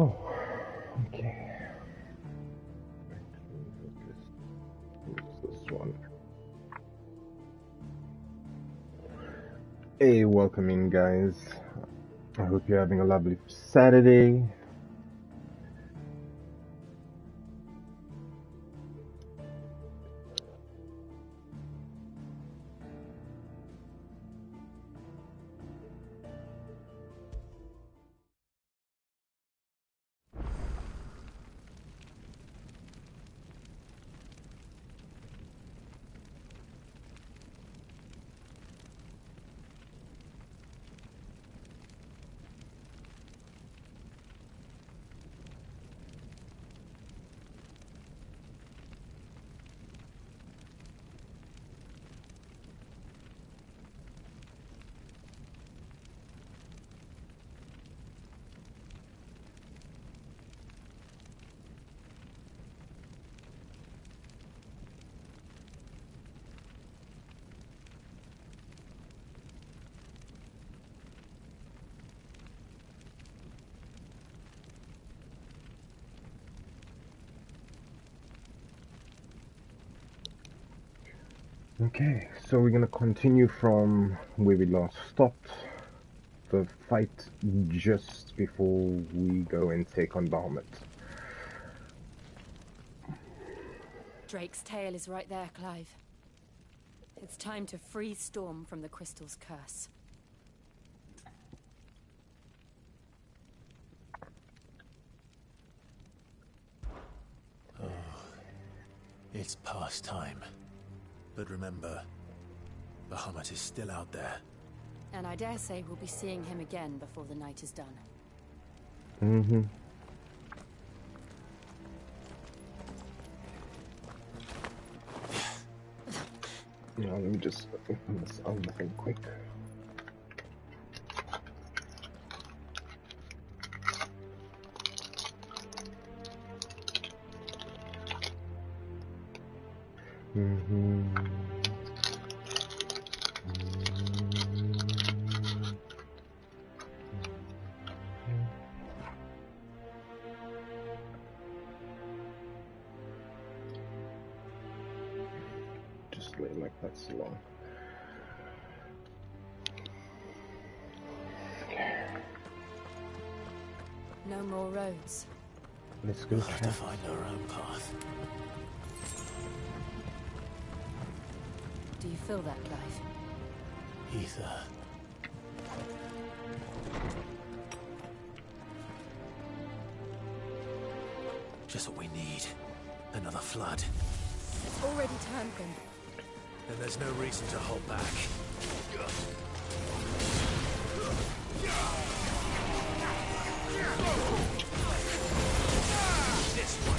Oh, okay. This one. Hey, welcome in, guys. I hope you're having a lovely Saturday. Okay, so we're gonna continue from where we last stopped. The fight just before we go and take on Bahamut. Drake's tail is right there, Clive. It's time to free Storm from the crystal's curse. Oh, it's past time. But remember, Bahamut is still out there. And I dare say we'll be seeing him again before the night is done. Mm-hmm. Now let me just open this other thing quick. Just lay like that so long. Okay. No more roads. Let's go. We'll have to find our own path. Do you feel that, Clive? Ether. Just what we need. Another flood. It's already turned them. Then there's no reason to hold back. This way.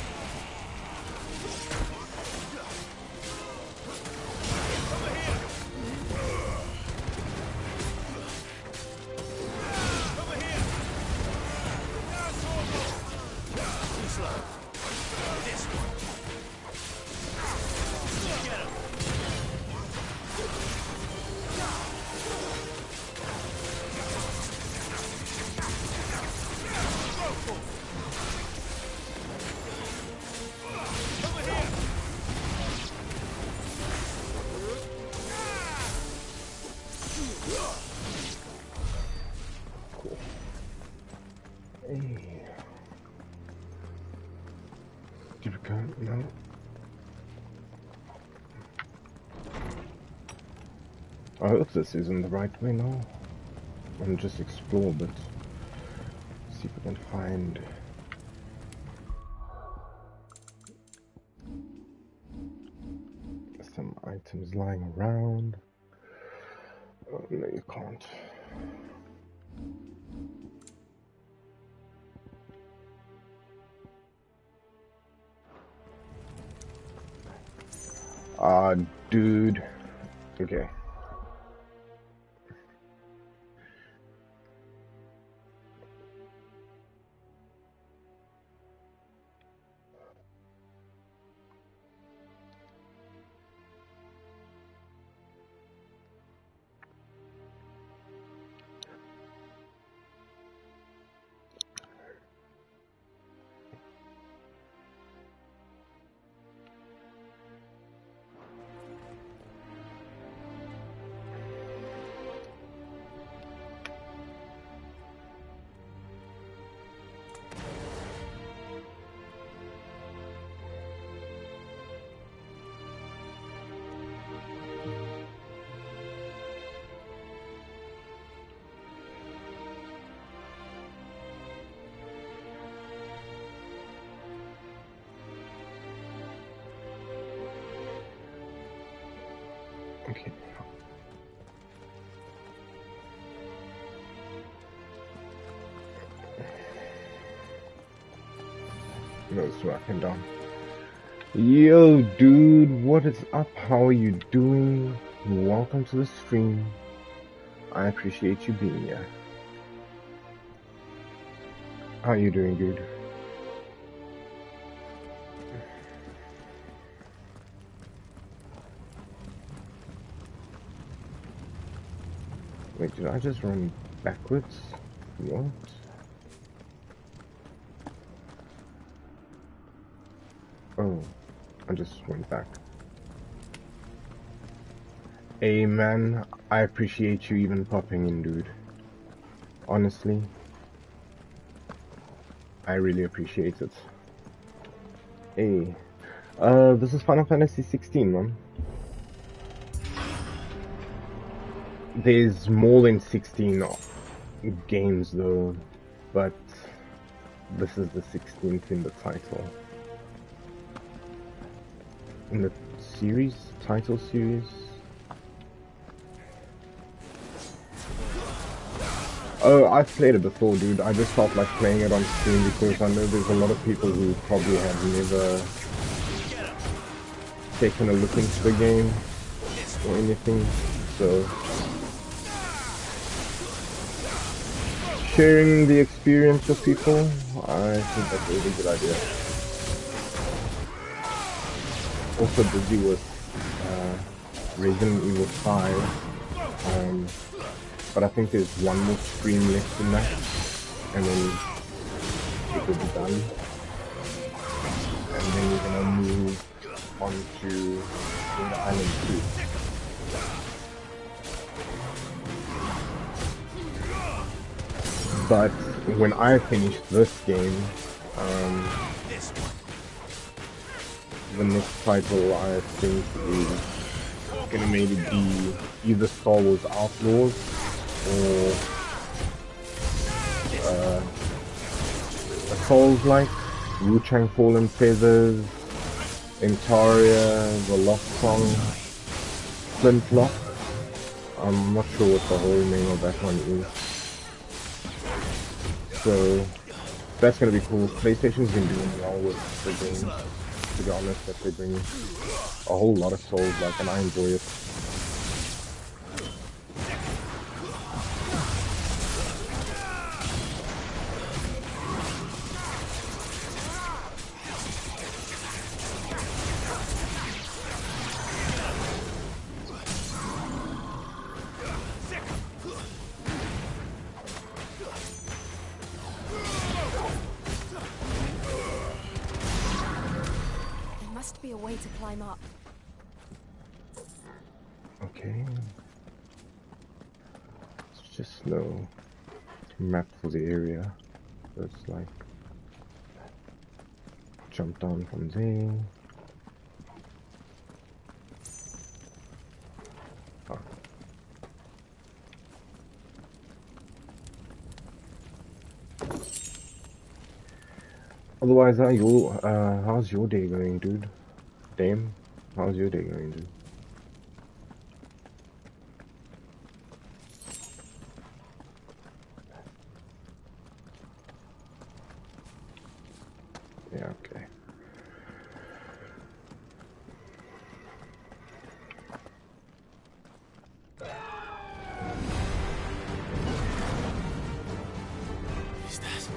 No. I hope this isn't the right way now. And just explore, but see if we can find some items lying around. Oh, no, you can't. Dude. Okay. Okay. No, it's rocking down. Yo, dude, what is up? How are you doing? Welcome to the stream. I appreciate you being here. How are you doing, dude? Wait, did I just run backwards? What? Oh, I just went back. Hey man, I appreciate you even popping in, dude. Honestly, I really appreciate it. Hey, this is Final Fantasy 16, man. There's more than 16 games though, but this is the 16th in the title. In the series? Title series? Oh, I've played it before, dude. I just felt like playing it on stream because I know there's a lot of people who probably have never taken a look into the game or anything, so sharing the experience with people, I think that's a really good idea. Also busy with Resident Evil 5, but I think there's one more stream left in that, and then it will be done. And then we're gonna move on to Dead Island 2. But when I finish this game, the next title I think is gonna maybe be either Star Wars Outlaws or a Souls-like, Wu-Chang Fallen Feathers, Entaria, The Lost Song, Flintlock. I'm not sure what the whole name of that one is. So that's gonna be cool. PlayStation's been doing well with the games, to be honest, that they bring a whole lot of Souls-like, and I enjoy it. To climb up. Okay. It's just no map for the area. So it's like jump down from there. Oh. Otherwise, how's your day going, dude? Dame, how's your day going, dude? Yeah, okay. Is that the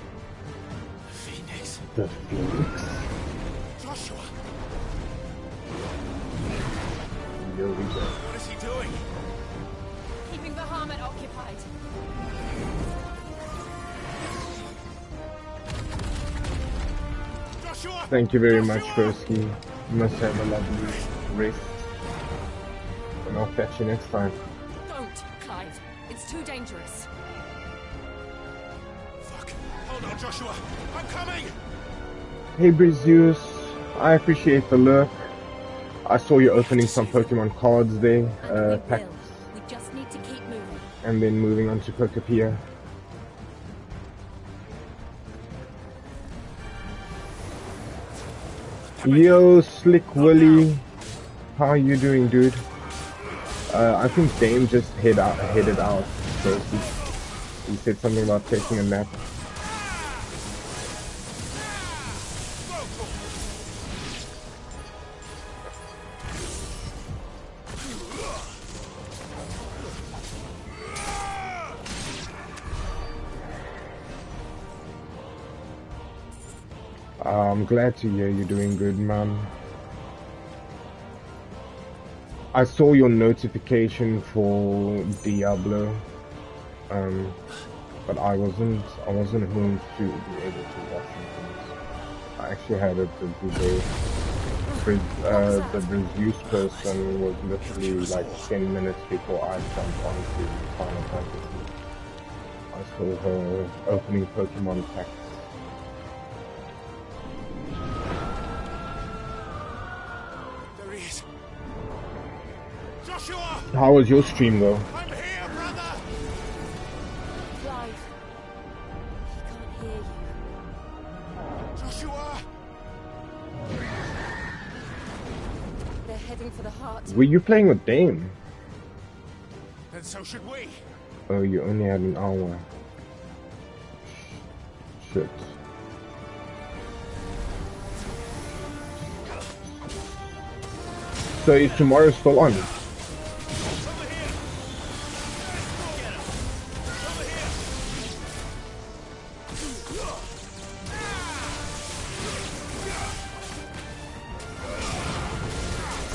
Phoenix? The Phoenix? Joshua! Here we go. What is he doing? Keeping the Bahamut occupied. Joshua! Thank you very much, Broski. You must have a lovely rest. And I'll catch you next time. Don't, Clive. It's too dangerous. Fuck. Hold on, Joshua. I'm coming! Hey, Brizeus. I appreciate the lurk. I saw you opening some Pokemon cards there, packs, We just need to keep moving. and then moving on to Pokepia. Yo, Slick Willy. How are you doing, dude? I think Dame just headed out. So he said something about taking a nap. I'm glad to hear you're doing good, man. I saw your notification for Diablo, but I wasn't home to be able to watch it. I actually had a busy day. The Zeus person was literally like 10 minutes before I jumped onto Final Fantasy. I saw her opening Pokemon packs. There he is. Joshua! How was your stream though? I'm here, brother! Clive, he can't hear you. Joshua! They're heading for the heart. Were you playing with Dame? Then so should we. Oh, you only had an hour. Shit. So is tomorrow still on? Over here! Get him! Over here!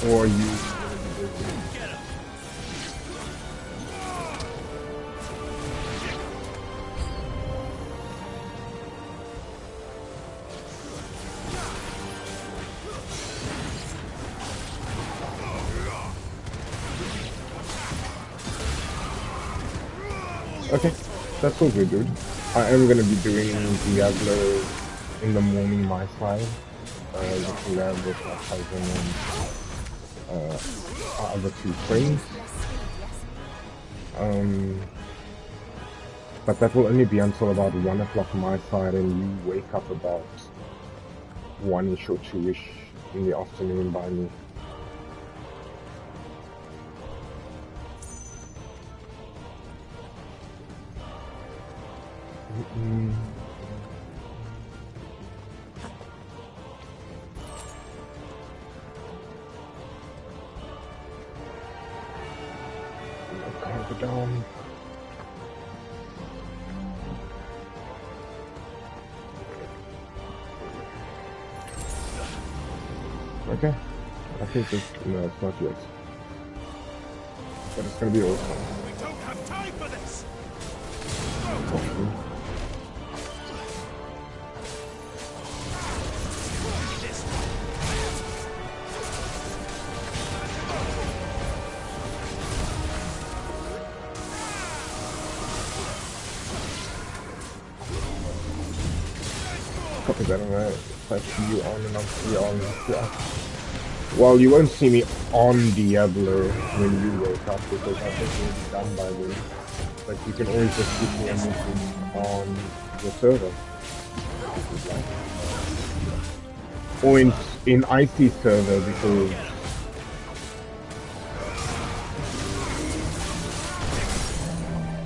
Or are you? Get him! Okay, that's all good, dude. I am gonna be doing Diablo in the morning my side. With the lab with my cousin and our other two friends. But that will only be until about 1 o'clock my side, and you wake up about 1-ish or 2-ish in the afternoon by me. Calm down. Okay. I think it's no, it's not yet. But it's gonna be awesome. We don't have time for this! Copy that, alright. If I see you on and I'll see you on. Yeah. Well, you won't see me on Diablo when you wake up because I think we'll be done by then. But you can always just give me a message on your server. If you'd like. Or in IC server because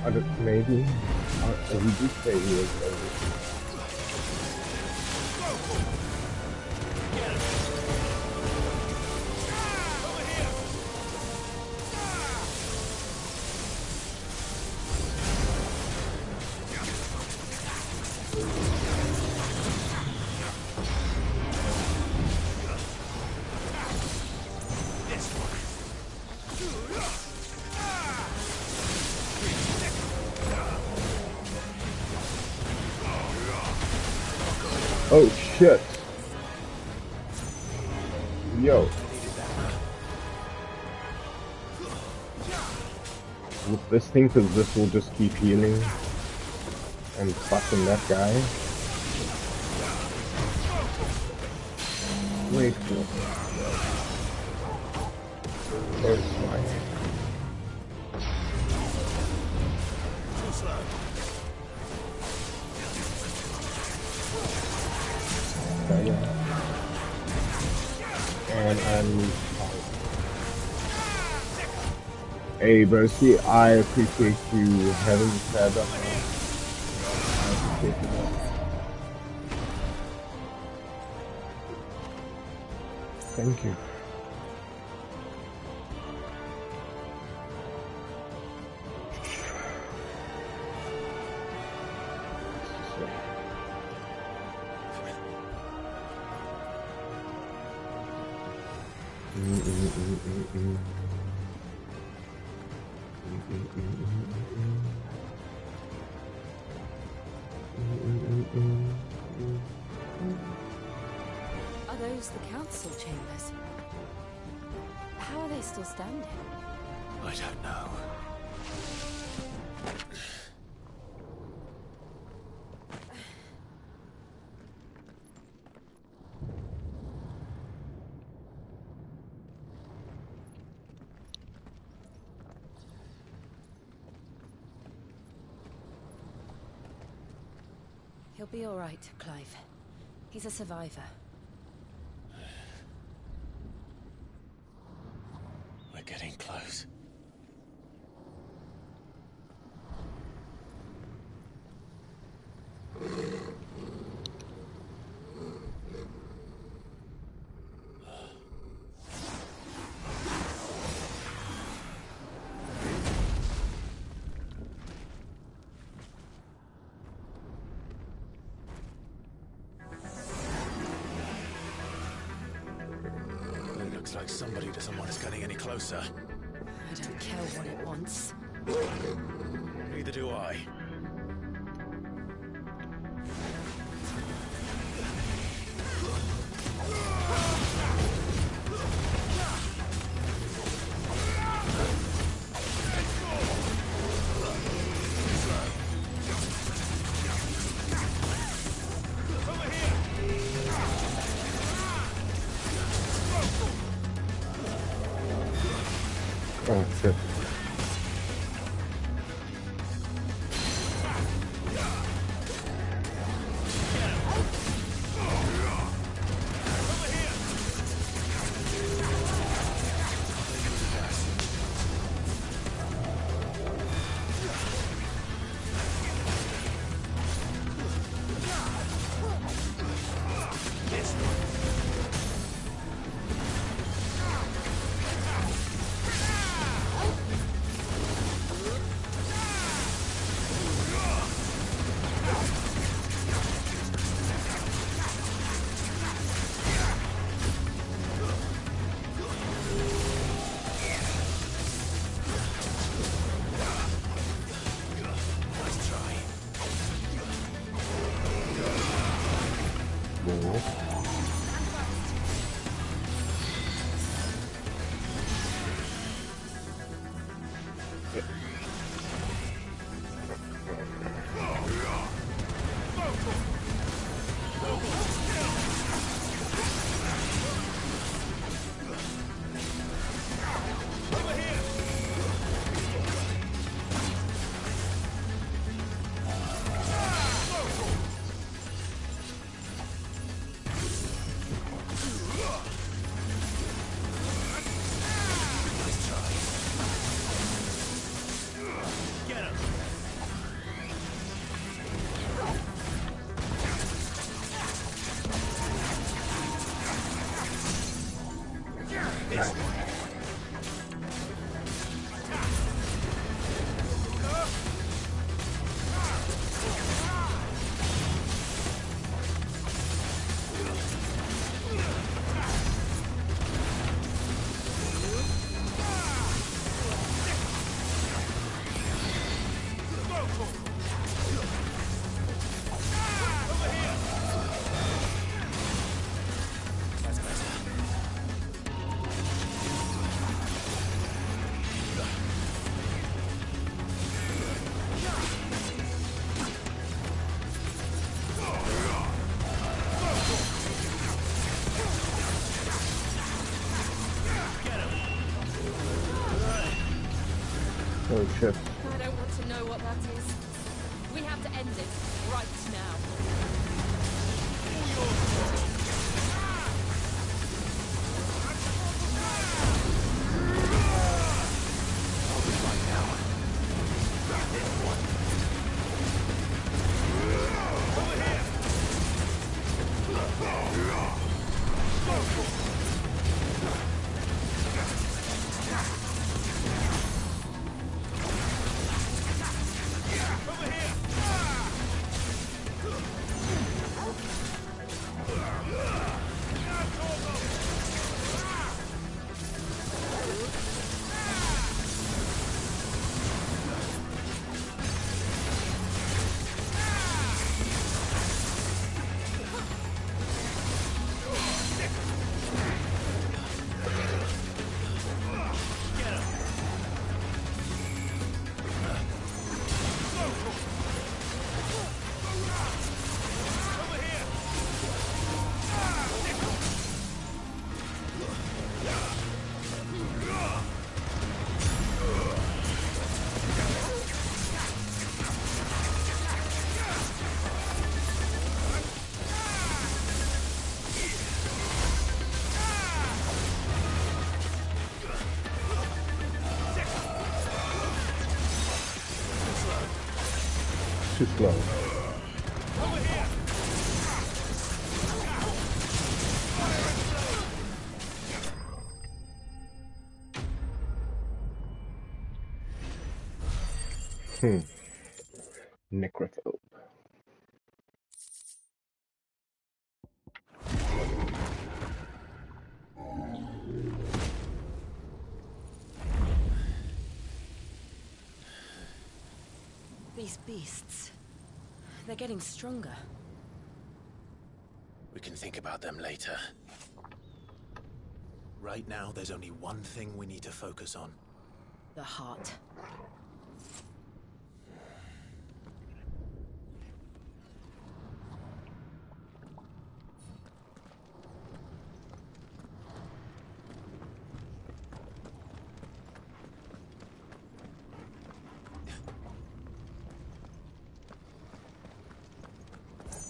I don't, maybe. He did say he was over. Oh shit. Yo. With this thing, because this will just keep healing and fucking that guy. Wait for it. Oh, it's fine. Yeah. And I'm Hey, Bercy, I appreciate you having said that. I appreciate that. Thank you. Are those the council chambers? How are they still standing? I don't know. He'll be all right, Clive. He's a survivor. We're getting close. It looks like somebody doesn't want us getting any closer. I don't care what it wants. Neither do I. Oh, shit. Oh shit. I don't want to know what that is. We have to end it right now. too slow. Necrophobe. These beasts, they're getting stronger. We can think about them later. Right now, there's only one thing we need to focus on. The heart.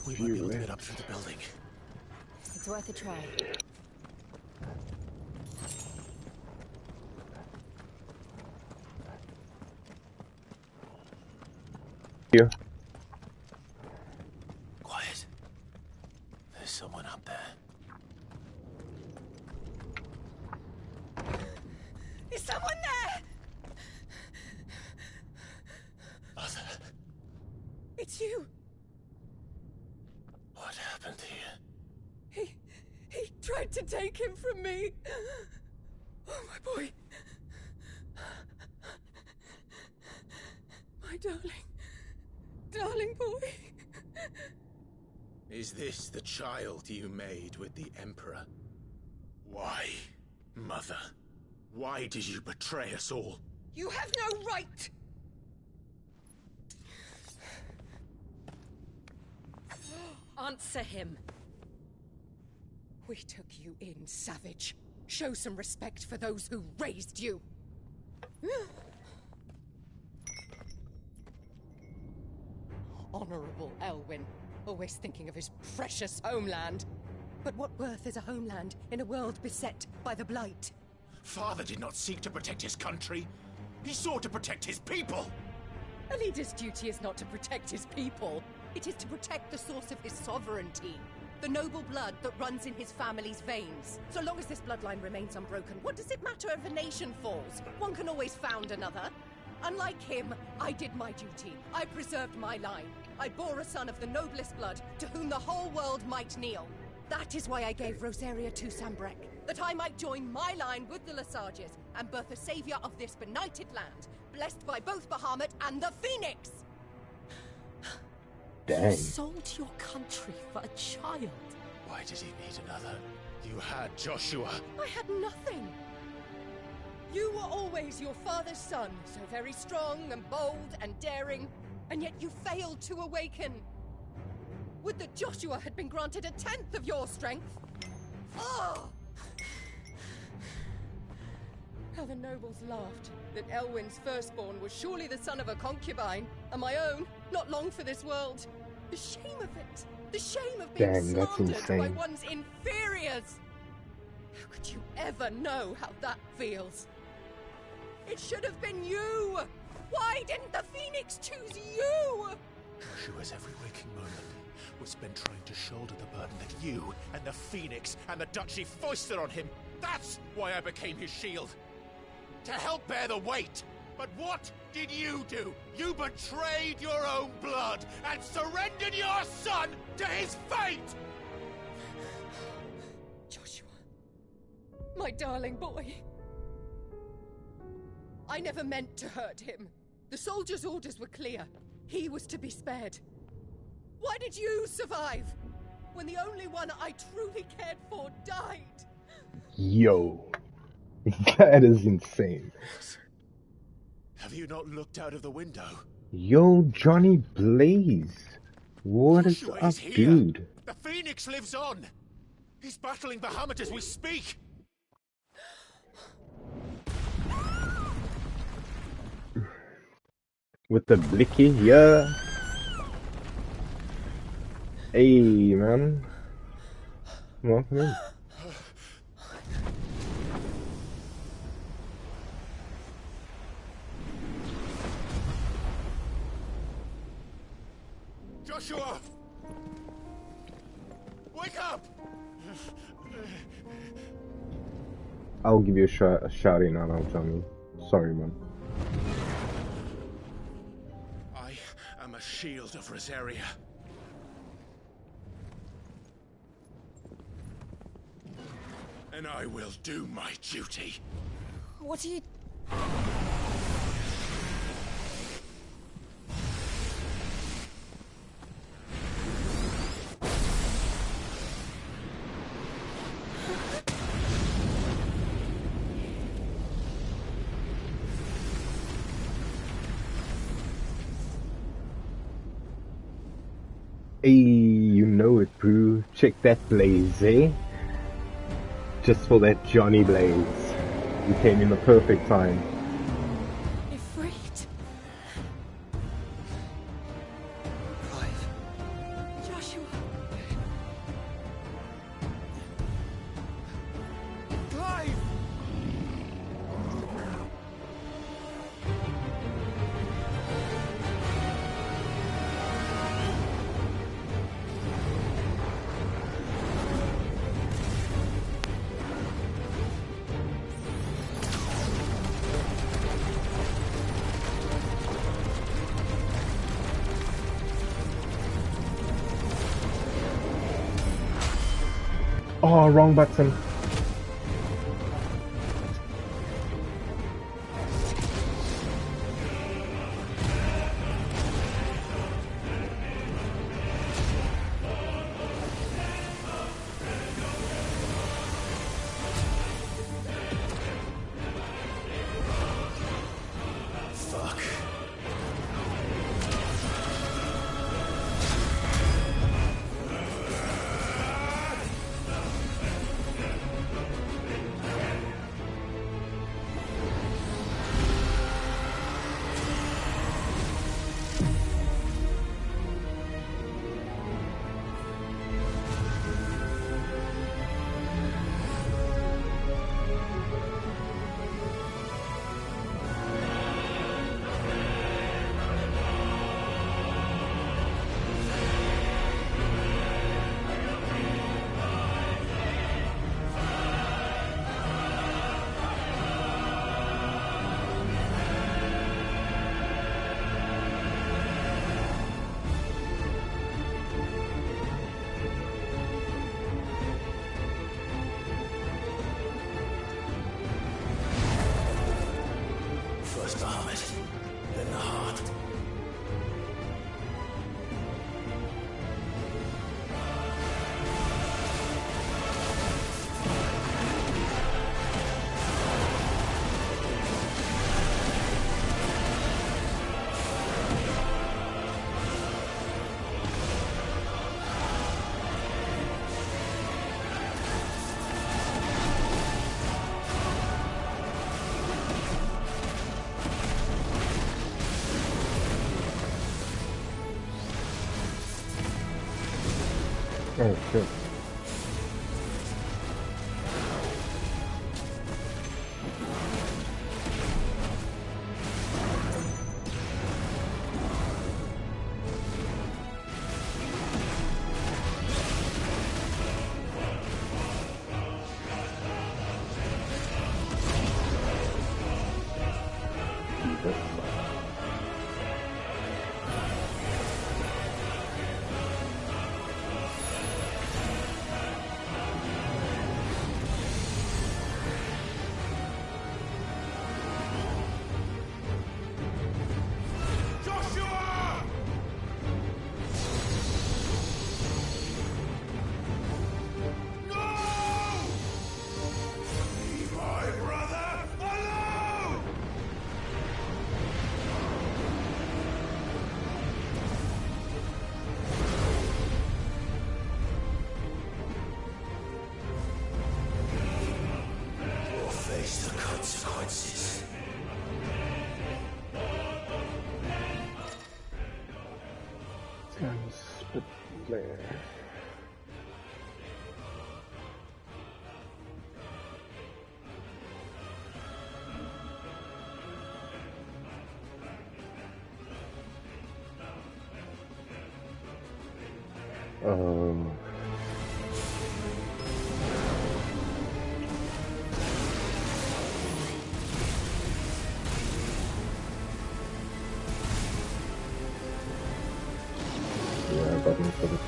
We might be able to get up through the building. It's worth a try. Here. Quiet. There's someone up there. Is someone there? Mother, It's you. what happened here? He tried to take him from me. Oh, my boy. My darling boy. Is this the child you made with the Emperor? Why, Mother? Why did you betray us all? You have no right. Answer him. We took you in, savage. Show some respect for those who raised you. Honorable Elwyn, always thinking of his precious homeland. But what worth is a homeland in a world beset by the Blight? Father did not seek to protect his country. He sought to protect his people. A leader's duty is not to protect his people. It is to protect the source of his sovereignty. The noble blood that runs in his family's veins. So long as this bloodline remains unbroken, what does it matter if a nation falls? One can always found another. Unlike him, I did my duty. I preserved my line. I bore a son of the noblest blood, to whom the whole world might kneel. That is why I gave Rosaria to Sambrek, that I might join my line with the Lesages and birth a savior of this benighted land, blessed by both Bahamut and the Phoenix! Dang. You sold your country for a child. Why did he need another? You had Joshua. I had nothing. You were always your father's son, so very strong and bold and daring, and yet you failed to awaken. Would that Joshua had been granted 1/10 of your strength? Oh! How the nobles laughed that Elwyn's firstborn was surely the son of a concubine, and my own, not long for this world. The shame of it! The shame of being Dang, that's slandered by insane. one's inferiors! How could you ever know how that feels? It should have been you! Why didn't the Phoenix choose you? Joshua's every waking moment was spent trying to shoulder the burden that you and the Phoenix and the Duchy foisted on him. That's why I became his shield. To help bear the weight. But what did you do? You betrayed your own blood and surrendered your son to his fate! Joshua, my darling boy. I never meant to hurt him. The soldiers' orders were clear. He was to be spared. Why did you survive when the only one I truly cared for died? Yo. That is insane. Have you not looked out of the window? Yo, Johnny Blaze. What is Joshua up, is here. dude? The Phoenix lives on. He's battling Bahamut as we speak. With the blicky, yeah. Hey, man. Welcome in. Joshua! Wake up! I'll give you a shout in now, Johnny. Sorry, man. I am a shield of Rosaria. And I will do my duty. What are you... Hey, you know it, bro. Check that blaze, eh? Just for that Johnny blaze. You came in the perfect time. Ifrit? Clive. Joshua? Clive! Oh, wrong button. Fuck. First the helmet, then the heart. Oh, shit. Jesus. Joshua! No! Leave my brother alone! Or face the consequences. Spit flare. Um, yeah, button for this.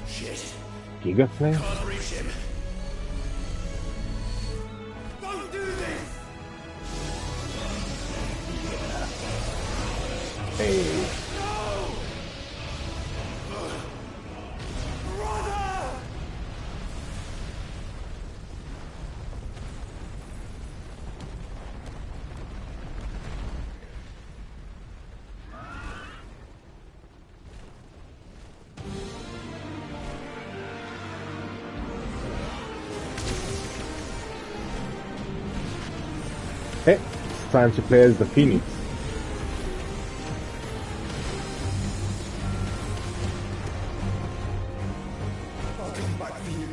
Shit. Giga Flare? Can't reach him. Don't do this! Hey. Brother! Hey, it's time to play as the Phoenix. I'll come back for you.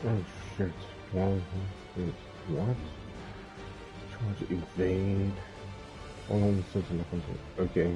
Oh shit. What? Charge evade. All on sentinel control. Okay.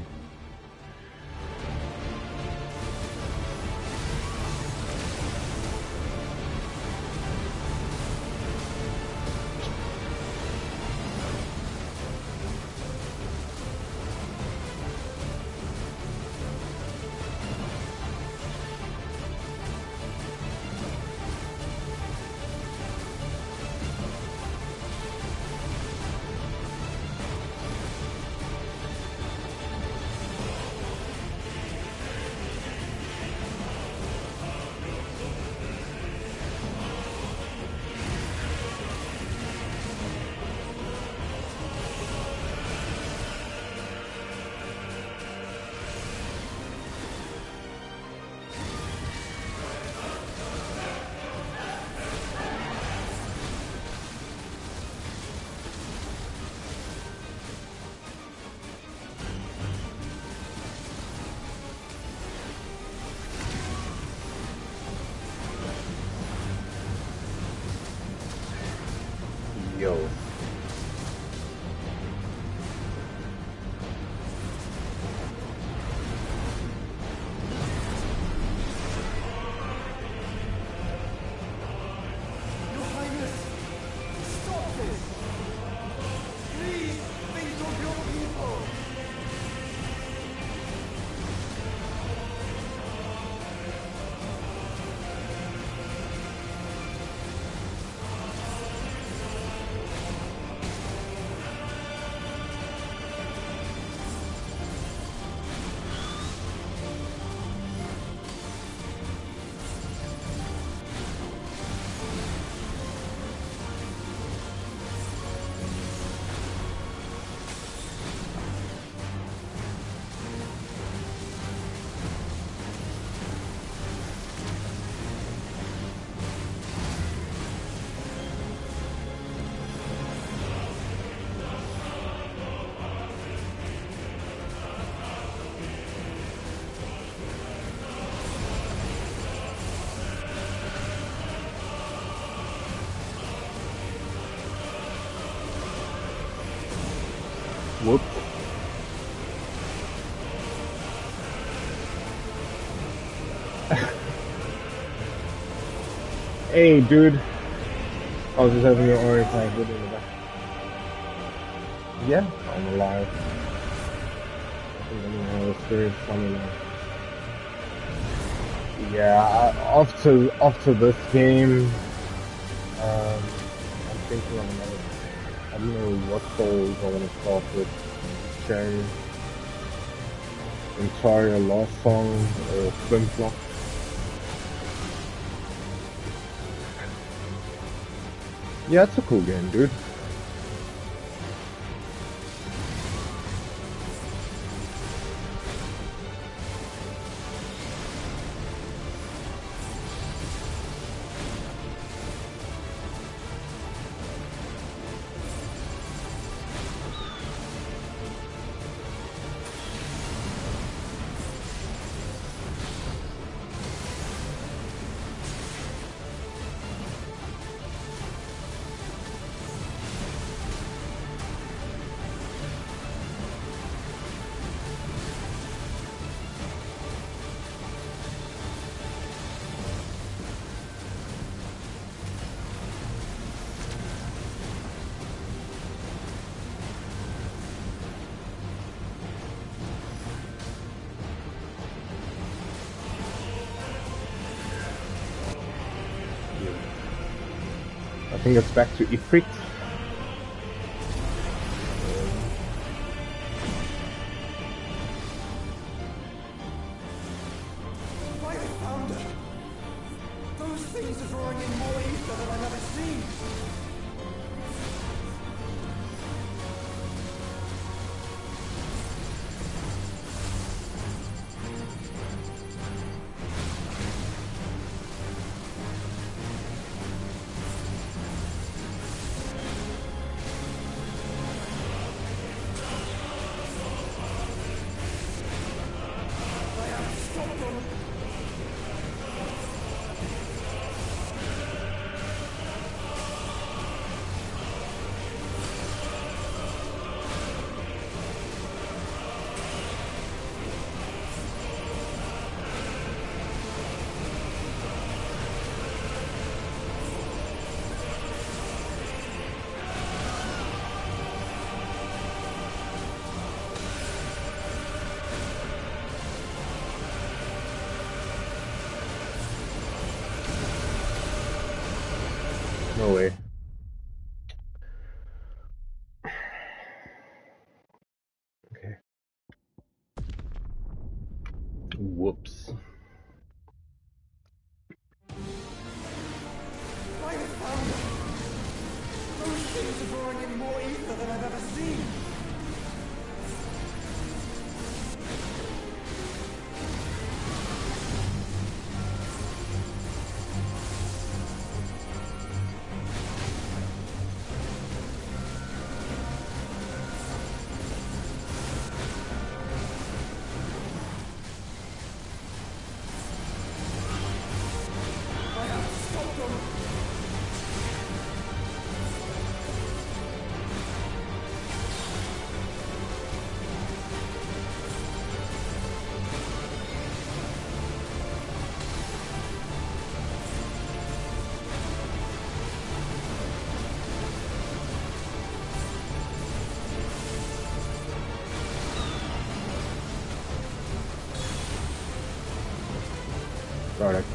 Yo. Your Highness, stop this! Please think of your people! Whoops. Hey, dude. I was just having your orange flag with in the back. Yeah, I'm alive. I think I'm gonna have a serious funny now. Yeah, after this game, I'm thinking of another. I don't know what souls I want to start with. Sharing entire Lost Song or Flint Flop. Yeah, it's a cool game, dude. I think it's back to Ifrit. Why, I found her! Those things are drawing in more ether than I've ever seen! No way. Okay. Whoops. Why, I found her! Those things are drawing in more ether than I've ever seen! Got it.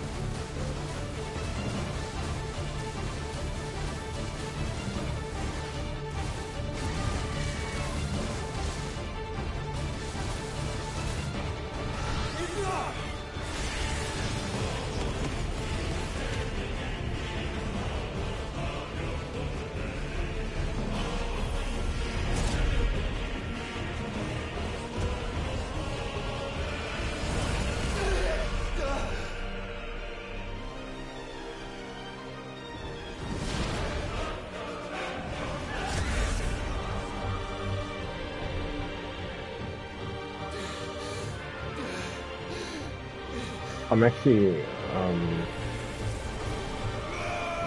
I'm actually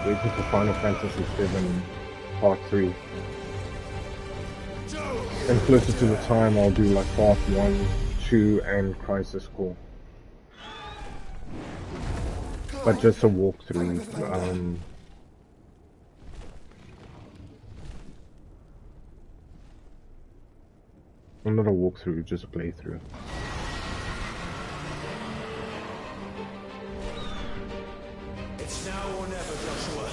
waiting for Final Fantasy VII Part 3. And closer to the time, I'll do like part 1, 2, and Crisis Core. But just a walkthrough. Not a walkthrough, just a playthrough. It's now or never, Joshua.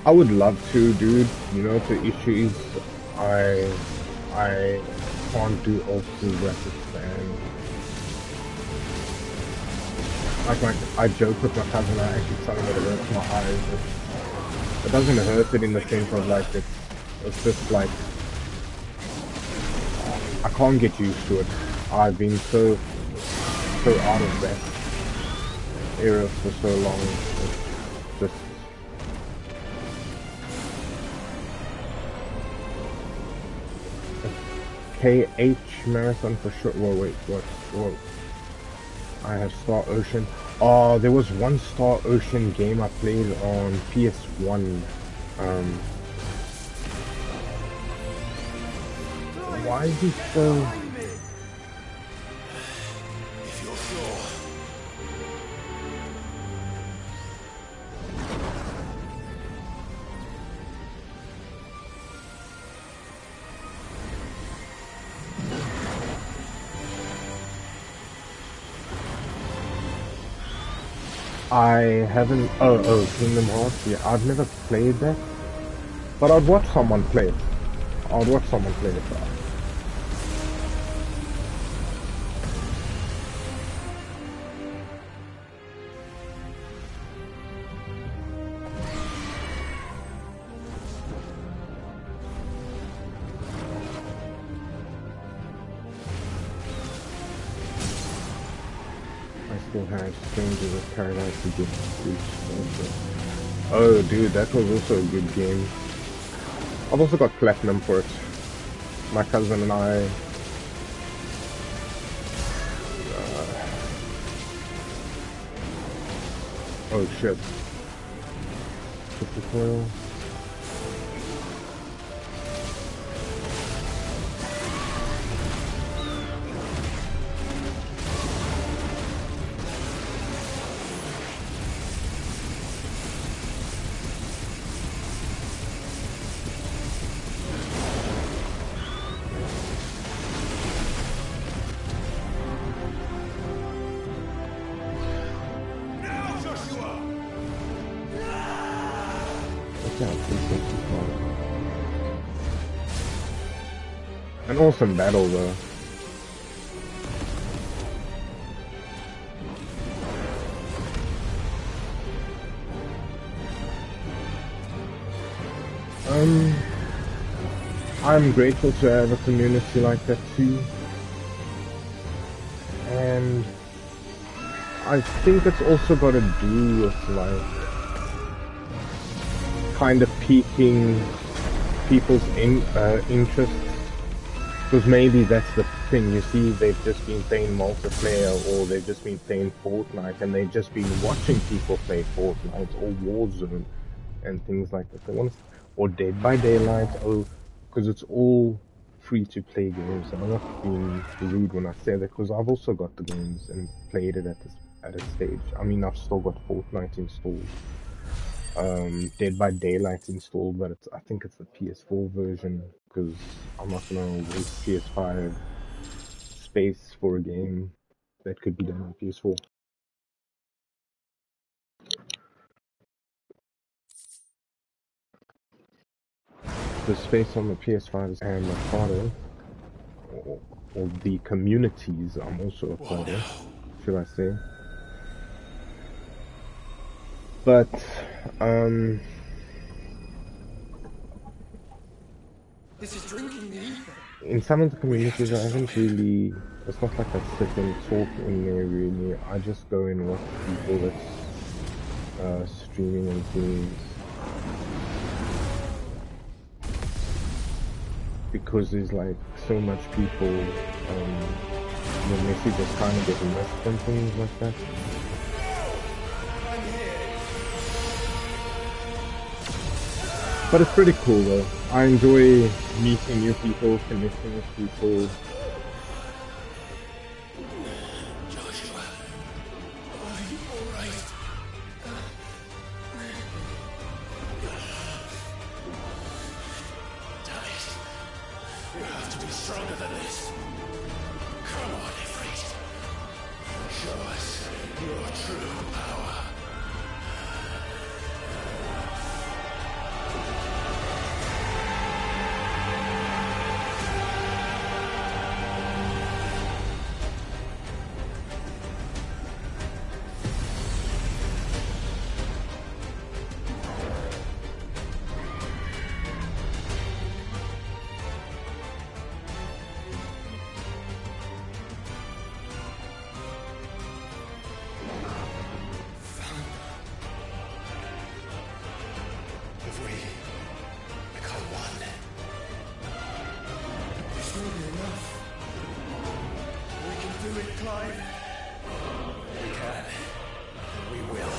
I would love to, dude. You know, the issue is I can't do ultra rapid and like I joke with my cousin. I actually tell him it hurts my eyes. It doesn't hurt it in the sense of like it's just like I can't get used to it. I've been so out of that era for so long. It's just KH Marathon for sure. Well, wait, what? Whoa. I have Star Ocean. Oh, there was one Star Ocean game I played on PS1. Why is he so... If you're sure. I haven't... Oh, Kingdom Hearts? Yeah, I've never played that. But I'd watch someone play it. I'd watch someone play it. Have Strangers of Paradise again. Oh dude, that was also a good game. I've also got platinum for it. My cousin and I oh shit. Triple coil. An awesome battle though. I'm grateful to have a community like that too. And I think it's also got to do with like kind of piquing people's interests. Because maybe that's the thing, you see, they've just been playing multiplayer or they've just been playing Fortnite and they've just been watching people play Fortnite or Warzone and things like that. They want to, or Dead by Daylight, because it's all free-to-play games. And I'm not being rude when I say that, because I've also got the games and played it at a stage. I mean, I've still got Fortnite installed. Dead by Daylight installed, but I think it's the PS4 version because I'm not gonna waste PS5 space for a game that could be done on PS4. The space on the PS5 and my father, or the communities I'm also a part of, should I say? But This is drinking the ether. In some of the communities, I haven't really. It's not like I sit and talk in there really. I just go and watch people that's streaming and things. Because there's like so much people, the messages kind of get missed and things like that. But it's pretty cool though. I enjoy meeting new people, connecting with people. Joshua, are you alright? Tight. You have to be stronger than this. Come on, Ifrit. Show us your true power. If we become one, This will be enough. We can do it, Clive. we can. We will.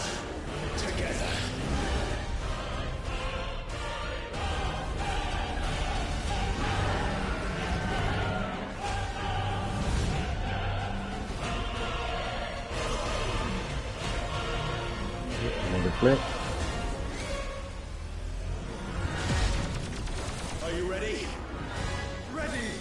Together. Another flip. Are you ready? Ready!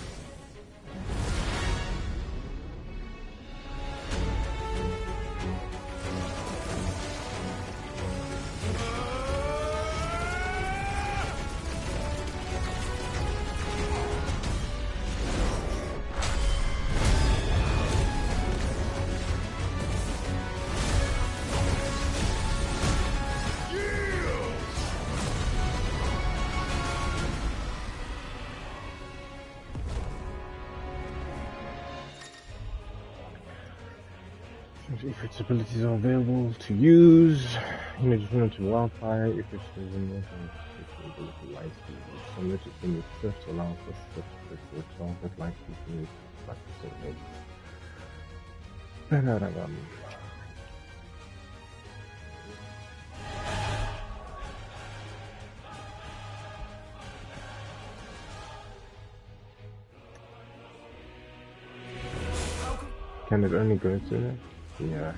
If its abilities are available to use, you know, just run into wildfire. If it's ability light speed, some notice when it shifts allows us to shift for target light speed like so. Can it only go to that? Yeah.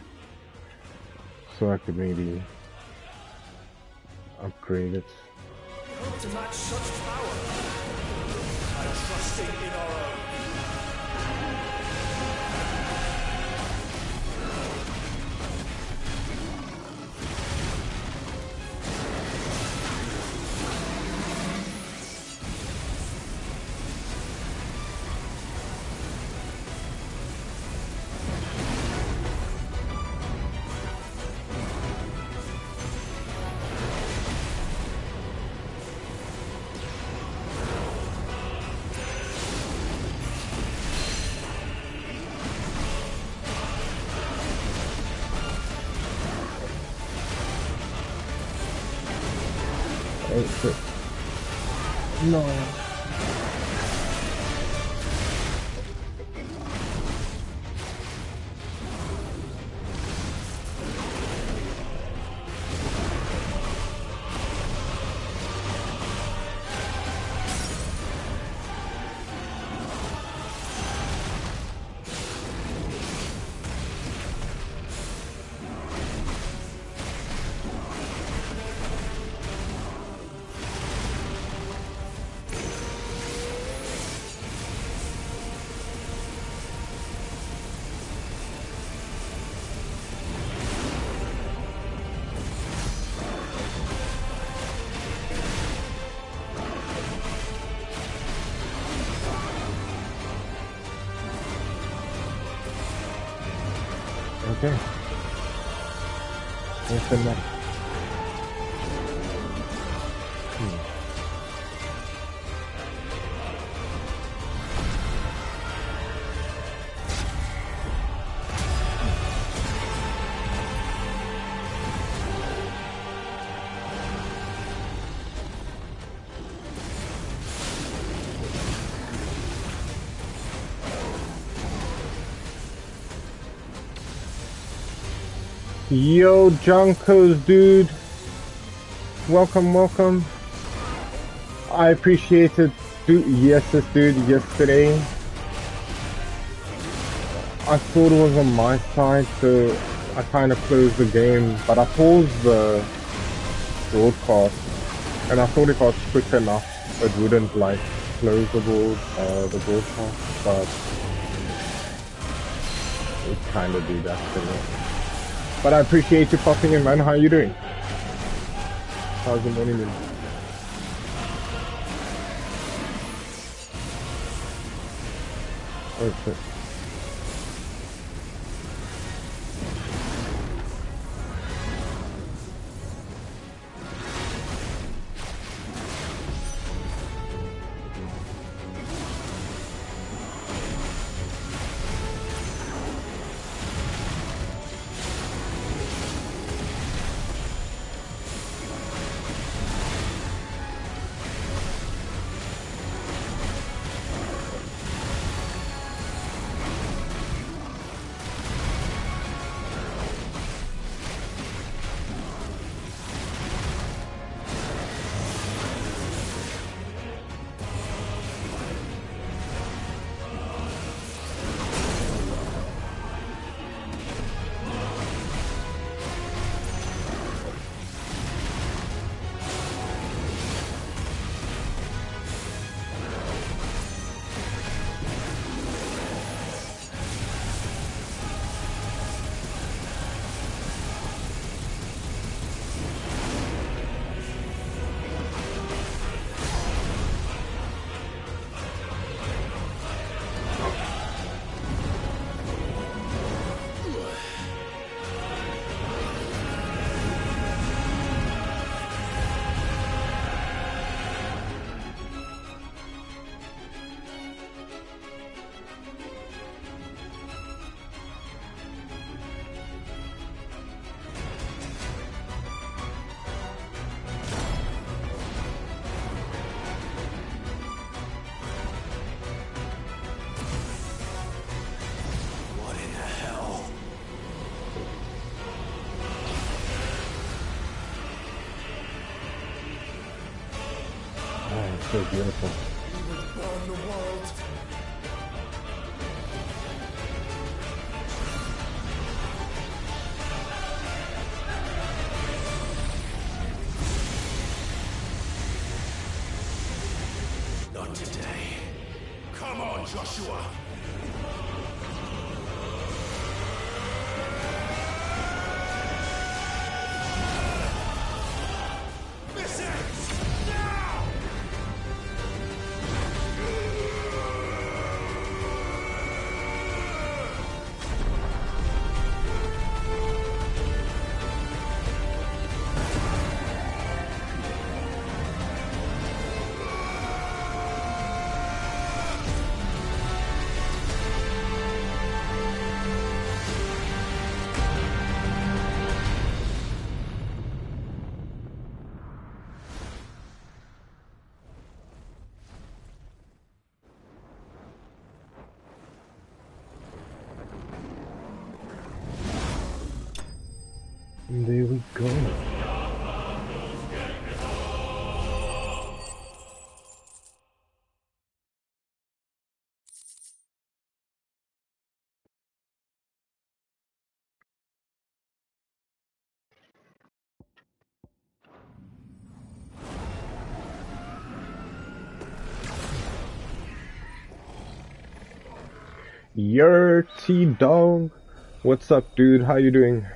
So I could maybe upgrade it. Hope to match such power. I'm trusting in our own. No. Okay. Let's send that. Yo, Junkos, dude. Welcome, welcome. I appreciate it, dude. Yes, dude. Yesterday, I thought it was on my side, so I kind of closed the game, but I paused the broadcast, and I thought if I was quick enough, it wouldn't like close the broadcast, but it kind of did actually. But I appreciate you popping in, man. How you doing? How's the morning been? Okay. So beautiful. Burn the world. Not today. Come on, Joshua! This ends now! And there we go. Yer T-Dog. What's up, dude? How you doing?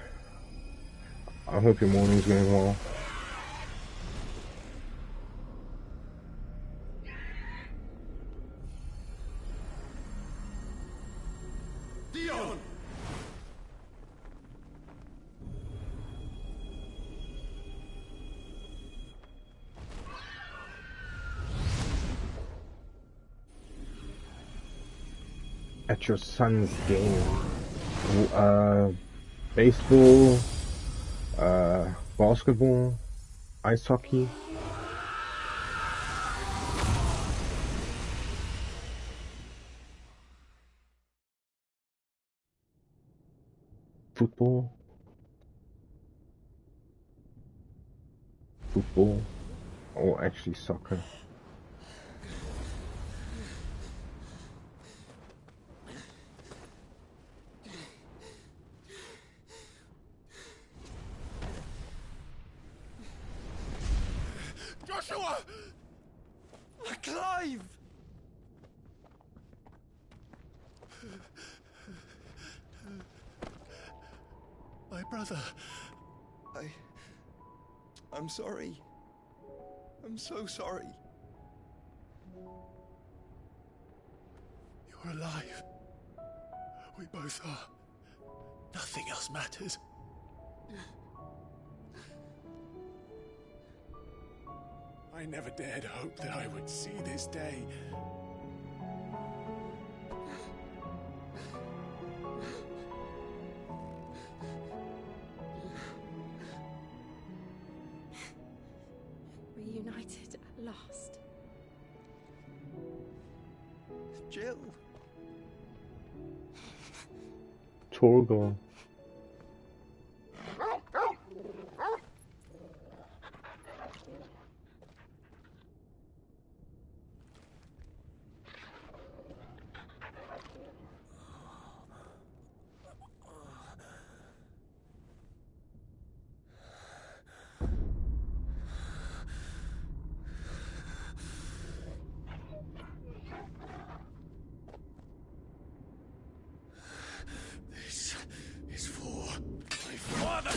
I hope your morning's going well. Dion! At your son's game. Baseball, basketball, ice hockey. Football. football, or actually soccer. Joshua! Clive! My brother. I'm sorry. I'm so sorry. You're alive. We both are. Nothing else matters. I never dared hope that I would see this day. Reunited at last. Jill. Torgal. This is for my father!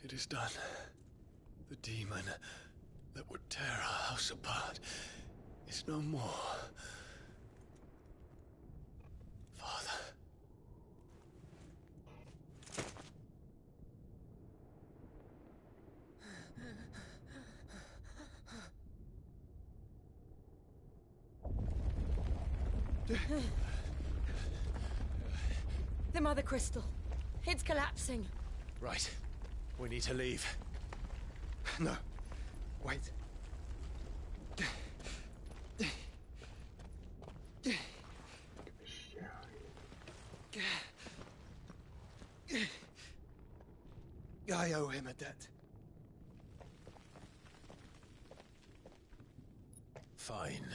It is done. The demon that would tear our house apart is no more. Father. The Mother Crystal. It's collapsing. Right. We need to leave. No. Wait. I owe him a debt. Fine.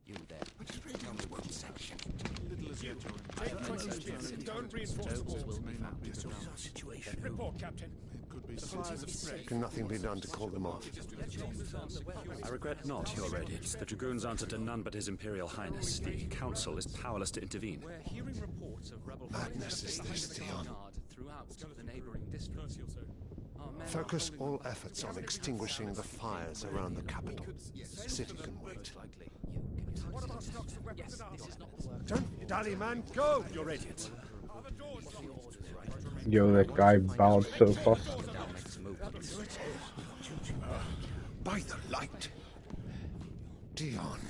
You there. Just read on the one section. Little as yet. Don't reinforce the walls. This is our situation. Report, Captain. It could be citizens of spread. Can nothing be done to call them off? I regret not, Your Radiance. The Dragoons answer to none but His Imperial Highness. The Council is powerless to intervene. We're hearing reports of rebel Madness is this, Theon. throughout the neighboring districts. Our men Focus are holding all efforts on extinguishing the fires around the capital. The city can wait. Don't dally, man, go! Your Radiance. Yo, that guy bowed so fast. By the light! Dion,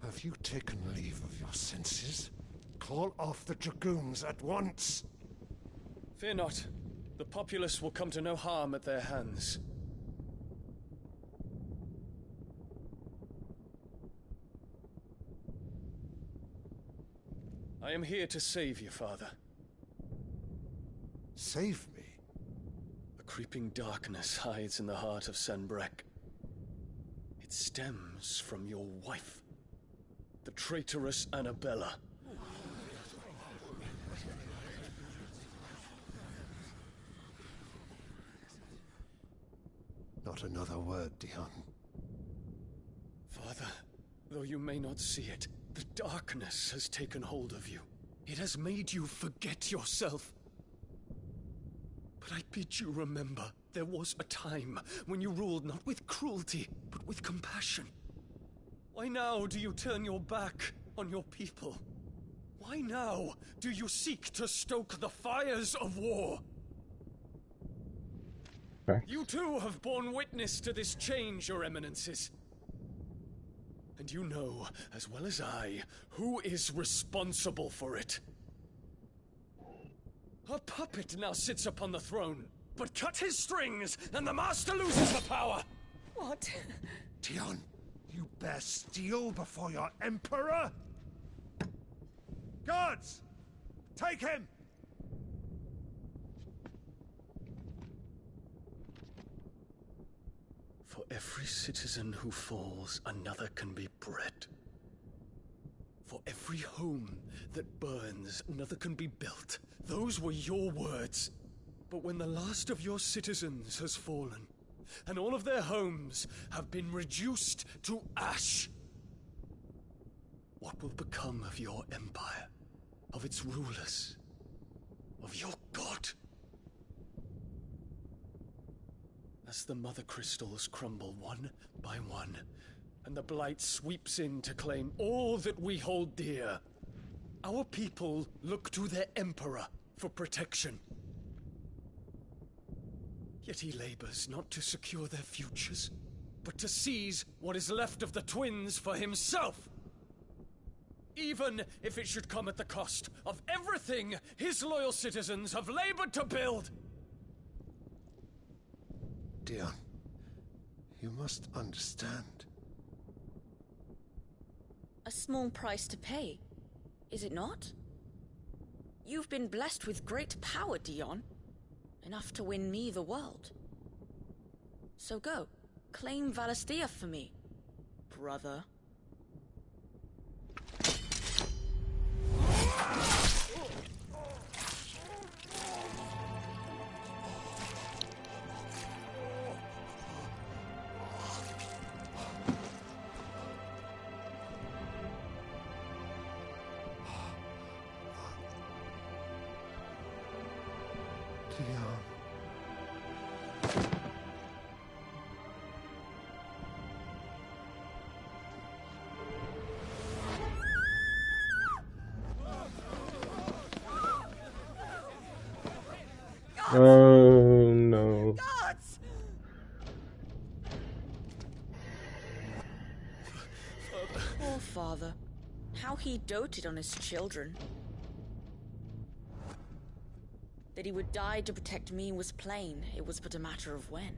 have you taken leave of your senses? Call off the Dragoons at once! Fear not. The populace will come to no harm at their hands. I am here to save you, Father. Save me? A creeping darkness hides in the heart of Sanbreque. It stems from your wife, the traitorous Annabella. Not another word, Dion. Father, though you may not see it, the darkness has taken hold of you. It has made you forget yourself. But I bid you remember, there was a time when you ruled not with cruelty, but with compassion. Why now do you turn your back on your people? Why now do you seek to stoke the fires of war? You too have borne witness to this change, your eminences. And you know, as well as I, who is responsible for it. A puppet now sits upon the throne, but cut his strings, and the master loses the power! What? Dion, you bear steel before your emperor? Guards! Take him! For every citizen who falls, another can be bred. For every home that burns, another can be built. Those were your words. But when the last of your citizens has fallen, and all of their homes have been reduced to ash, what will become of your empire, of its rulers, of your god? As the mother crystals crumble one by one, and the blight sweeps in to claim all that we hold dear, our people look to their emperor for protection. Yet he labors not to secure their futures, but to seize what is left of the twins for himself. Even if it should come at the cost of everything his loyal citizens have labored to build. Dion, you must understand. A small price to pay, is it not? You've been blessed with great power, Dion. Enough to win me the world. So go, claim Valisthea for me, brother. Oh no. Gods! Poor father. How he doted on his children. That he would die to protect me was plain. It was but a matter of when.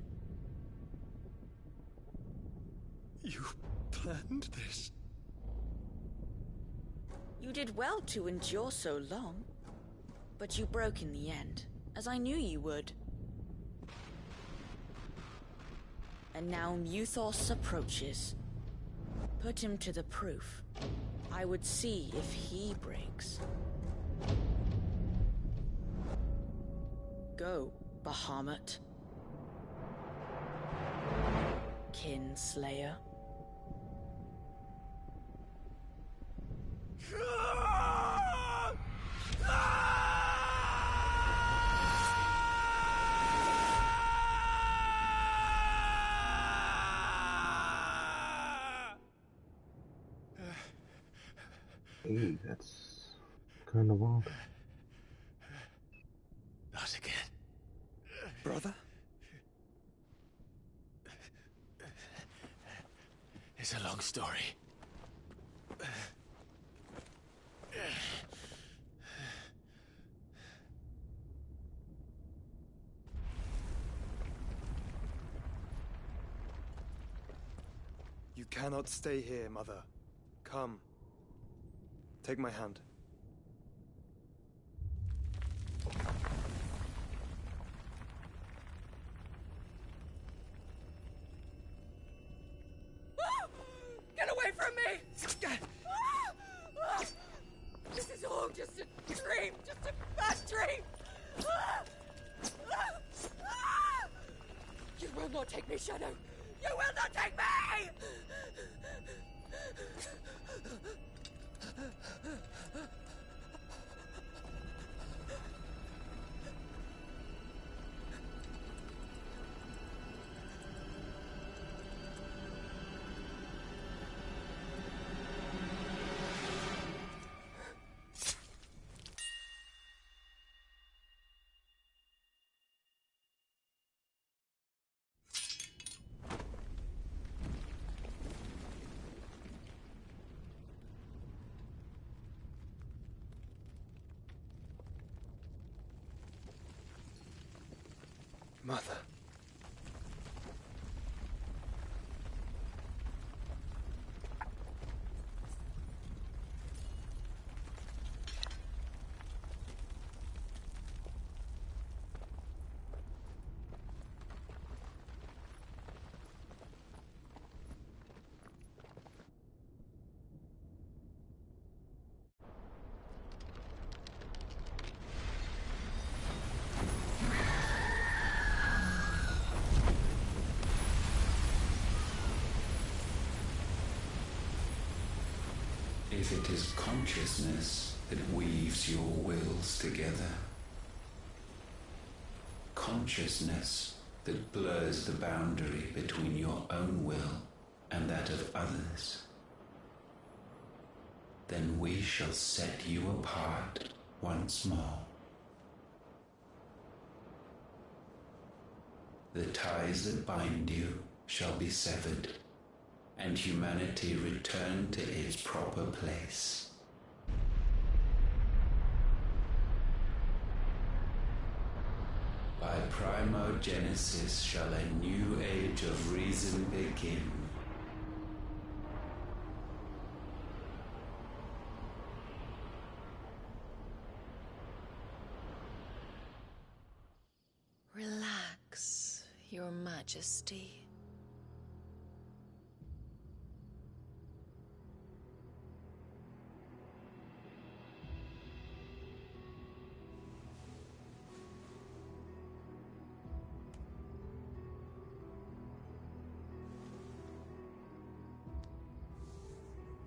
You planned this? You did well to endure so long. But you broke in the end, as I knew you would. And now Muthos approaches. Put him to the proof. I would see if he breaks. Go, Bahamut. Kinslayer. Hey, that's kind of wild. Not again. Brother? It's a long story. You cannot stay here, Mother. Come. Take my hand. Get away from me! This is all just a dream, just a bad dream! You will not take me, Shadow! You will not take me! Mother. If it is consciousness that weaves your wills together, consciousness that blurs the boundary between your own will and that of others, then we shall set you apart once more. The ties that bind you shall be severed, and humanity return to its proper place. By primogenesis shall a new age of reason begin. Relax, Your Majesty.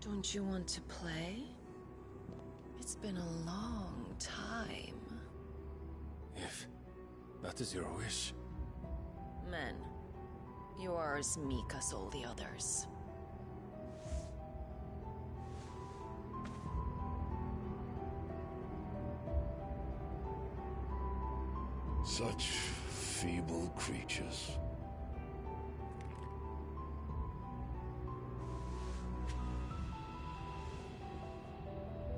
Don't you want to play? It's been a long time. If that is your wish. Men, you are as meek as all the others. Such feeble creatures.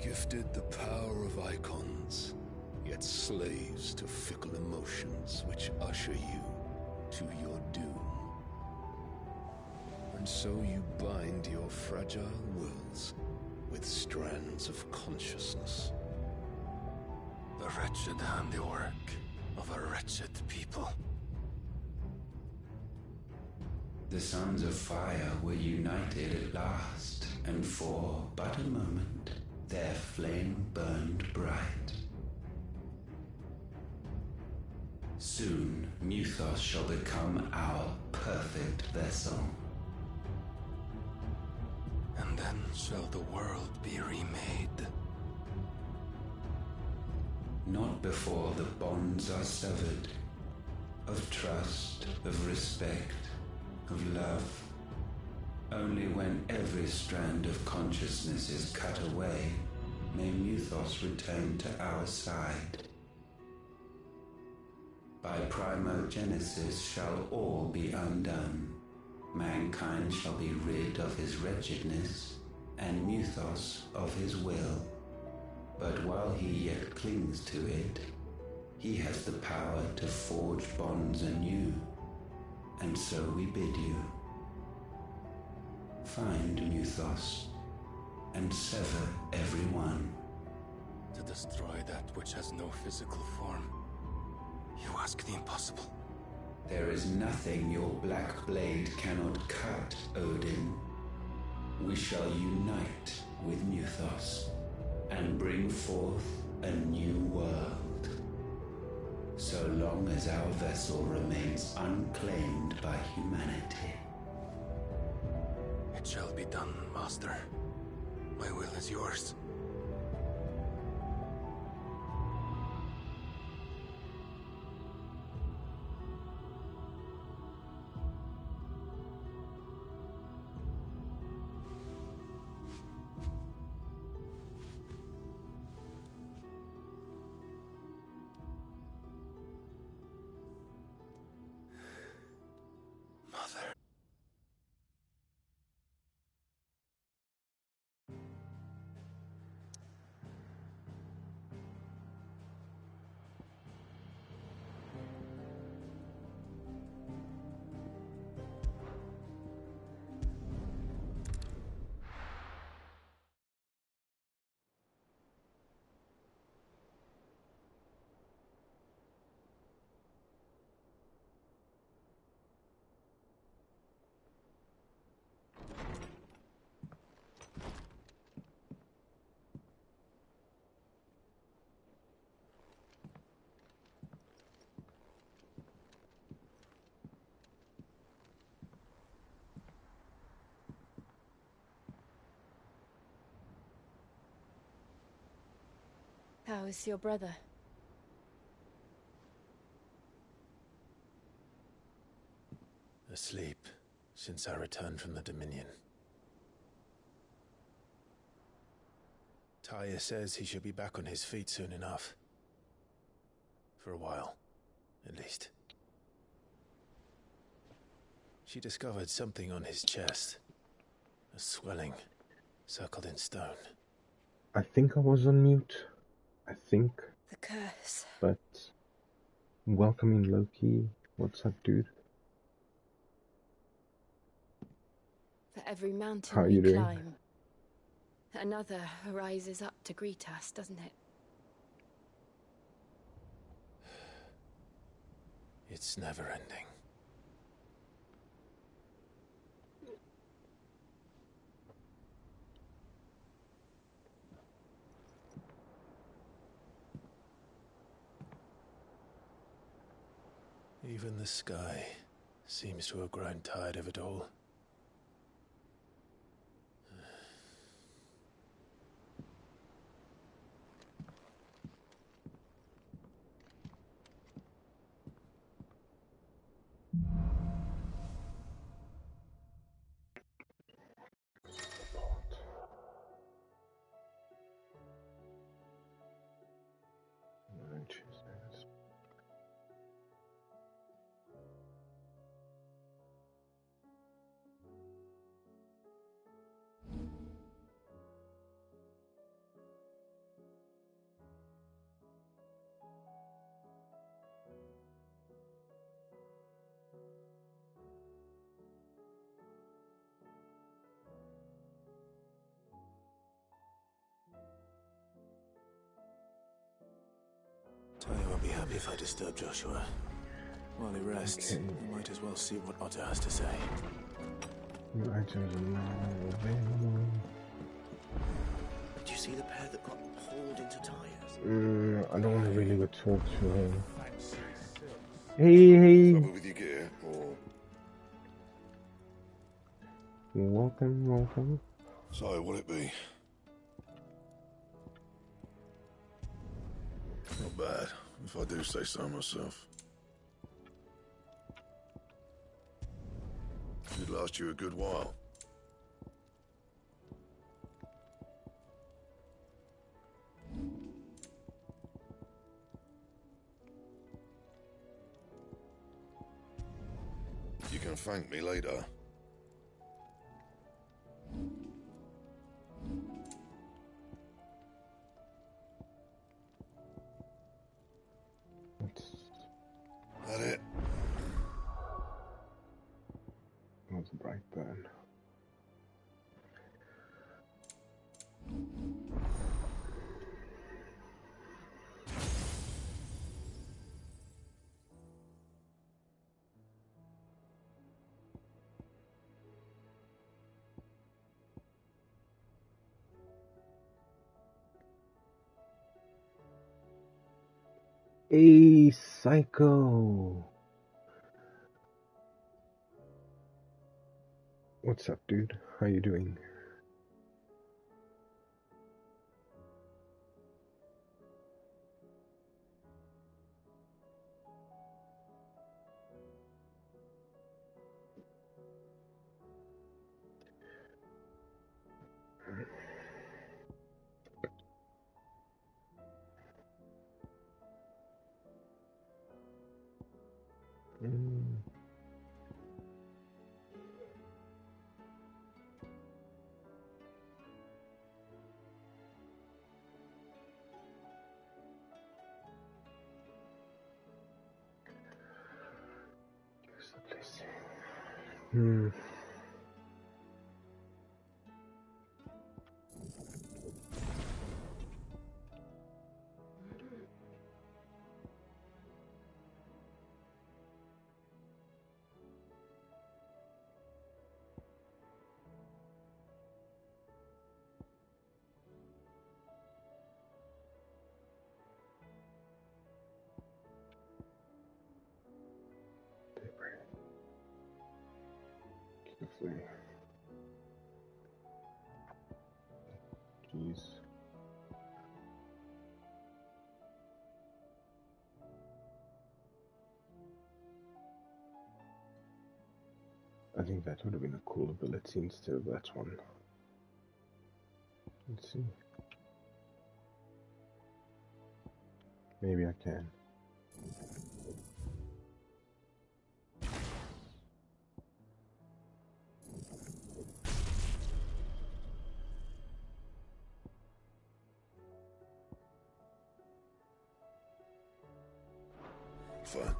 Gifted the power of icons, yet slaves to fickle emotions which usher you to your doom. And so you bind your fragile wills with strands of consciousness. The wretched handiwork of a wretched people. The sons of fire were united at last, and for but a moment their flame burned bright. Soon Muthos shall become our perfect vessel. And then shall the world be remade. Not before the bonds are severed, of trust, of respect, of love. Only when every strand of consciousness is cut away, may Muthos return to our side. By primogenesis shall all be undone. Mankind shall be rid of his wretchedness, and Muthos of his will. But while he yet clings to it, he has the power to forge bonds anew, and so we bid you. Find Muthos, and sever every one. To destroy that which has no physical form. You ask the impossible. There is nothing your black blade cannot cut, Odin. We shall unite with Muthos, and bring forth a new world. so long as our vessel remains unclaimed by humanity. It shall be done, Master. My will is yours. How is your brother? Asleep since I returned from the Dominion. Taya says he should be back on his feet soon enough. For a while, at least. She discovered something on his chest. A swelling, circled in stone. I think I was on mute. I think. The curse. But welcoming Loki. What's up, dude? For every mountain How are we you doing? climb, another rises up to greet us, doesn't it? It's never ending. Even the sky seems to have grown tired of it all. Taya won't be happy if I disturb Joshua. While he rests, we might as well see what Otto has to say. New items are now available. Did you see the pair that got hauled into Taya's? I don't want to really go talk to her. Hey! Trouble with your gear, or... Welcome. So, will it be? Not bad, if I do say so myself. Should last you a good while. You can thank me later. That it? What's a bright burn? Hey, Psycho. What's up, dude? How you doing? Hmm. Jeez. I think that would have been a cool ability instead of that one. Let's see. Maybe I can. Fine.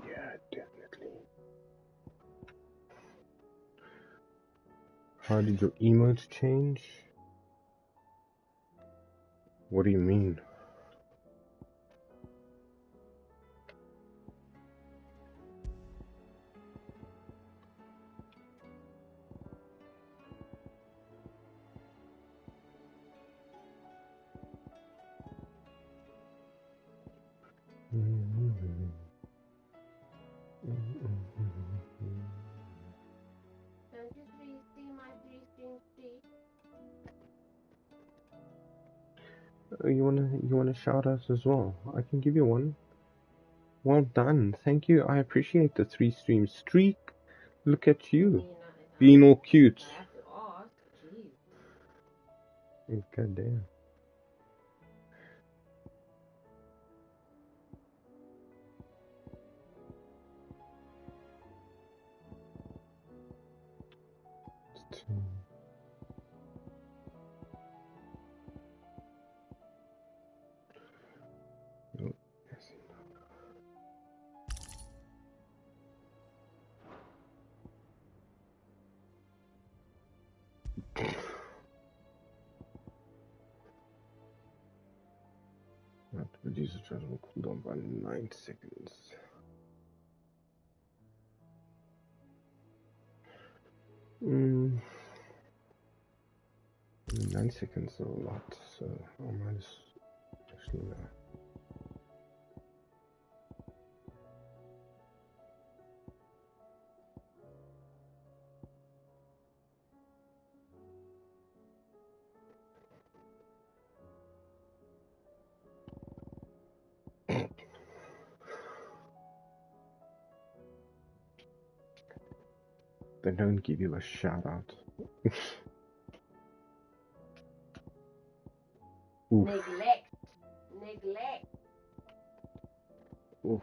Yeah, definitely. How did your emotes change? What do you mean? You wanna shout out as well? I can give you one. Well done. Thank you. I appreciate the 3 stream streak. Look at you. Being all cute. God damn. Not to reduce the charge will cool down by 9 seconds. Mm. 9 seconds is a lot, so I might actually not. They don't give you a shout out. Oof. Neglect. Oof.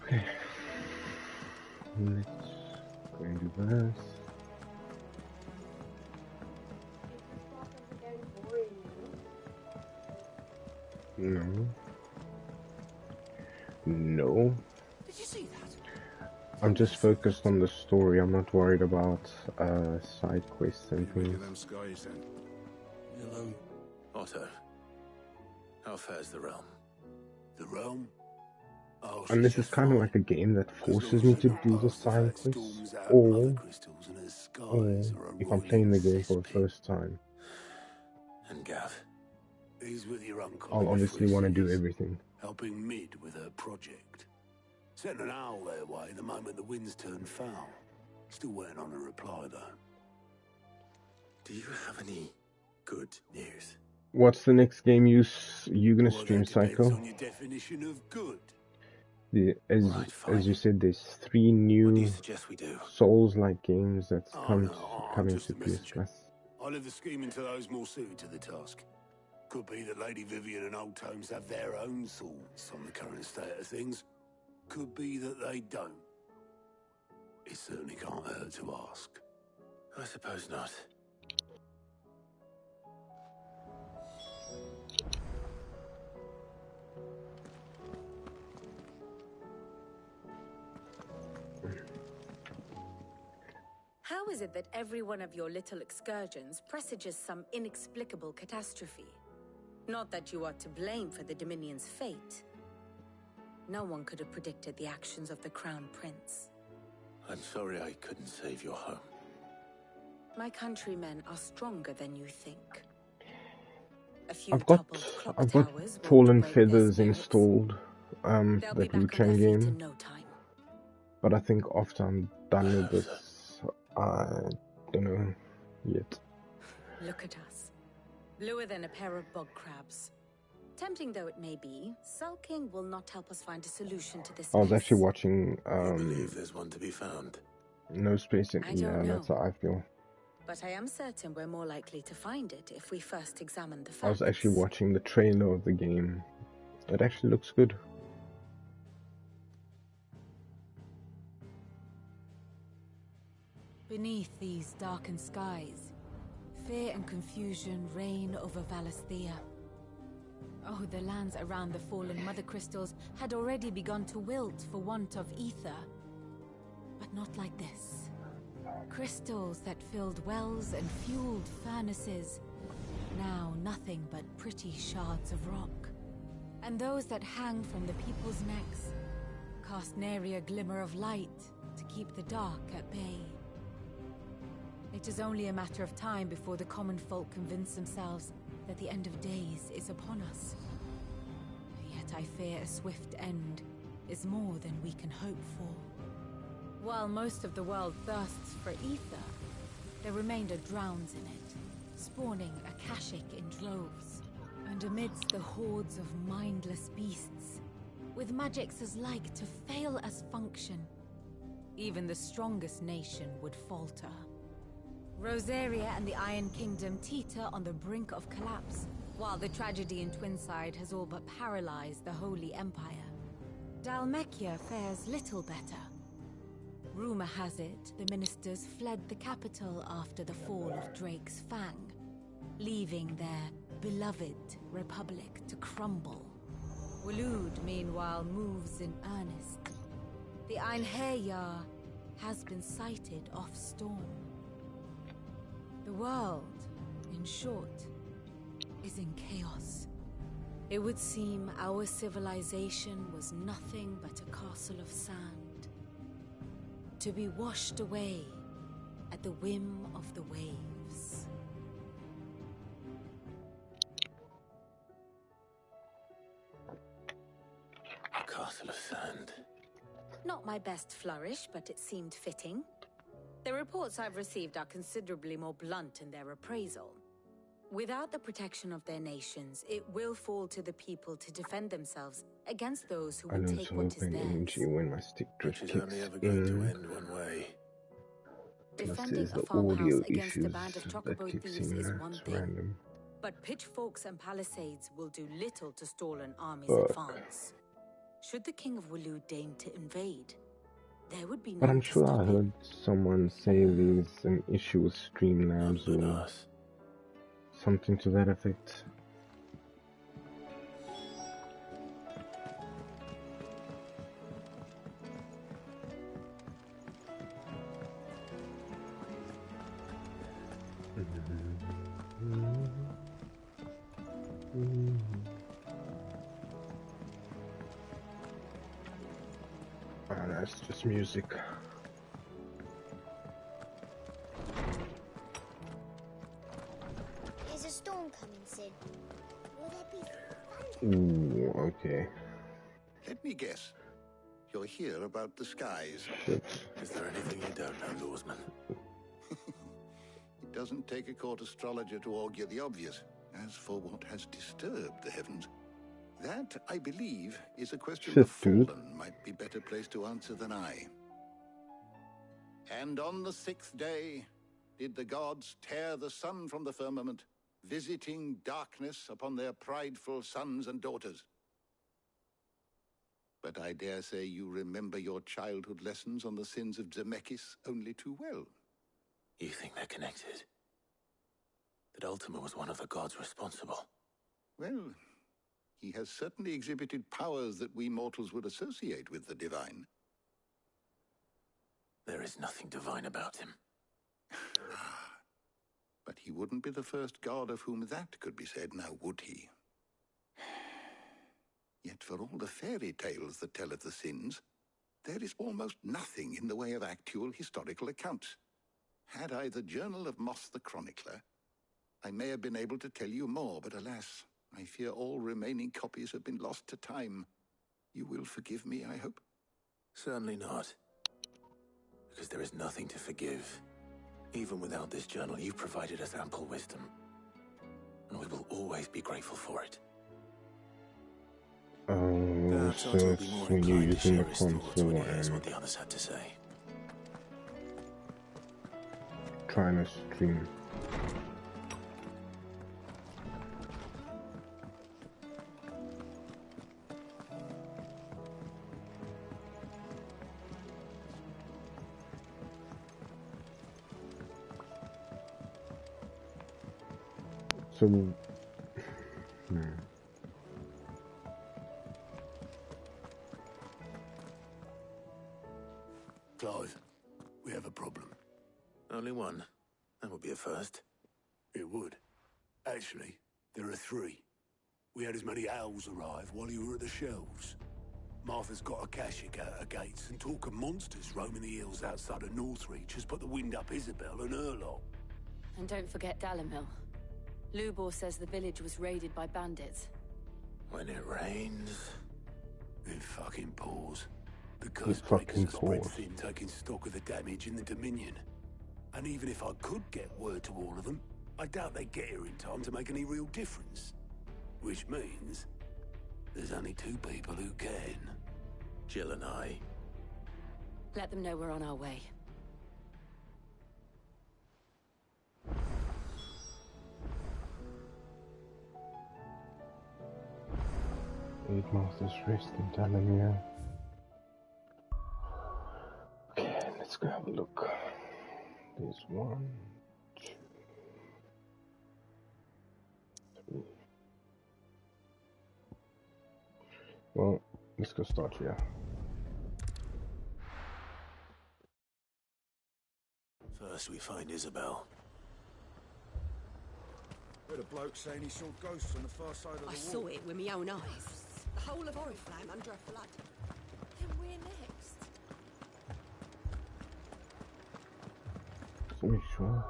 Okay. Let's go into this. No. No. Did you see that? I'm just focused on the story. I'm not worried about side quests and Look things. at them skies then. Hello. Otto. How fares the realm? The realm? Oh, And this is kind of like a game that forces me to do the side quests, or if I'm playing the game for the first time, And Gav? He's with your uncle. I'll obviously want to do everything. Helping Mid with her project. Sent an owl their way the moment the winds turned foul. Still waiting on a reply though. Do you have any good news? What's the next game you gonna stream, Psycho? On your definition of good. As you said, there's 3 new Souls-like games that's coming to PS Plus. I'll leave the scheming to those more suited to the task. Could be that Lady Vivian and Old Tomes have their own thoughts on the current state of things. Could be that they don't. It certainly can't hurt to ask. I suppose not. How is it that every one of your little excursions presages some inexplicable catastrophe? Not that you are to blame for the Dominion's fate. No one could have predicted the actions of the Crown Prince. I'm sorry I couldn't save your home. My countrymen are stronger than you think. I've got Fallen Feathers installed, the Blue Chain game. But I think after I'm done with this, I don't know yet. Look at us. Bluer than a pair of bog crabs. Tempting though it may be, sulking will not help us find a solution to this I was mess. actually watching You believe there's one to be found? No Space in... I Yeah, don't know. that's how I feel. But I am certain we're more likely to find it if we first examine the facts. I was actually watching the trailer of the game. It actually looks good. Beneath these darkened skies, fear and confusion reign over Valisthea. Oh, the lands around the fallen mother crystals had already begun to wilt for want of ether. But not like this. Crystals that filled wells and fueled furnaces. Now nothing but pretty shards of rock. And those that hang from the people's necks cast nary a glimmer of light to keep the dark at bay. It is only a matter of time before the common folk convince themselves that the end of days is upon us. Yet I fear a swift end is more than we can hope for. While most of the world thirsts for ether, the remainder drowns in it, spawning Akashic in droves. And amidst the hordes of mindless beasts, with magics as like to fail as function, even the strongest nation would falter. Rosaria and the Iron Kingdom teeter on the brink of collapse, while the tragedy in Twinside has all but paralyzed the Holy Empire. Dalmekia fares little better. Rumor has it the ministers fled the capital after the fall of Drake's Fang, leaving their beloved republic to crumble. Waloed, meanwhile, moves in earnest. The Einherjar has been sighted off Storm. The world, in short, is in chaos. It would seem our civilization was nothing but a castle of sand, to be washed away at the whim of the waves. A castle of sand. Not my best flourish, but it seemed fitting. The reports I've received are considerably more blunt in their appraisal. Without the protection of their nations, it will fall to the people to defend themselves against those who I will lose take what is open theirs. energy when my stick drift Which is kicks only ever going to in. end one way. Plus Defending there's a the farmhouse audio against a issues band of that chocobo kicks thieves in. is That's one thing. random. But pitchforks and palisades will do little to stall an army's Fuck. advance. Should the King of Waloed deign to invade, there would be But none I'm to sure stop I him. heard someone say there's an issue with Streamlabs or something to that effect. Oh, that's just music. There's a storm coming soon. Will there be thunder? Ooh, okay. Let me guess. You're here about the skies. Shit. Is there anything you don't know, Lawsman? It doesn't take a court astrologer to augur the obvious. As for what has disturbed the heavens, that, I believe, is a question the Fallen might be better placed to answer than I. And on the 6th day did the gods tear the sun from the firmament, visiting darkness upon their prideful sons and daughters. But I dare say you remember your childhood lessons on the sins of Zemeckis only too well. You think they're connected? That Ultima was one of the gods responsible? Well, he has certainly exhibited powers that we mortals would associate with the divine. There is nothing divine about him. But he wouldn't be the first god of whom that could be said, now would he? Yet for all the fairy tales that tell of the sins, there is almost nothing in the way of actual historical accounts. Had I the Journal of Moss the Chronicler, I may have been able to tell you more, but alas, I fear all remaining copies have been lost to time. You will forgive me, I hope? Certainly not. Because there is nothing to forgive. Even without this journal, you provided us ample wisdom. And we will always be grateful for it. Oh, Perhaps so Otto will it's be more when you're inclined to using the share his thoughts when console he hears and what the others had to say. trying to stream. So, Clive, we have a problem. Only one. That would be a first. It would. Actually, there are 3. We had as many owls arrive while you were at the shelves. Martha's got a Kashik out her gates, and talk of monsters roaming the hills outside of Northreach has put the wind up Isabel and her lot. And don't forget Dalimil. Lubor says the village was raided by bandits. When it rains... It fucking pours. The It curse fucking breakers are spread pours. thin, taking stock of the damage in the Dominion. And even if I could get word to all of them, I doubt they'd get here in time to make any real difference. Which means there's only 2 people who can. Jill and I. Let them know we're on our way. Eight Masters Rest in Talamir. Okay, let's go have a look. There's 1, 2, 3. Well, let's go start here. First we find Isabel. Heard a bloke saying he saw ghosts on the far side of the wall. I saw it with my own eyes. The whole of Oriflamme under a flood. Then we're next. Are you sure?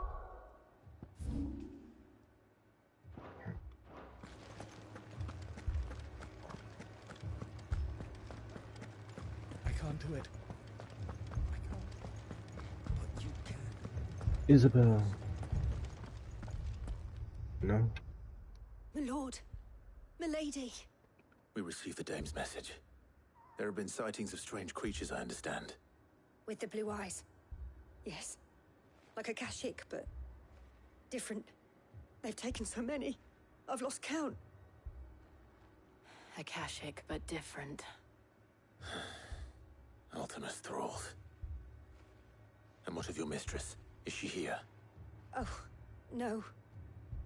I can't do it. But you can. Isabel. No? My lord. My lady. We received the dame's message. There have been sightings of strange creatures, I understand. With the blue eyes. Yes. Like a Kashik, but different. They've taken so many. I've lost count. Akashic, but different. Ultima's thralls. And what of your mistress? Is she here? Oh, no.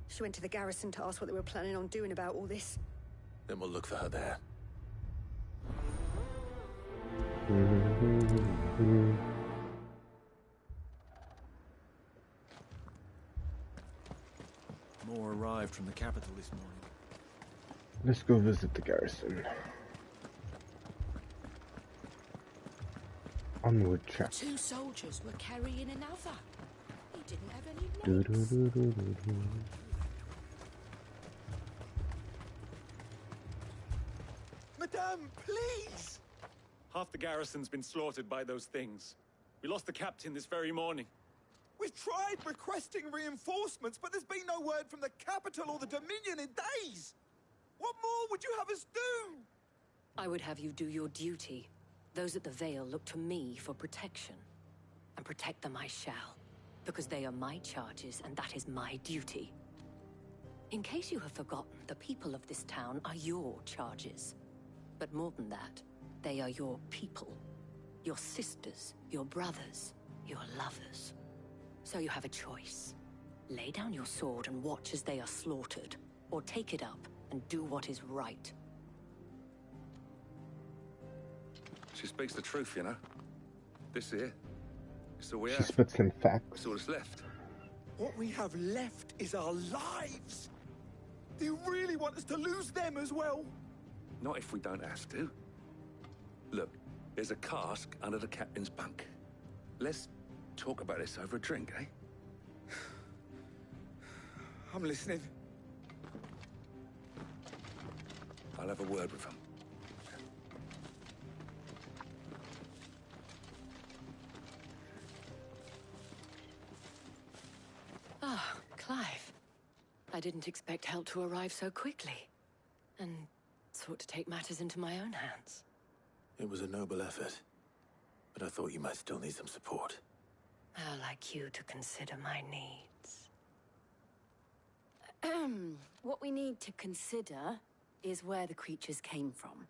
She went to the garrison to ask what they were planning on doing about all this. Then we'll look for her there. More arrived from the capital this morning. Let's go visit the garrison. Onward, chap. 2 soldiers were carrying another. He didn't have any legs. Madame, please! Half the garrison's been slaughtered by those things. We lost the captain this very morning. We've tried requesting reinforcements, but there's been no word from the capital or the Dominion in days! What more would you have us do? I would have you do your duty. Those at the Vale look to me for protection. And protect them I shall. Because they are my charges, and that is my duty. In case you have forgotten, the people of this town are your charges. But more than that, they are your people. Your sisters, your brothers, your lovers. So you have a choice. Lay down your sword and watch as they are slaughtered, or take it up and do what is right. She speaks the truth, you know. This here, it's all we She have. spits in facts. It's all that's left. What we have left is our lives! Do you really want us to lose them as well? Not if we don't have to. Look, there's a cask under the captain's bunk. Let's talk about this over a drink, eh? I'm listening. I'll have a word with him. Ah, Clive. I didn't expect help to arrive so quickly. And sought to take matters into my own hands. It was a noble effort, but I thought you might still need some support. I'd like you to consider my needs. What we need to consider is where the creatures came from.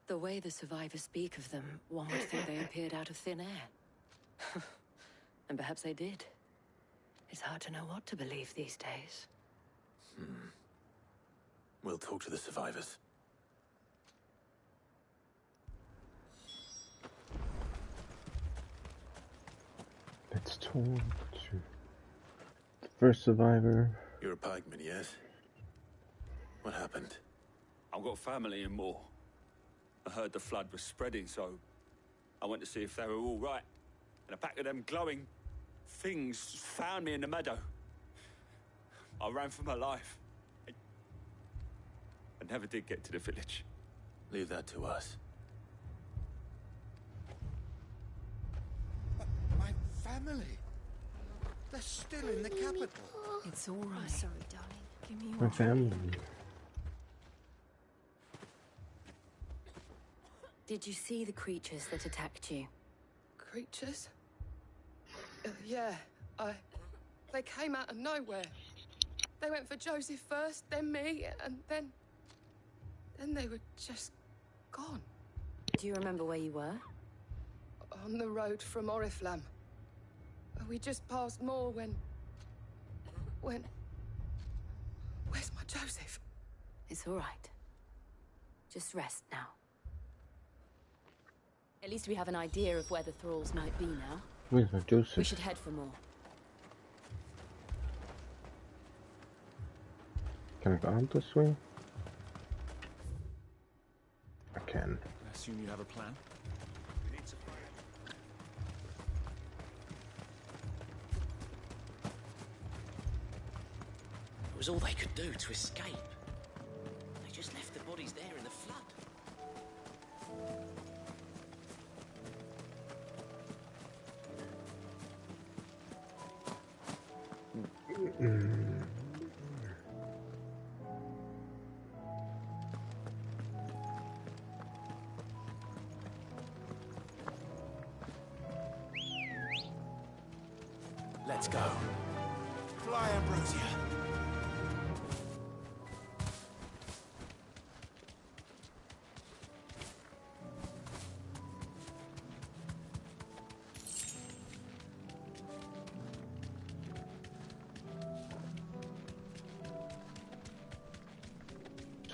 The way the survivors speak of them, one would think they appeared out of thin air. And perhaps they did. It's hard to know what to believe these days. We'll talk to the survivors. Let's talk to the first survivor. You're a pikeman, yes? What happened? I've got family in Moor. I heard the flood was spreading, so I went to see if they were all right. And a pack of them glowing things found me in the meadow. I ran for my life. I never did get to the village. Leave that to us. My family. They're still in the capital. It's all right. I'm sorry, darling. Give me My family. Did you see the creatures that attacked you? Creatures? Yeah, they came out of nowhere. They went for Joseph first, then me, and then they were just gone. Do you remember where you were? On the road from Oriflamme. We just passed Moor when... Where's my Joseph? It's all right. Just rest now. At least we have an idea of where the thralls might be now. Where's my Joseph? We should head for more. Can I go out this way? I can. I assume you have a plan? It was all they could do to escape. They just left the bodies there in the flood. Let's go. Fly, Ambrosia.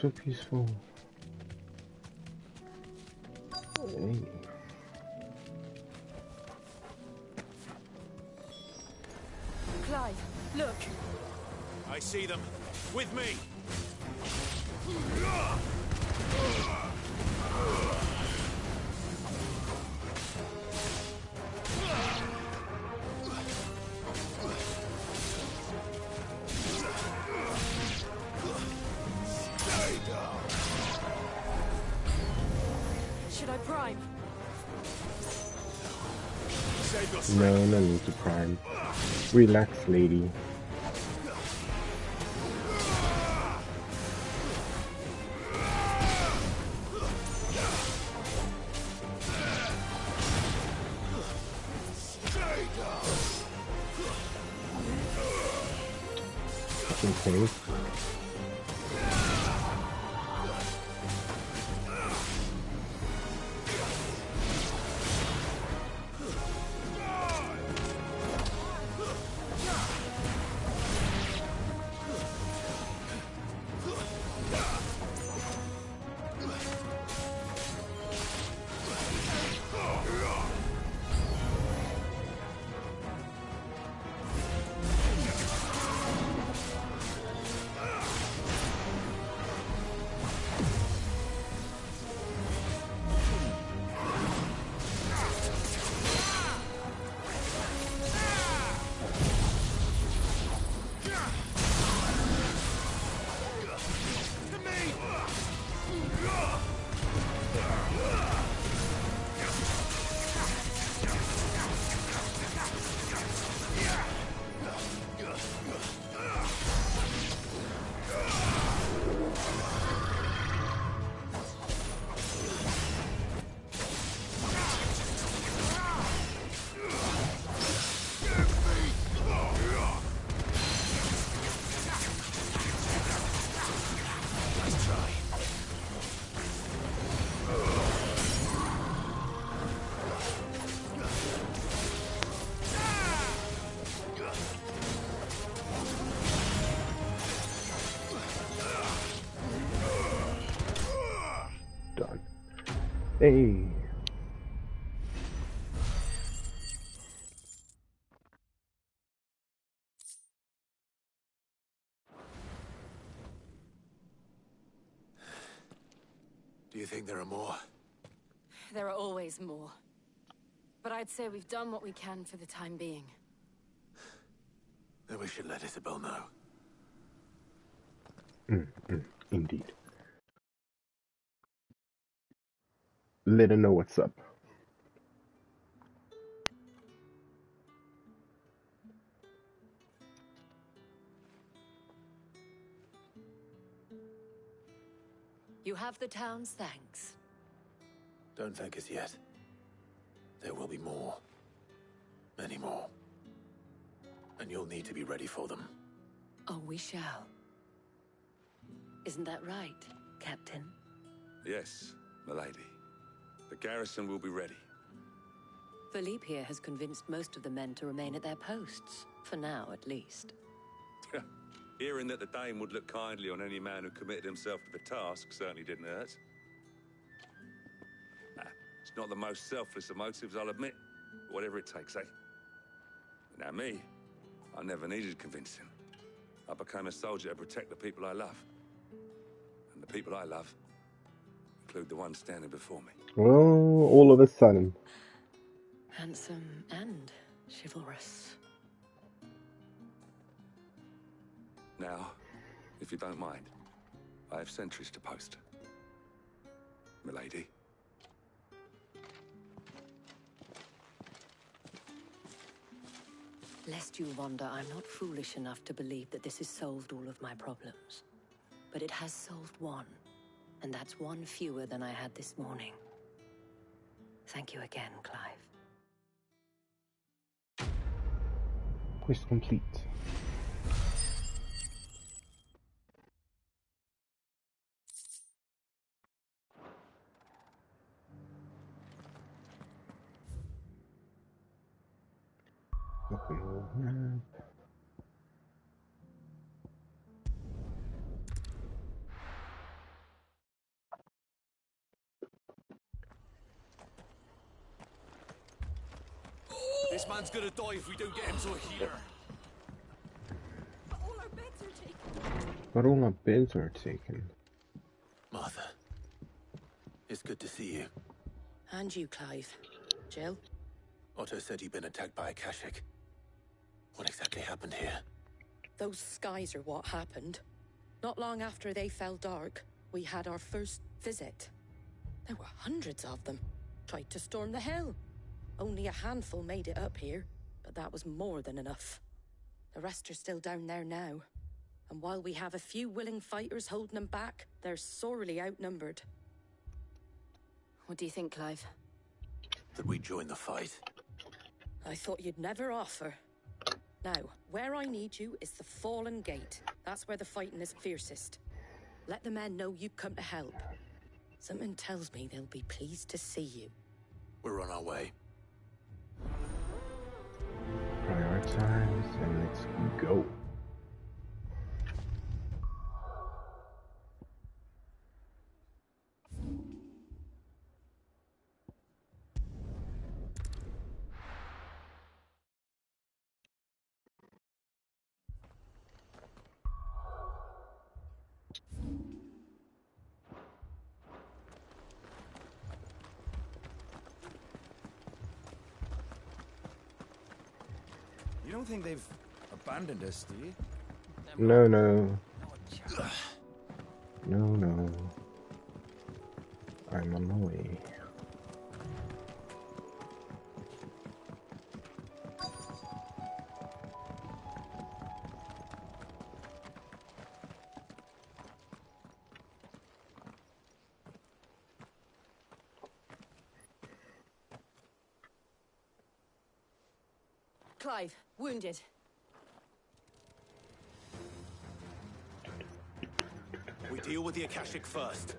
so peaceful. Hey. Clive, look. I see them. With me. Should I prime? No, no need to prime. Relax, lady. Fucking tank. Done. Hey. Do you think there are more? There are always more. But I'd say we've done what we can for the time being. Then we should let Isabel know. Indeed. Let her know what's up. You have the town's thanks. Don't thank us yet. There will be more. Many more. And you'll need to be ready for them. Oh, we shall. Isn't that right, Captain? Yes, milady. The garrison will be ready. Philippe here has convinced most of the men to remain at their posts. For now, at least. Hearing that the Dane would look kindly on any man who committed himself to the task certainly didn't hurt. It's not the most selfless of motives, I'll admit. But whatever it takes, eh? Now me, I never needed convincing. I became a soldier to protect the people I love. And the people I love include the ones standing before me. Oh, all of a sudden. Handsome and chivalrous. Now, if you don't mind, I have sentries to post. Milady. Lest you wonder, I'm not foolish enough to believe that this has solved all of my problems. But it has solved one, and that's one fewer than I had this morning. Thank you again, Clive. Quest complete. Open world map. This man's gonna die if we don't get him to a healer. But all our beds are taken. But all my beds are taken. Martha, it's good to see you. And you, Clive. Jill? Otto said you'd been attacked by a Akashic. What exactly happened here? Those skies are what happened. Not long after they fell dark, we had our first visit. There were hundreds of them. Tried to storm the hill. Only a handful made it up here, but that was more than enough. The rest are still down there now. And while we have a few willing fighters holding them back, they're sorely outnumbered. What do you think, Clive? That we join the fight? I thought you'd never offer. Now, where I need you is the Fallen Gate. That's where the fighting is fiercest. Let the men know you've come to help. Something tells me they'll be pleased to see you. We're on our way. Prioritize and let's go. You don't think they've abandoned us, do you? No, no. No, no. I'm on my way. Clive, wounded. We deal with the Akashic first.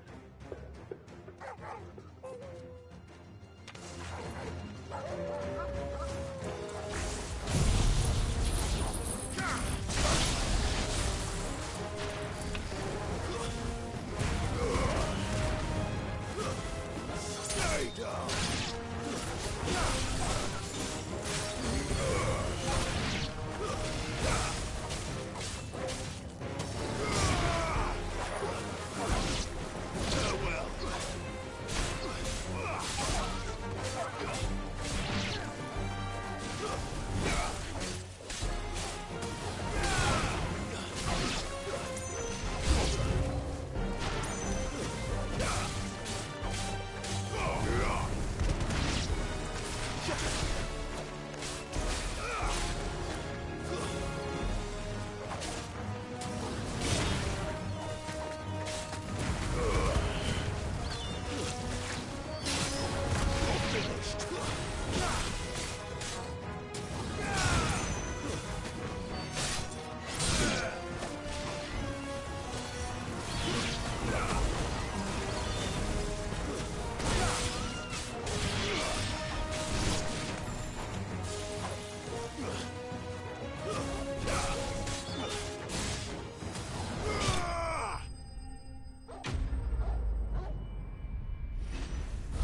Stay down!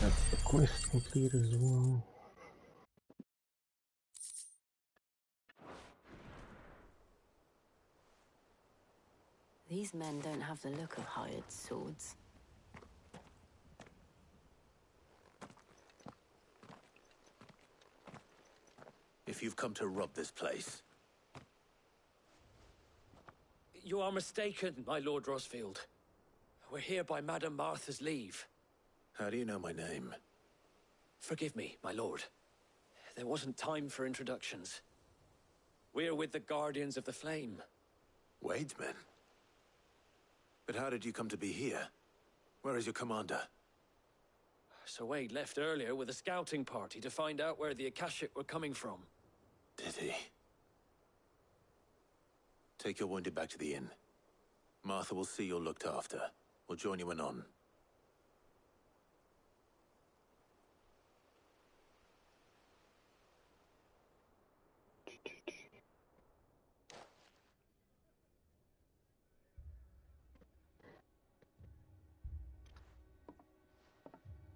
That's the quest complete as well. These men don't have the look of hired swords. If you've come to rob this place, You are mistaken, my Lord Rosfield. We're here by Madame Martha's leave. how do you know my name? Forgive me, my lord. There wasn't time for introductions. We're with the Guardians of the Flame. Wade's men? But how did you come to be here? Where is your commander? Sir Wade left earlier with a scouting party to find out where the Akashic were coming from. Did he? Take your wounded back to the inn. Martha will see you're looked after. We'll join you anon.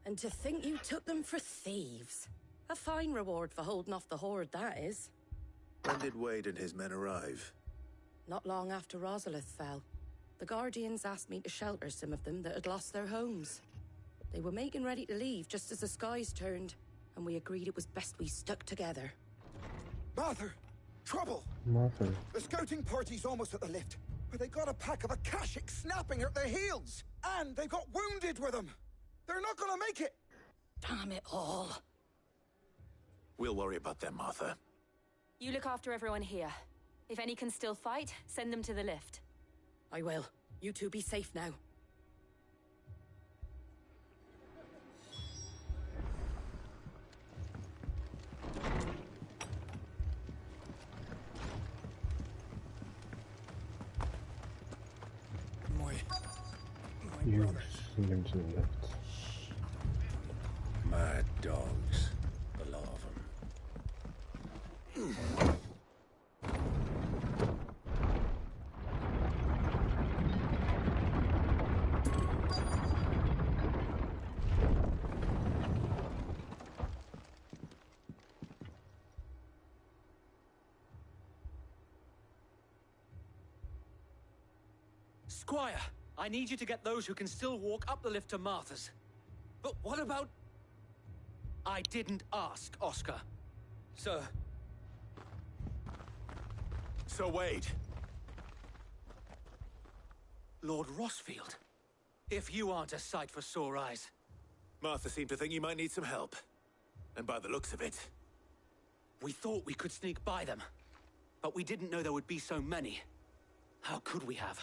And to think you took them for thieves. A fine reward for holding off the horde, that is. When did Wade and his men arrive? Not long after Rosalith fell. The Guardians asked me to shelter some of them that had lost their homes. They were making ready to leave just as the skies turned, and we agreed it was best we stuck together. Martha! Trouble! Martha. The scouting party's almost at the lift, but they got a pack of Akashics snapping at their heels! And they've got wounded with them! They're not gonna make it! Damn it all. We'll worry about them, Martha. You look after everyone here. If any can still fight, send them to the lift. I will. You two be safe now. You send them to the lift. Mad dogs. A lot of them. Squire, I need you to get those who can still walk up the lift to Martha's. But what about... I didn't ask, Oscar. Sir. Sir Wade. Lord Rossfield. If you aren't a sight for sore eyes. Martha seemed to think you might need some help. And by the looks of it... We thought we could sneak by them. But we didn't know there would be so many. How could we have?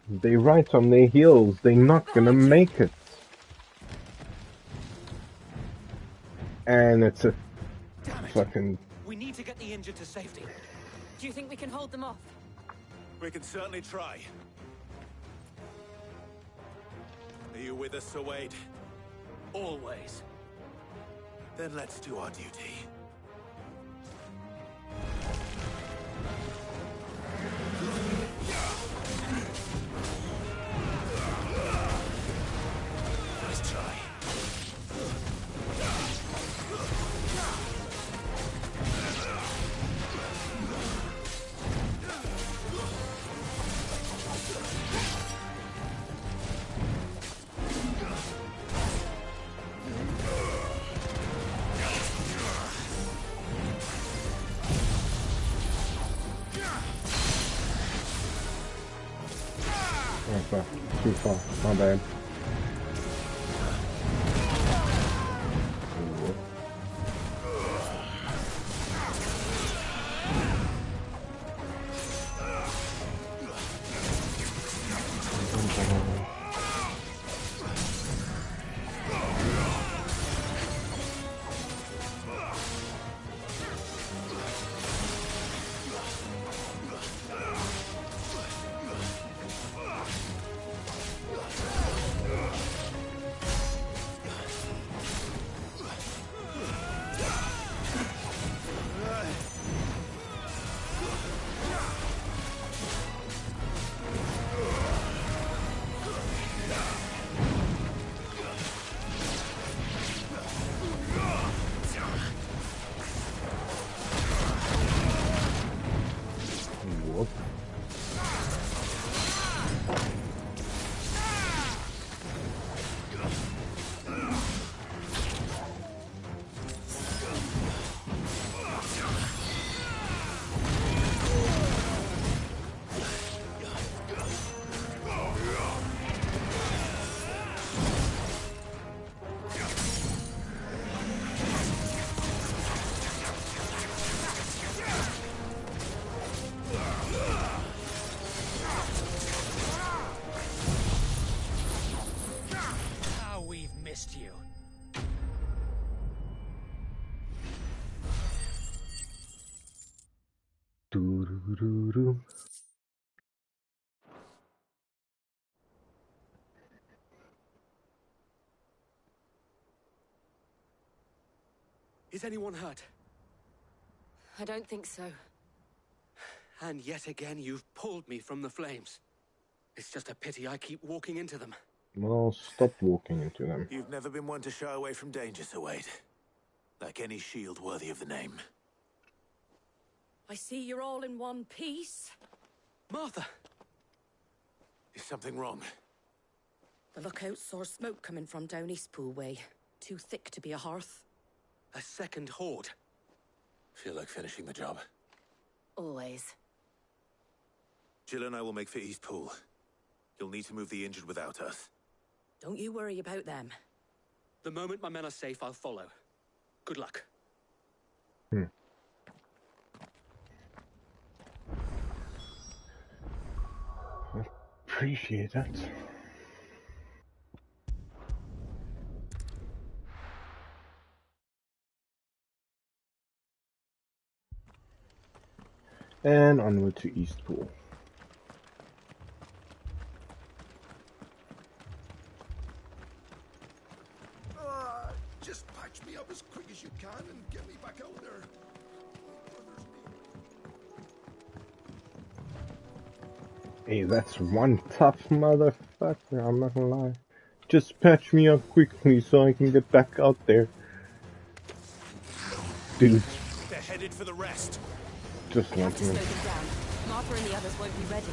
They right on their heels. They're not gonna make it. And it's a fucking... We need to get the injured to safety. Do you think we can hold them off? We can certainly try. Are you with us, Sir Wade? Always. Then let's do our duty. Nice try. Okay, too far. My bad. Doo-doo-doo-doo. Is anyone hurt? I don't think so. And yet again, you've pulled me from the flames. It's just a pity I keep walking into them. Well, stop walking into them. You've never been one to shy away from danger, Sir Wade. Like any shield worthy of the name. I see you're all in one piece. Martha! Is something wrong? The lookout saw smoke coming from down Eastpool way. Too thick to be a hearth. A second horde. Feel like finishing the job. Always. Jill and I will make for Eastpool. You'll need to move the injured without us. Don't you worry about them. The moment my men are safe, I'll follow. Good luck. Appreciate that. And onward to Eastpool. Just patch me up as quick as you can and get me back out there. Hey, that's one tough motherfucker, I'm not gonna lie. Just patch me up quickly so I can get back out there. Dude. They're headed for the rest. Just We have want to to. slow them down. Martha and the others won't be ready.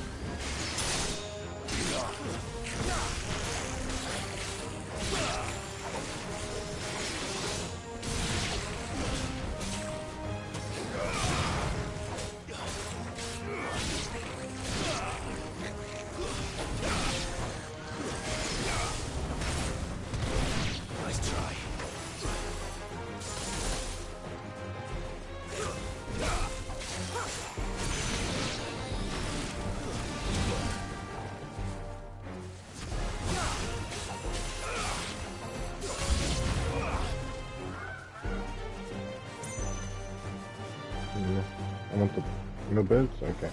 Nice try. I want the no birds? Okay.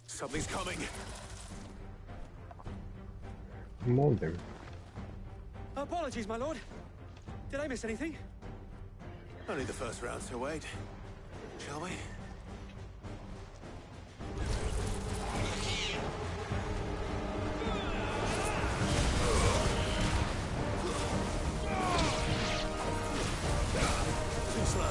Something's coming. More them. Apologies, my lord. Did I miss anything? Only the first round, Sir Wade. Shall we? Too slow.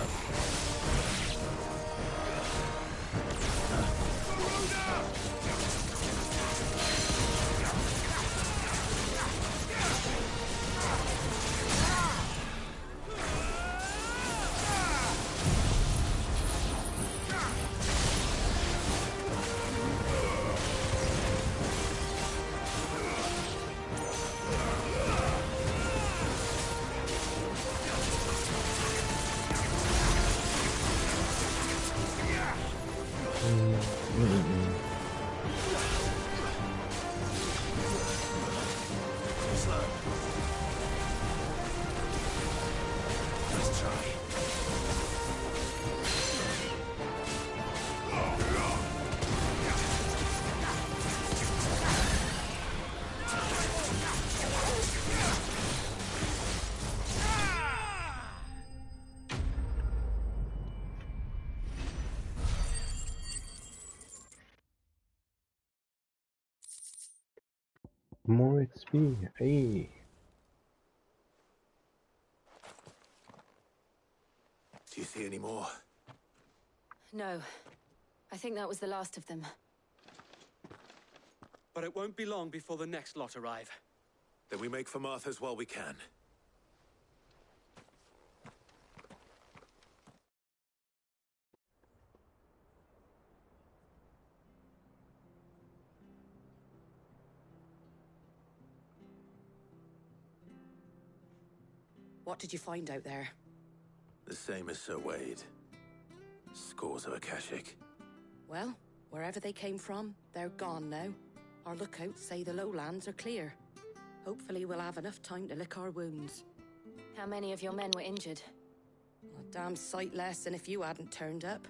More XP. Hey. Do you see any more? No. I think that was the last of them. But it won't be long before the next lot arrive. Then we make for Martha's while we can. What did you find out there? The same as Sir Wade. Scores of Akashic. Well, wherever they came from, they're gone now. Our lookouts say the lowlands are clear. Hopefully we'll have enough time to lick our wounds. How many of your men were injured? A damn sight less than if you hadn't turned up.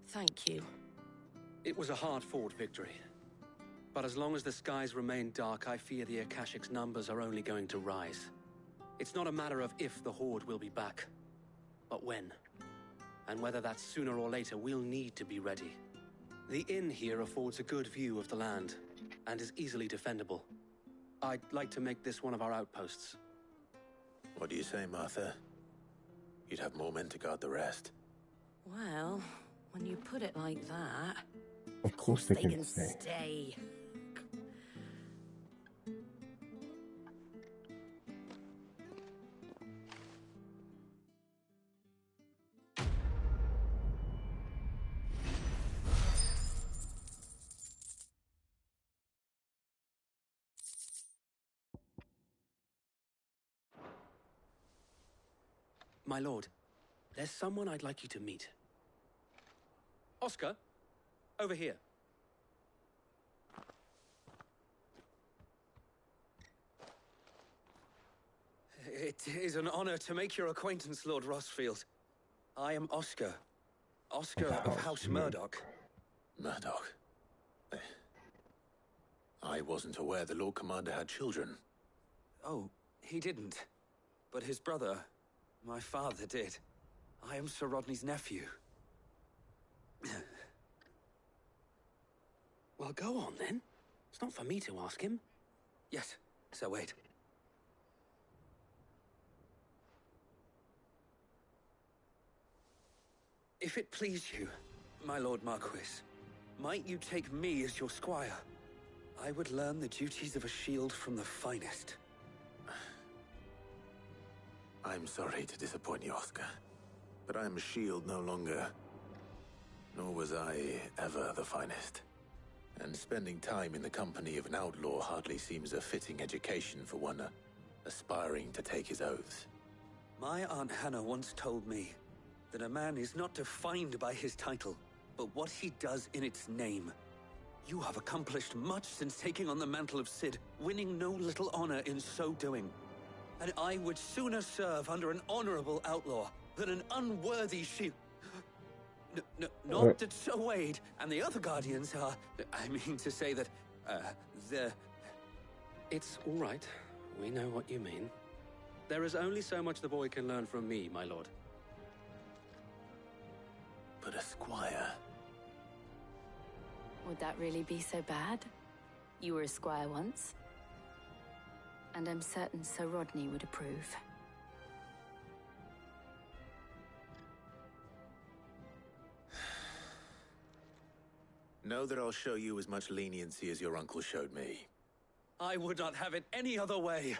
Thank you. It was a hard-fought victory. But as long as the skies remain dark, I fear the Akashic's numbers are only going to rise. It's not a matter of if the Horde will be back, but when. And whether that's sooner or later, we'll need to be ready. The inn here affords a good view of the land, and is easily defendable. I'd like to make this one of our outposts. What do you say, Martha? You'd have more men to guard the rest. Well, when you put it like that... Of course they can stay. stay. My lord, there's someone I'd like you to meet. Oscar, over here. It is an honor to make your acquaintance, Lord Rossfield. I am Oscar. Oscar of House Murdoch. Murdoch? I wasn't aware the Lord Commander had children. Oh, he didn't. But his brother, my father, did. I am Sir Rodney's nephew. Well, go on then. It's not for me to ask him. Yes, Sir Wade. If it please you, my Lord Marquis, might you take me as your squire? I would learn the duties of a shield from the finest. I'm sorry to disappoint you, Oscar, but I am a shield no longer. Nor was I ever the finest. And spending time in the company of an outlaw hardly seems a fitting education for one aspiring to take his oaths. My Aunt Hannah once told me that a man is not defined by his title, but what he does in its name. You have accomplished much since taking on the mantle of Cid, winning no little honor in so doing. And I would sooner serve under an honorable outlaw than an unworthy shield. Not that Sir Wade and the other Guardians are... I mean to say that, they're... It's all right. We know what you mean. There is only so much the boy can learn from me, my lord. But a squire... Would that really be so bad? You were a squire once. And I'm certain Sir Rodney would approve. Know that I'll show you as much leniency as your uncle showed me. I would not have it any other way.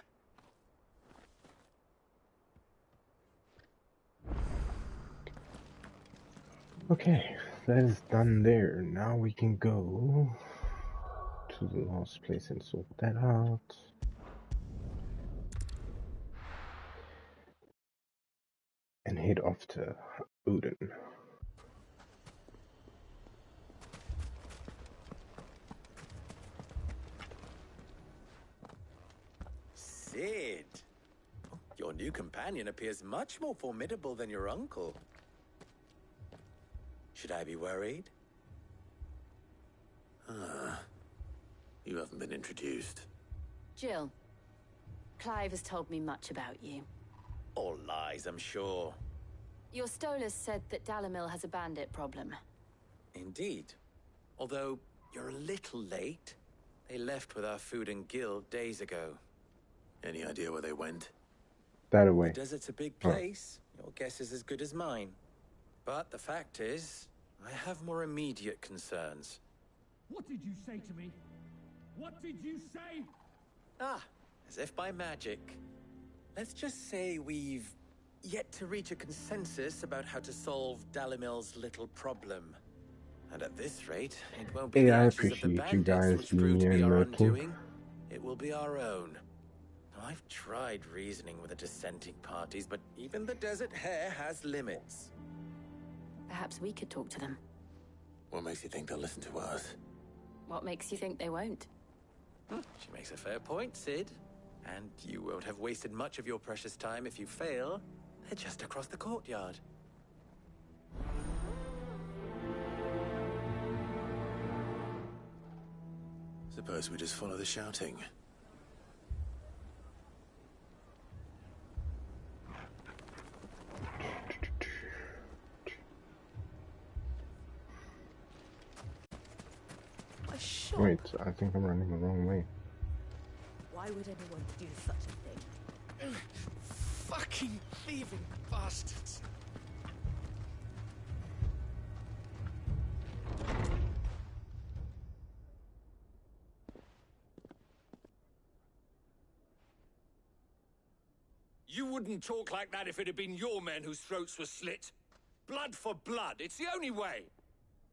Okay, that is done there. Now we can go to the last place and sort that out. And head off to Odin. Cid! Your new companion appears much more formidable than your uncle. Should I be worried? You haven't been introduced. Jill, Clive has told me much about you. All lies, I'm sure. Your Stolas said that Dalimil has a bandit problem. Indeed. Although, you're a little late. They left with our food and guild days ago. Any idea where they went? That away. The desert's a big place. Your guess is as good as mine. But the fact is, I have more immediate concerns. What did you say to me? What did you say? Ah, as if by magic. Let's just say we've yet to reach a consensus about how to solve Dalimil's little problem. And at this rate, it won't be Hey, the I actions of the appreciate you bandits guys which prove to being be here our and lurking. undoing. It will be our own. I've tried reasoning with the dissenting parties, but even the Desert Hare has limits. Perhaps we could talk to them. What makes you think they'll listen to us? What makes you think they won't? She makes a fair point, Sid. And you won't have wasted much of your precious time if you fail. They're just across the courtyard. Suppose we just follow the shouting. A shop? Wait, I think I'm running the wrong way. Why would anyone do such a thing? Fucking thieving bastards! You wouldn't talk like that if it had been your men whose throats were slit. Blood for blood, it's the only way.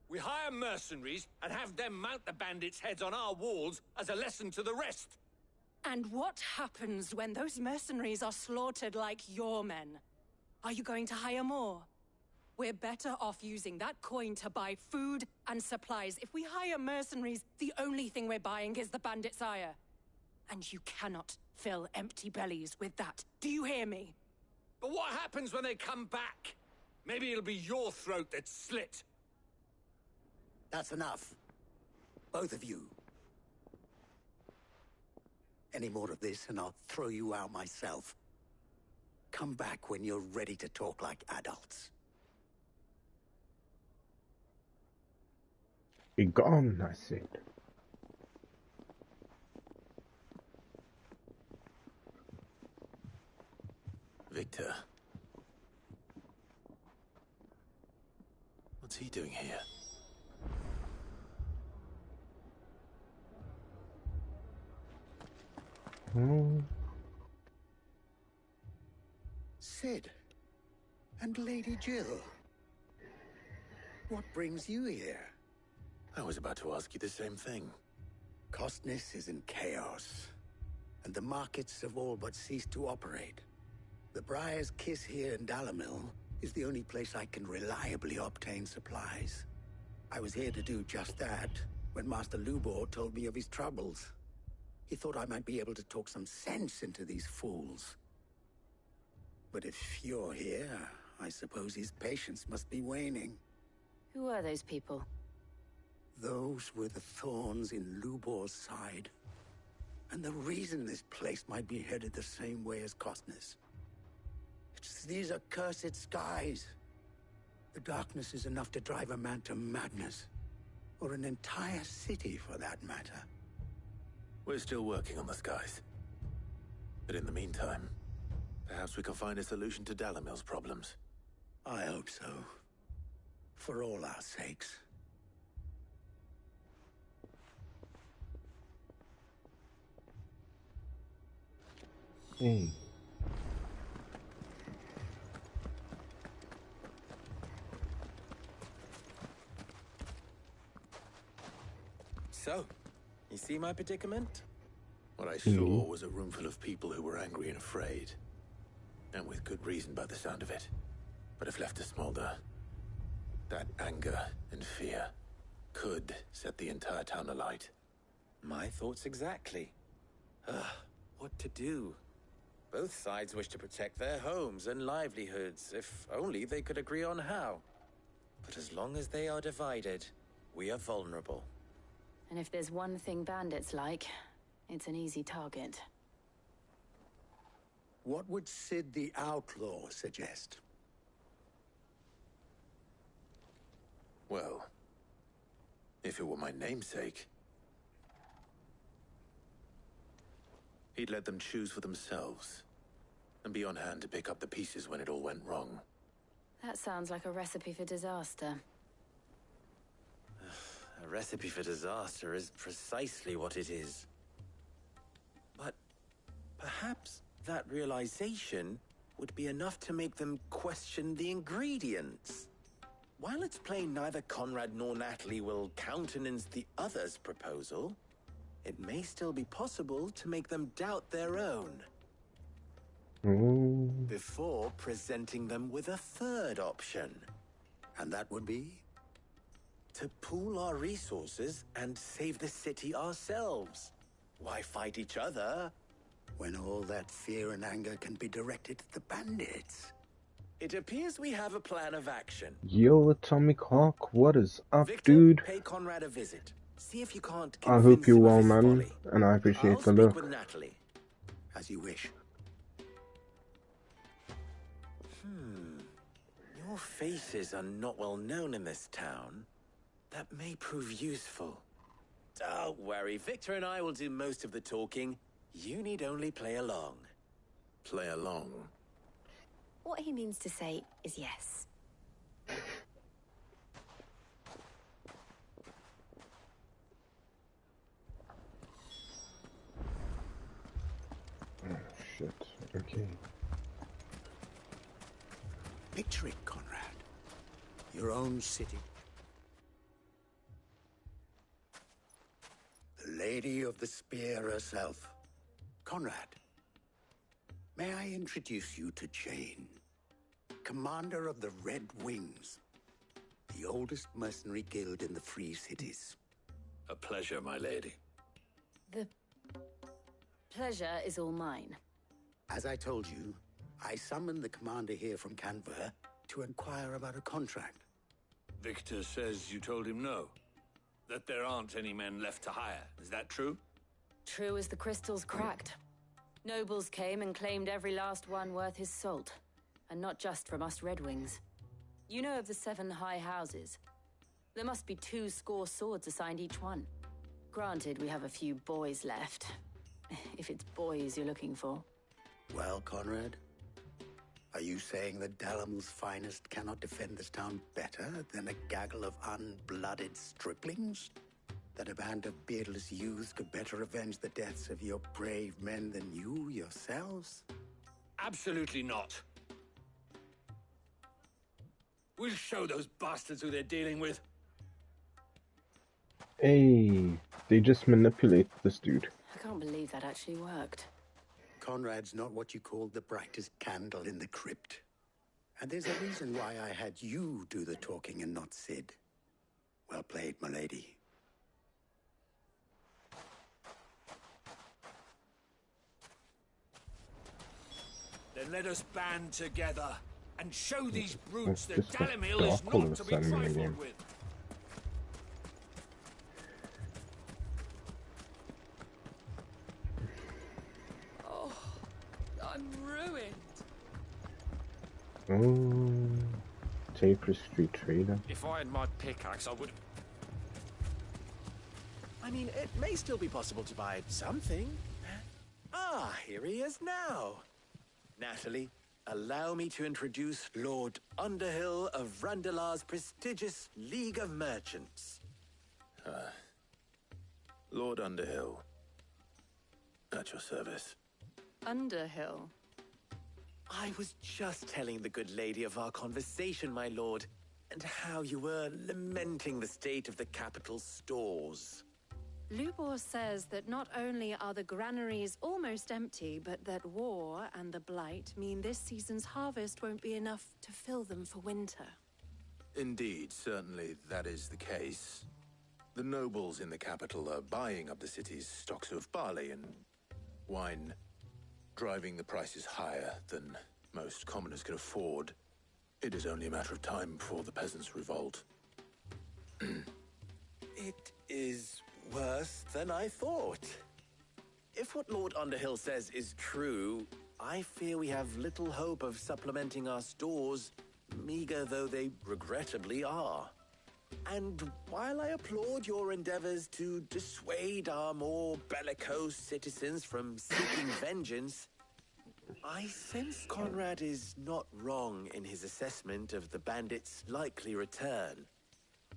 We hire mercenaries and have them mount the bandits' heads on our walls as a lesson to the rest. And what happens when those mercenaries are slaughtered like your men? Are you going to hire more? We're better off using that coin to buy food and supplies. If we hire mercenaries, the only thing we're buying is the bandits' ire. And you cannot fill empty bellies with that. Do you hear me? But what happens when they come back? Maybe it'll be your throat that's slit. That's enough. Both of you. Any more of this and I'll throw you out myself. Come back when you're ready to talk like adults. Be gone, I said. Victor. What's he doing here? Sid. And Lady Jill. What brings you here? I was about to ask you the same thing. Costness is in chaos, and the markets have all but ceased to operate. The Briar's Kiss here in Dalimil is the only place I can reliably obtain supplies. I was here to do just that when Master Lubor told me of his troubles. He thought I might be able to talk some sense into these fools. But if you're here, I suppose his patience must be waning. Who are those people? Those were the thorns in Lubor's side. And the reason this place might be headed the same way as Costness. It's these accursed skies. The darkness is enough to drive a man to madness. Or an entire city, for that matter. We're still working on the skies. But in the meantime, perhaps we can find a solution to Dalimil's problems. I hope so. For all our sakes. So, you see my predicament? What I saw was a room full of people who were angry and afraid. And with good reason by the sound of it. But if left to smolder, that anger and fear could set the entire town alight. My thoughts exactly. What to do? Both sides wish to protect their homes and livelihoods, if only they could agree on how. But as long as they are divided, we are vulnerable. And if there's one thing bandits like, it's an easy target. What would Sid the Outlaw suggest? Well, if it were my namesake, he'd let them choose for themselves and be on hand to pick up the pieces when it all went wrong. That sounds like a recipe for disaster. A recipe for disaster is precisely what it is. But perhaps that realization would be enough to make them question the ingredients. While it's plain neither Conrad nor Natalie will countenance the other's proposal, it may still be possible to make them doubt their own. Oh. Before presenting them with a third option. And that would be? To pool our resources and save the city ourselves. Why fight each other? When all that fear and anger can be directed at the bandits. It appears we have a plan of action. Yo, Atomic Hawk, what is up, Victor, dude? pay Conrad a visit. See if you can't I hope convince you're him of well, his man, folly. and I appreciate I'll the speak look. with Natalie. As you wish. Your faces are not well known in this town. That may prove useful. Don't worry, Victor and I will do most of the talking. You need only play along. Play along? What he means to say is yes. Oh, shit. Okay. Picture it, Conrad. Your own city. The Lady of the Spear herself. Conrad, may I introduce you to Jane, commander of the Red Wings, the oldest mercenary guild in the Free Cities. A pleasure, my lady. The pleasure is all mine. As I told you, I summoned the commander here from Canver to inquire about a contract. Victor says you told him no. That there aren't any men left to hire. Is that true? True as the crystals cracked. Nobles came and claimed every last one worth his salt. And not just from us Red Wings. You know of the 7 high houses. There must be 2 swords assigned each one. Granted, we have a few boys left. If it's boys you're looking for. Well, Conrad, are you saying that Dalamil's finest cannot defend this town better than a gaggle of unblooded striplings? That a band of beardless youths could better avenge the deaths of your brave men than you yourselves? Absolutely not. We'll show those bastards who they're dealing with. Hey, they just manipulate this dude. I can't believe that actually worked. Conrad's not what you call the brightest candle in the crypt. And there's a reason why I had you do the talking and not Sid. Well played, my lady. Then let us band together and show these brutes that Just Dalamil is dark all not of to a be sudden in the trifled game. with. Oh, I'm ruined. Oh, tapestry trader. If I had my pickaxe, I would... I mean, it may still be possible to buy something. Ah, here he is now. Natalie, allow me to introduce Lord Underhill of Randalar's prestigious League of Merchants. Lord Underhill. At your service. Underhill? I was just telling the good lady of our conversation, my lord, and how you were lamenting the state of the capital's stores. Lubor says that not only are the granaries almost empty, but that war and the Blight mean this season's harvest won't be enough to fill them for winter. Indeed, certainly that is the case. The nobles in the capital are buying up the city's stocks of barley and wine, driving the prices higher than most commoners can afford. It is only a matter of time before the peasants revolt. It is worse than I thought. If what Lord Underhill says is true, I fear we have little hope of supplementing our stores, meager though they regrettably are. And while I applaud your endeavors to dissuade our more bellicose citizens from seeking vengeance, I sense Conrad is not wrong in his assessment of the bandits' likely return.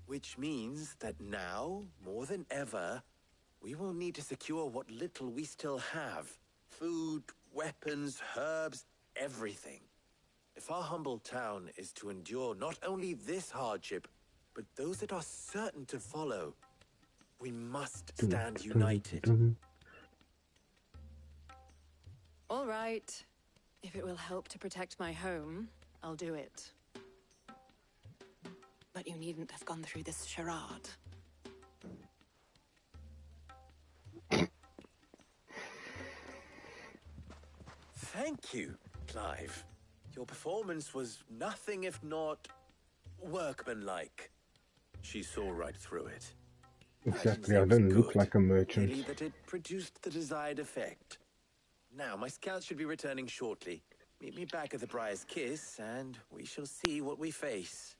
Which means that now, more than ever, we will need to secure what little we still have. Food, weapons, herbs, everything. If our humble town is to endure not only this hardship, but those that are certain to follow, we must stand united. All right. If it will help to protect my home, I'll do it. But you needn't have gone through this charade. Thank you, Clive. Your performance was nothing if not workmanlike. She saw right through it. Exactly, I don't look like a merchant. Merely that it produced the desired effect. Now, my scouts should be returning shortly. Meet me back at the Briar's Kiss, and we shall see what we face.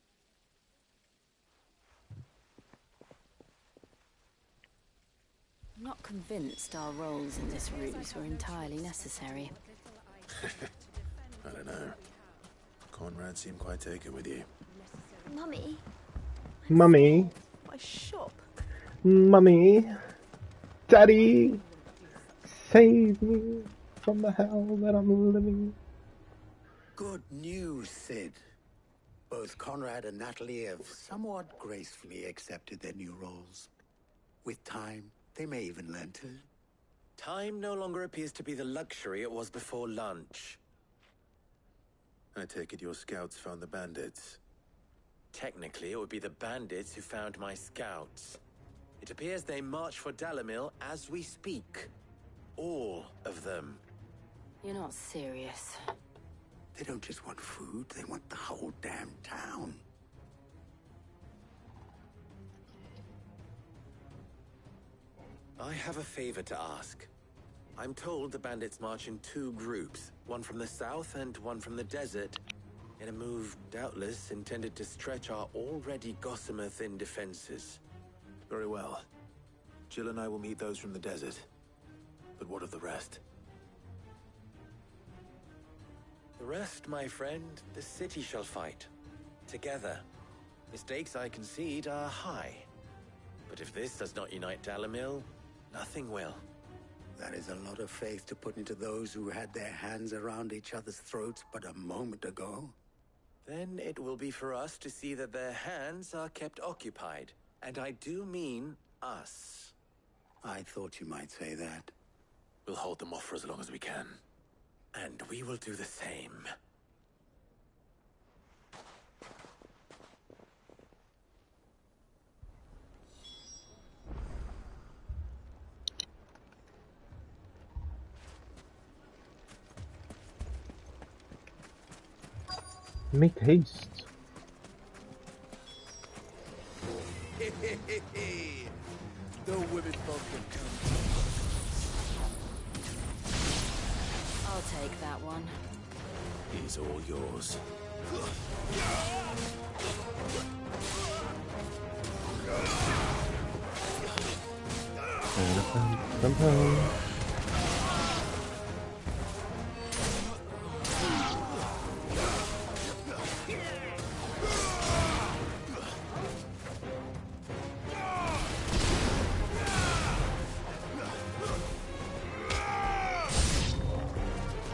I'm not convinced our roles in this ruse were entirely necessary. I don't know. Conrad seemed quite taken with you. Mummy? Mummy? My shop? Mummy? Daddy? Save me from the hell that I'm living. Good news, Sid. Both Conrad and Natalie have somewhat gracefully accepted their new roles. With time, they may even learn to. Time no longer appears to be the luxury it was before lunch. I take it your scouts found the bandits. Technically, it would be the bandits who found my scouts. It appears they march for Dalimil as we speak. All of them. You're not serious. They don't just want food, they want the whole damn town. I have a favor to ask. I'm told the bandits march in 2 groups, one from the south and one from the desert, in a move doubtless intended to stretch our already gossamer-thin defenses. Very well. Jill and I will meet those from the desert. But what of the rest? The rest, my friend, the city shall fight. Together. The stakes, I concede, are high. But if this does not unite Dalimil, nothing will. That is a lot of faith to put into those who had their hands around each other's throats but a moment ago. Then it will be for us to see that their hands are kept occupied. And I do mean us. I thought you might say that. We'll hold them off for as long as we can. And we will do the same. Make haste. No women folk can come. I'll take that one. He's all yours.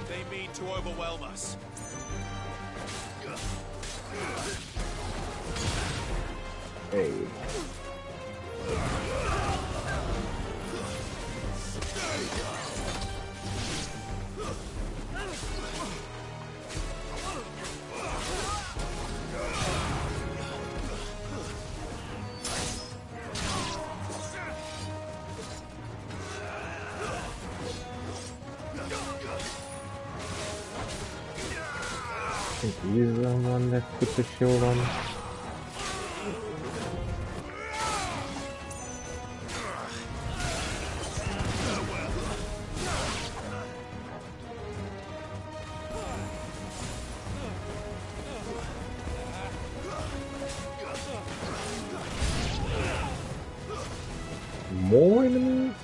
They mean to overwhelm us. Hey. I think he's the one that put the shield on. More enemies?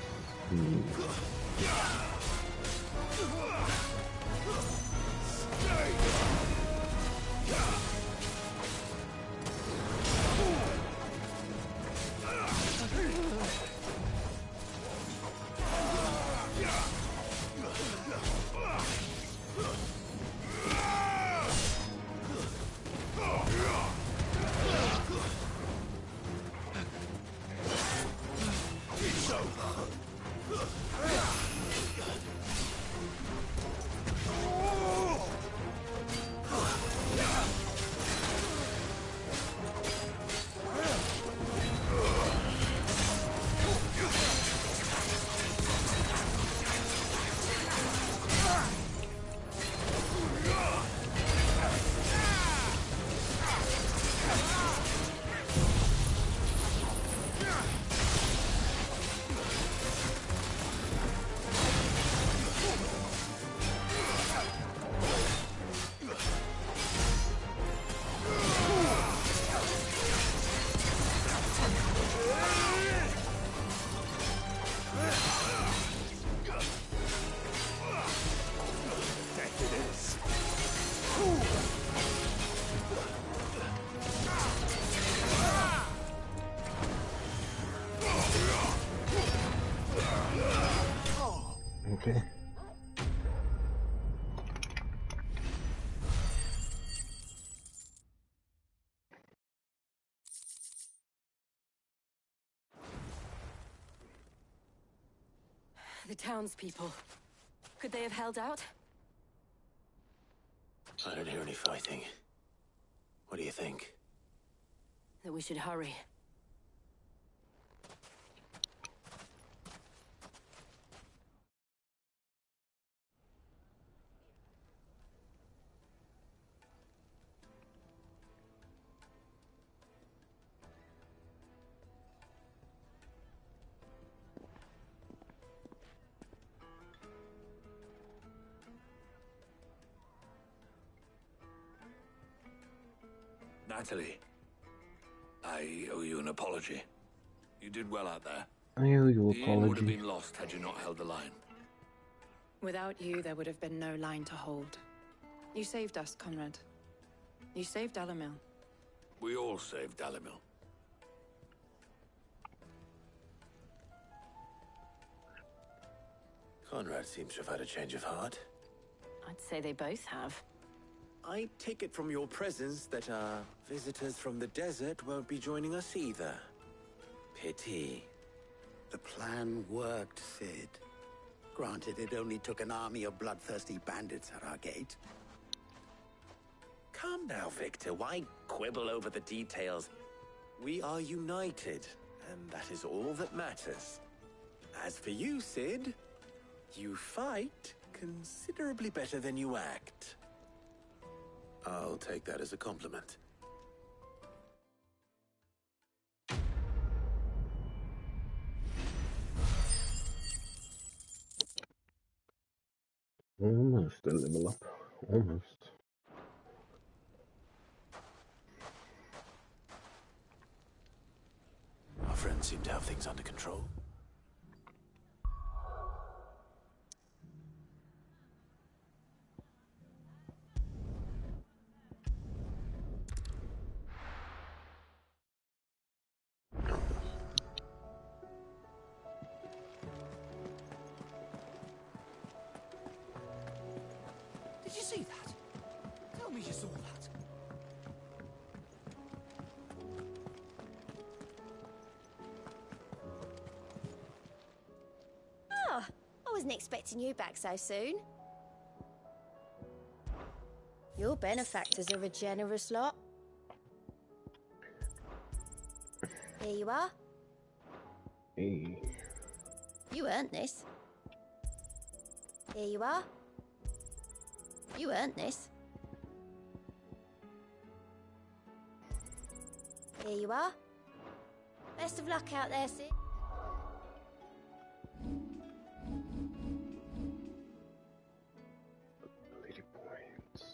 The townspeople. Could they have held out? I don't hear any fighting. What do you think? That we should hurry. Natalie, I owe you an apology. You did well out there. I owe you The an inn would have apology. been lost had you not held the line. Without you, there would have been no line to hold. You saved us, Conrad. You saved Dalamil. We all saved Dalimil. Conrad seems to have had a change of heart. I'd say they both have. I take it from your presence that our visitors from the desert won't be joining us either. Pity. The plan worked, Sid. Granted, it only took an army of bloodthirsty bandits at our gate. Calm now, Victor. Why quibble over the details? We are united, and that is all that matters. As for you, Sid, you fight considerably better than you act. I'll take that as a compliment. Almost a level up. Almost. Our friends seem to have things under control. Did you see that? Tell me you saw that. Oh, I wasn't expecting you back so soon. Your benefactors are a generous lot. Here you are. Hey. You earned this. Here you are. You earned this. Here you are. Best of luck out there, Sid. Ability points.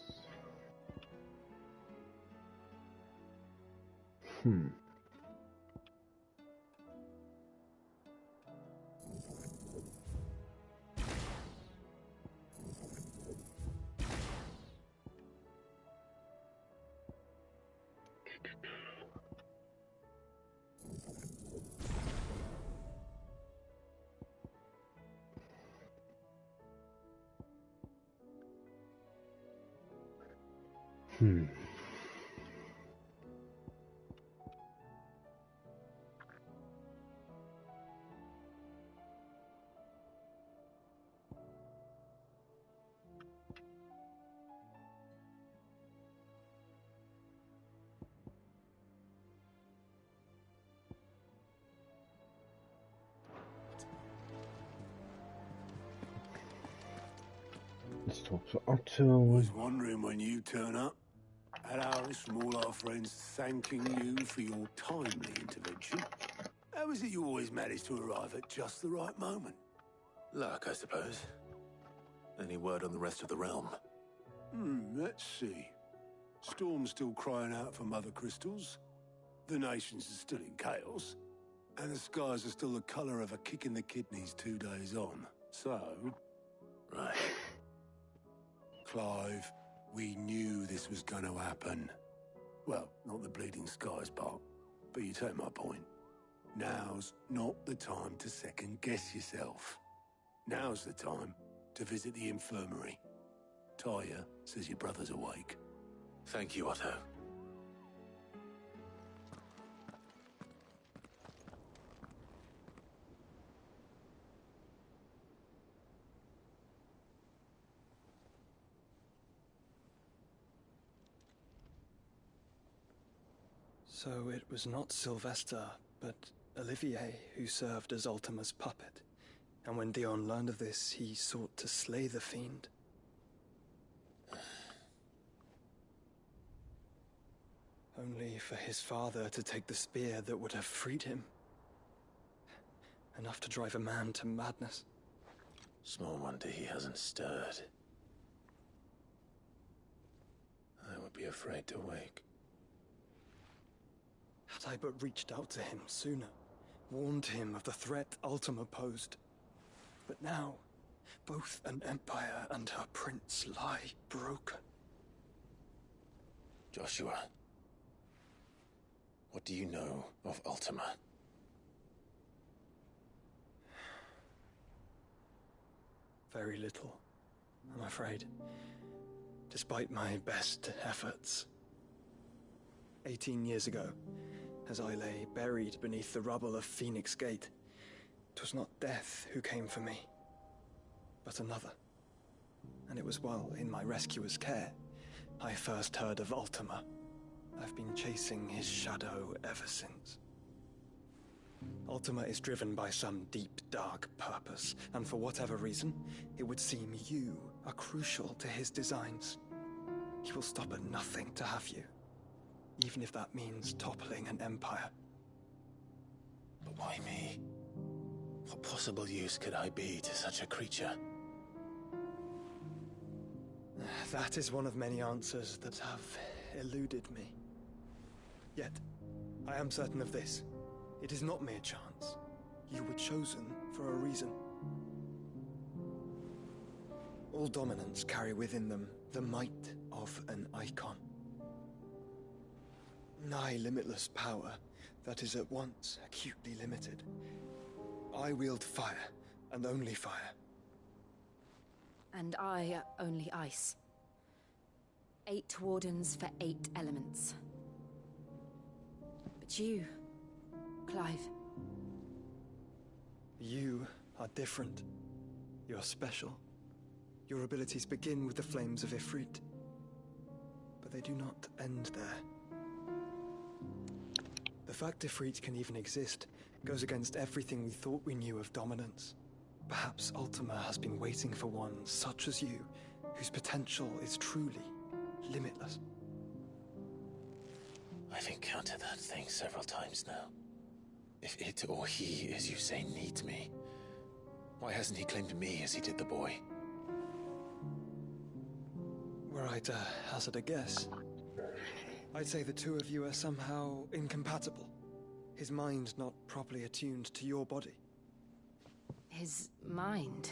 Let's talk to Otto. Was wondering when you turn up. Had Alice from all our friends thanking you for your timely intervention. How is it you always manage to arrive at just the right moment? Luck, I suppose. Any word on the rest of the realm? Let's see. Storm's still crying out for mother crystals. The nations are still in chaos. And the skies are still the colour of a kick in the kidneys 2 days on. So... Right. Clive, we knew this was going to happen. Well, not the bleeding skies part, but you take my point. Now's not the time to second-guess yourself. Now's the time to visit the infirmary. Tyre says your brother's awake. Thank you, Otto. So it was not Sylvester, but Olivier who served as Ultima's puppet. And when Dion learned of this, he sought to slay the fiend. Only for his father to take the spear that would have freed him. Enough to drive a man to madness. Small wonder he hasn't stirred. I would be afraid to wake. Had I but reached out to him sooner, warned him of the threat Ultima posed. But now, both an empire and her prince lie broken. Joshua, what do you know of Ultima? Very little, I'm afraid. Despite my best efforts. 18 years ago, as I lay buried beneath the rubble of Phoenix Gate, 'twas not death who came for me, but another. And it was while in my rescuer's care I first heard of Ultima. I've been chasing his shadow ever since. Ultima is driven by some deep, dark purpose, and for whatever reason, it would seem you are crucial to his designs. He will stop at nothing to have you, even if that means toppling an empire. But why me? What possible use could I be to such a creature? That is one of many answers that have eluded me. Yet, I am certain of this. It is not mere chance. You were chosen for a reason. All dominants carry within them the might of an icon. Nigh limitless power that is at once acutely limited. I wield fire, and only fire. And I only ice. 8 wardens for 8 elements. But you, Clive. You are different. You're special. Your abilities begin with the flames of Ifrit. But they do not end there. The fact Ifrit can even exist goes against everything we thought we knew of dominance. Perhaps Ultima has been waiting for one such as you, whose potential is truly limitless. I've encountered that thing several times now. If it or he, as you say, needs me, why hasn't he claimed me as he did the boy? Were I to hazard a guess, I'd say the two of you are somehow incompatible. His mind not properly attuned to your body. His mind?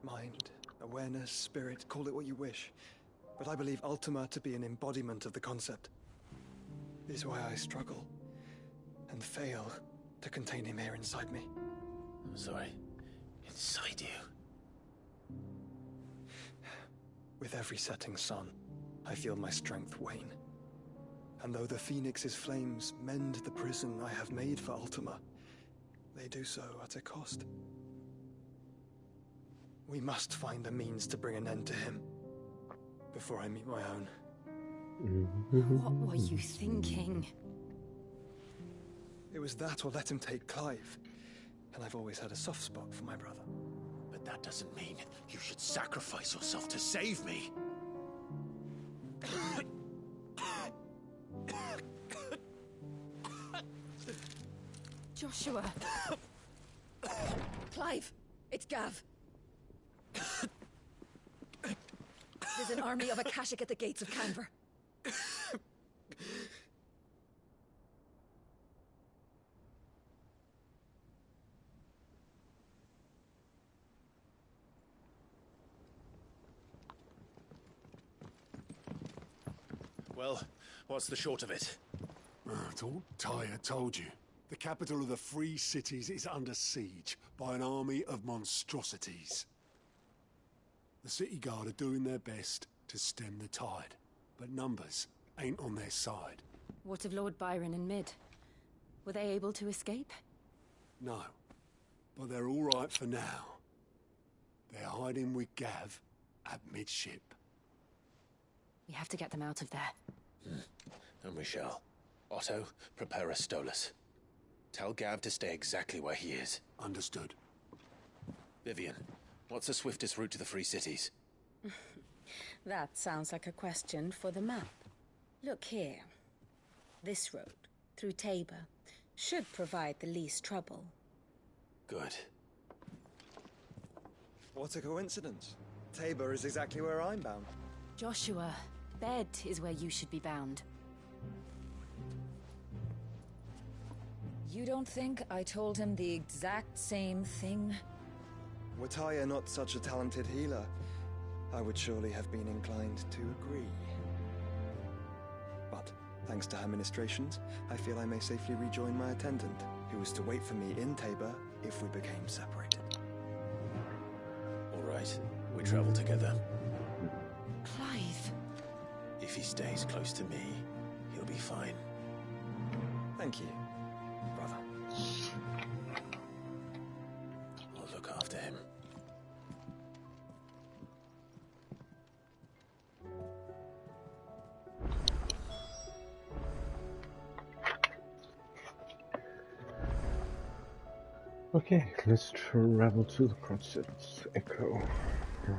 Mind, awareness, spirit, call it what you wish. But I believe Ultima to be an embodiment of the concept. It is why I struggle and fail to contain him here inside me. I'm sorry. Inside you? With every setting sun, I feel my strength wane. And though the Phoenix's flames mend the prison I have made for Ultima, they do so at a cost. We must find a means to bring an end to him before I meet my own. What were you thinking? It was that or let him take Clive. And I've always had a soft spot for my brother. But that doesn't mean you should sacrifice yourself to save me. Joshua! Clive! It's Gav! There's an army of Akashic at the gates of Canver. Well, what's the short of it? It's all Tyre told you. The capital of the Free Cities is under siege by an army of monstrosities. The city guard are doing their best to stem the tide, but numbers ain't on their side. What of Lord Byron and Mid? Were they able to escape? No, but they're all right for now. They're hiding with Gav at midship. We have to get them out of there. And we shall. Otto, prepare a Stolas. Tell Gav to stay exactly where he is. Understood. Vivian, what's the swiftest route to the Free Cities? That sounds like a question for the map. Look here. This road, through Tabor, should provide the least trouble. Good. What a coincidence. Tabor is exactly where I'm bound. Joshua, bed is where you should be bound. You don't think I told him the exact same thing? Were Tyre not such a talented healer, I would surely have been inclined to agree. But, thanks to her ministrations, I feel I may safely rejoin my attendant, who was to wait for me in Tabor if we became separated. All right, we travel together. Clive! If he stays close to me, he'll be fine. Thank you, brother. I'll look after him. Okay, let's travel to the concert's echo.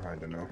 I don't know.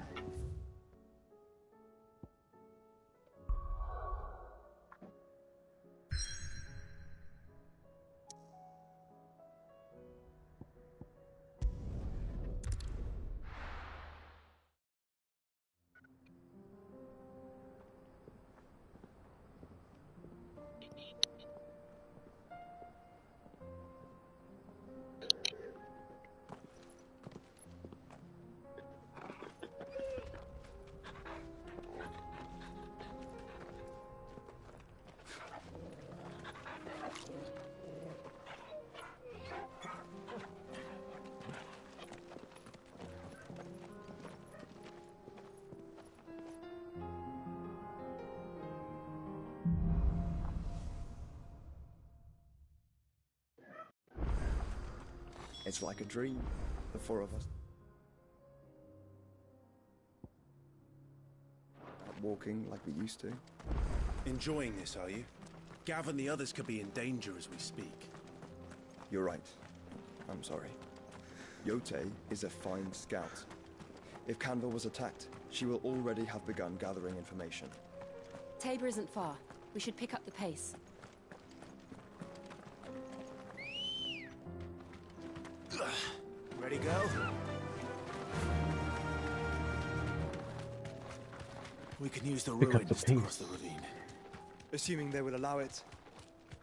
It's like a dream, the four of us. Out walking like we used to. Enjoying this, are you? Gav and the others could be in danger as we speak. You're right. I'm sorry. Yote is a fine scout. If Canva was attacked, she will already have begun gathering information. Tabor isn't far. We should pick up the pace. Ready, go? We can use the Pick up ruins the to cross pace. the ravine. Assuming they will allow it,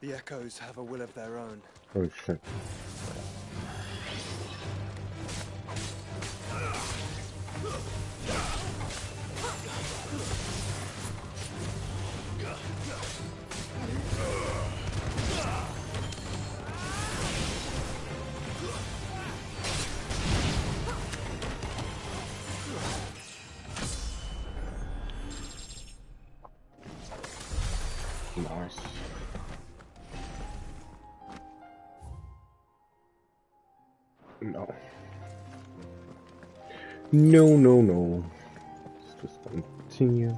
the Echoes have a will of their own. Oh shit. Nice. No. No, no, no. Let's just continue.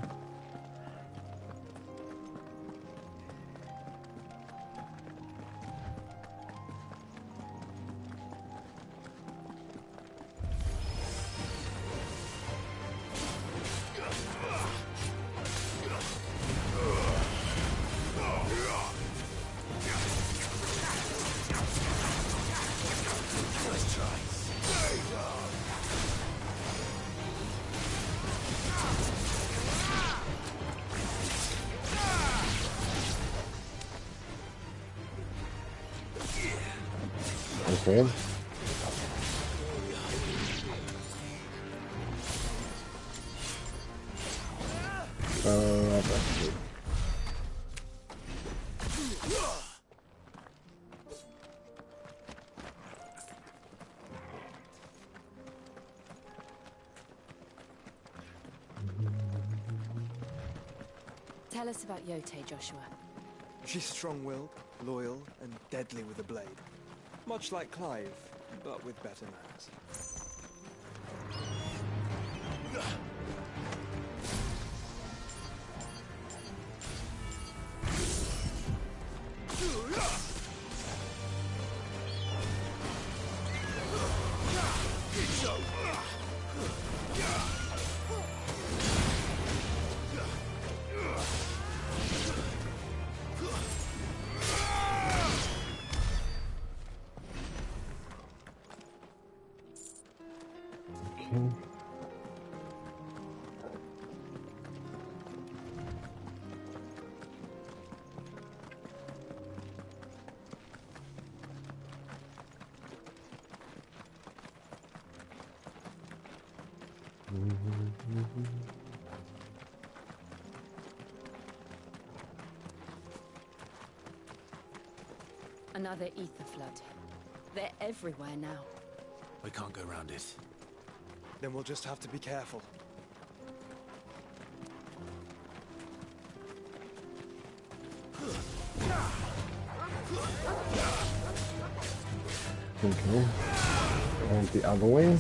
Okay. That's it. Tell us about Yote, Joshua. She's strong-willed, loyal, and deadly with a blade. Much like Clive, but with better manners. Another ether flood. They're everywhere now. We can't go around it. Then we'll just have to be careful. Okay. And the other way.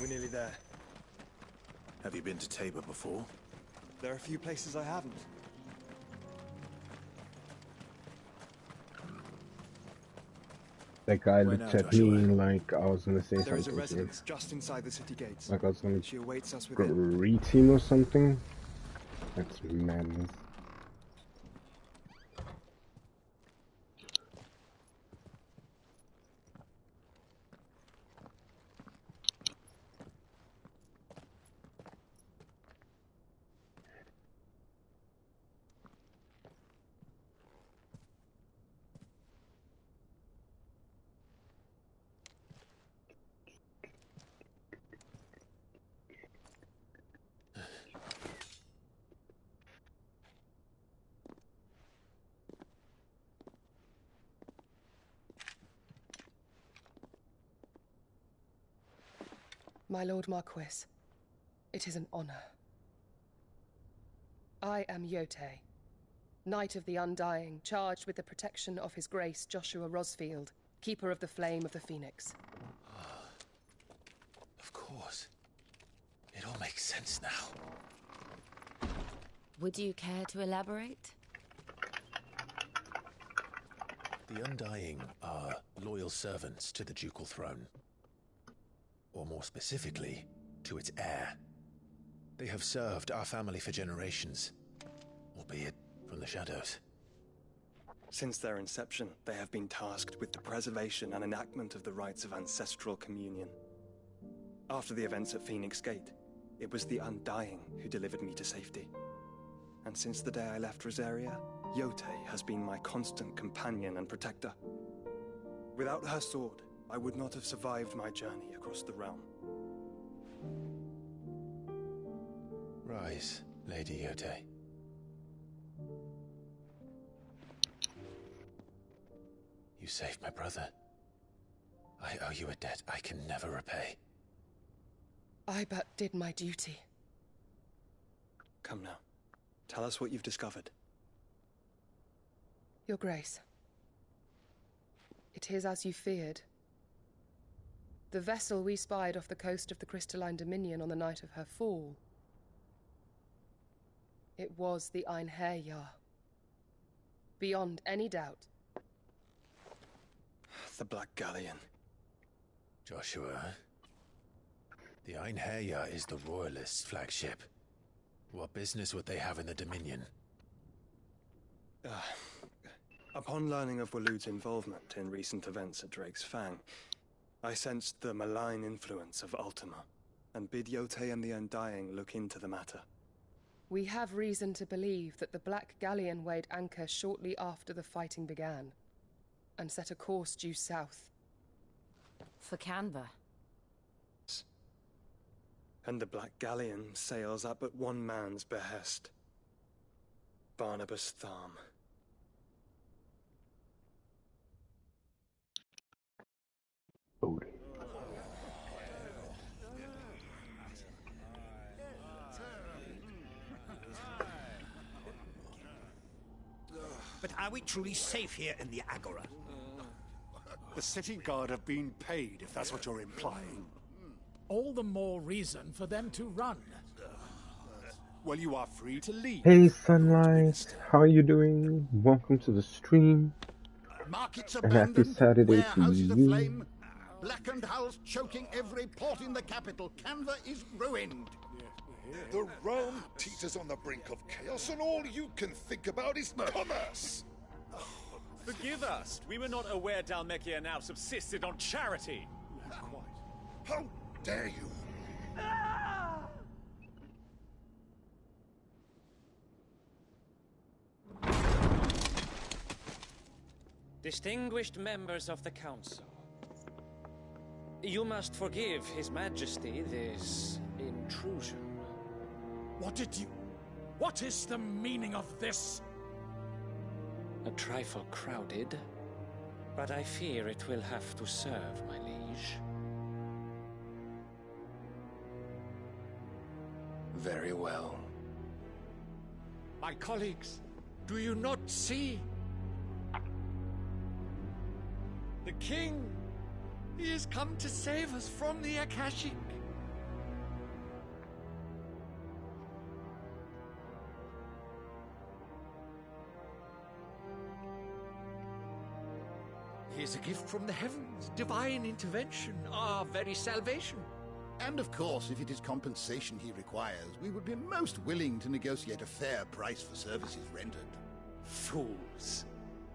We're nearly there. Have you been to Tabor before? There are a few places I haven't. That guy Where looked now, at Joshua? me like I was gonna say There is a something to him. residence just inside the city gates. Like I was gonna She awaits us within. greet him or something. That's madness. My Lord Marquis, it is an honor. I am Yotei, Knight of the Undying, charged with the protection of His Grace Joshua Rosfield, Keeper of the Flame of the Phoenix. Of course. It all makes sense now. Would you care to elaborate? The Undying are loyal servants to the ducal throne. Or more specifically, to its heir. They have served our family for generations, albeit from the shadows. Since their inception, they have been tasked with the preservation and enactment of the rites of ancestral communion. After the events at Phoenix Gate, it was the Undying who delivered me to safety. And since the day I left Rosaria, Yotei has been my constant companion and protector. Without her sword, I would not have survived my journey across the realm. Rise, Lady Yotei. You saved my brother. I owe you a debt I can never repay. I but did my duty. Come now. Tell us what you've discovered. Your Grace. It is as you feared. The vessel we spied off the coast of the Crystalline Dominion on the night of her fall. It was the Einherjar. Beyond any doubt. The Black Galleon. Joshua, the Einherjar is the Royalists' flagship. What business would they have in the Dominion? Upon learning of Waloed's involvement in recent events at Drake's Fang, I sensed the malign influence of Ultima, and bid Yotei and the Undying look into the matter. We have reason to believe that the Black Galleon weighed anchor shortly after the fighting began, and set a course due south. For Canva? And the Black Galleon sails at but one man's behest. Barnabas Tharm. Odin. But are we truly safe here in the Agora? The city guard have been paid, if that's what you're implying. All the more reason for them to run. Well, you are free to leave. Hey Sunlight, how are you doing? Welcome to the stream. Markets And happy abandoned, Saturday to warehouses you. aflame, blackened hulls choking every port in the capital. Canva is ruined. The realm teeters on the brink of chaos, and all you can think about is commerce. Forgive us. We were not aware Dhalmekia now subsisted on charity. How dare you? Distinguished members of the Council, you must forgive His Majesty this intrusion. What is the meaning of this? A trifle crowded, but I fear it will have to serve, my liege. Very well. My colleagues, do you not see? The king! He has come to save us from the Akashic! He is a gift from the heavens, divine intervention, our very salvation. And of course, if it is compensation he requires, we would be most willing to negotiate a fair price for services rendered. Fools.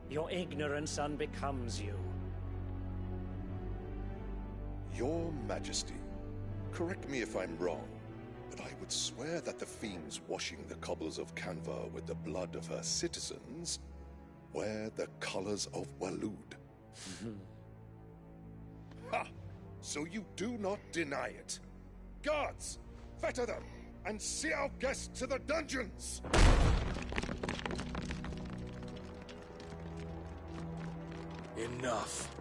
Your ignorance unbecomes you. Your Majesty, correct me if I'm wrong, but I would swear that the fiends washing the cobbles of Canva with the blood of her citizens wear the colors of Waloed. Ha! So you do not deny it. Guards, fetter them, and see our guests to the dungeons! Enough.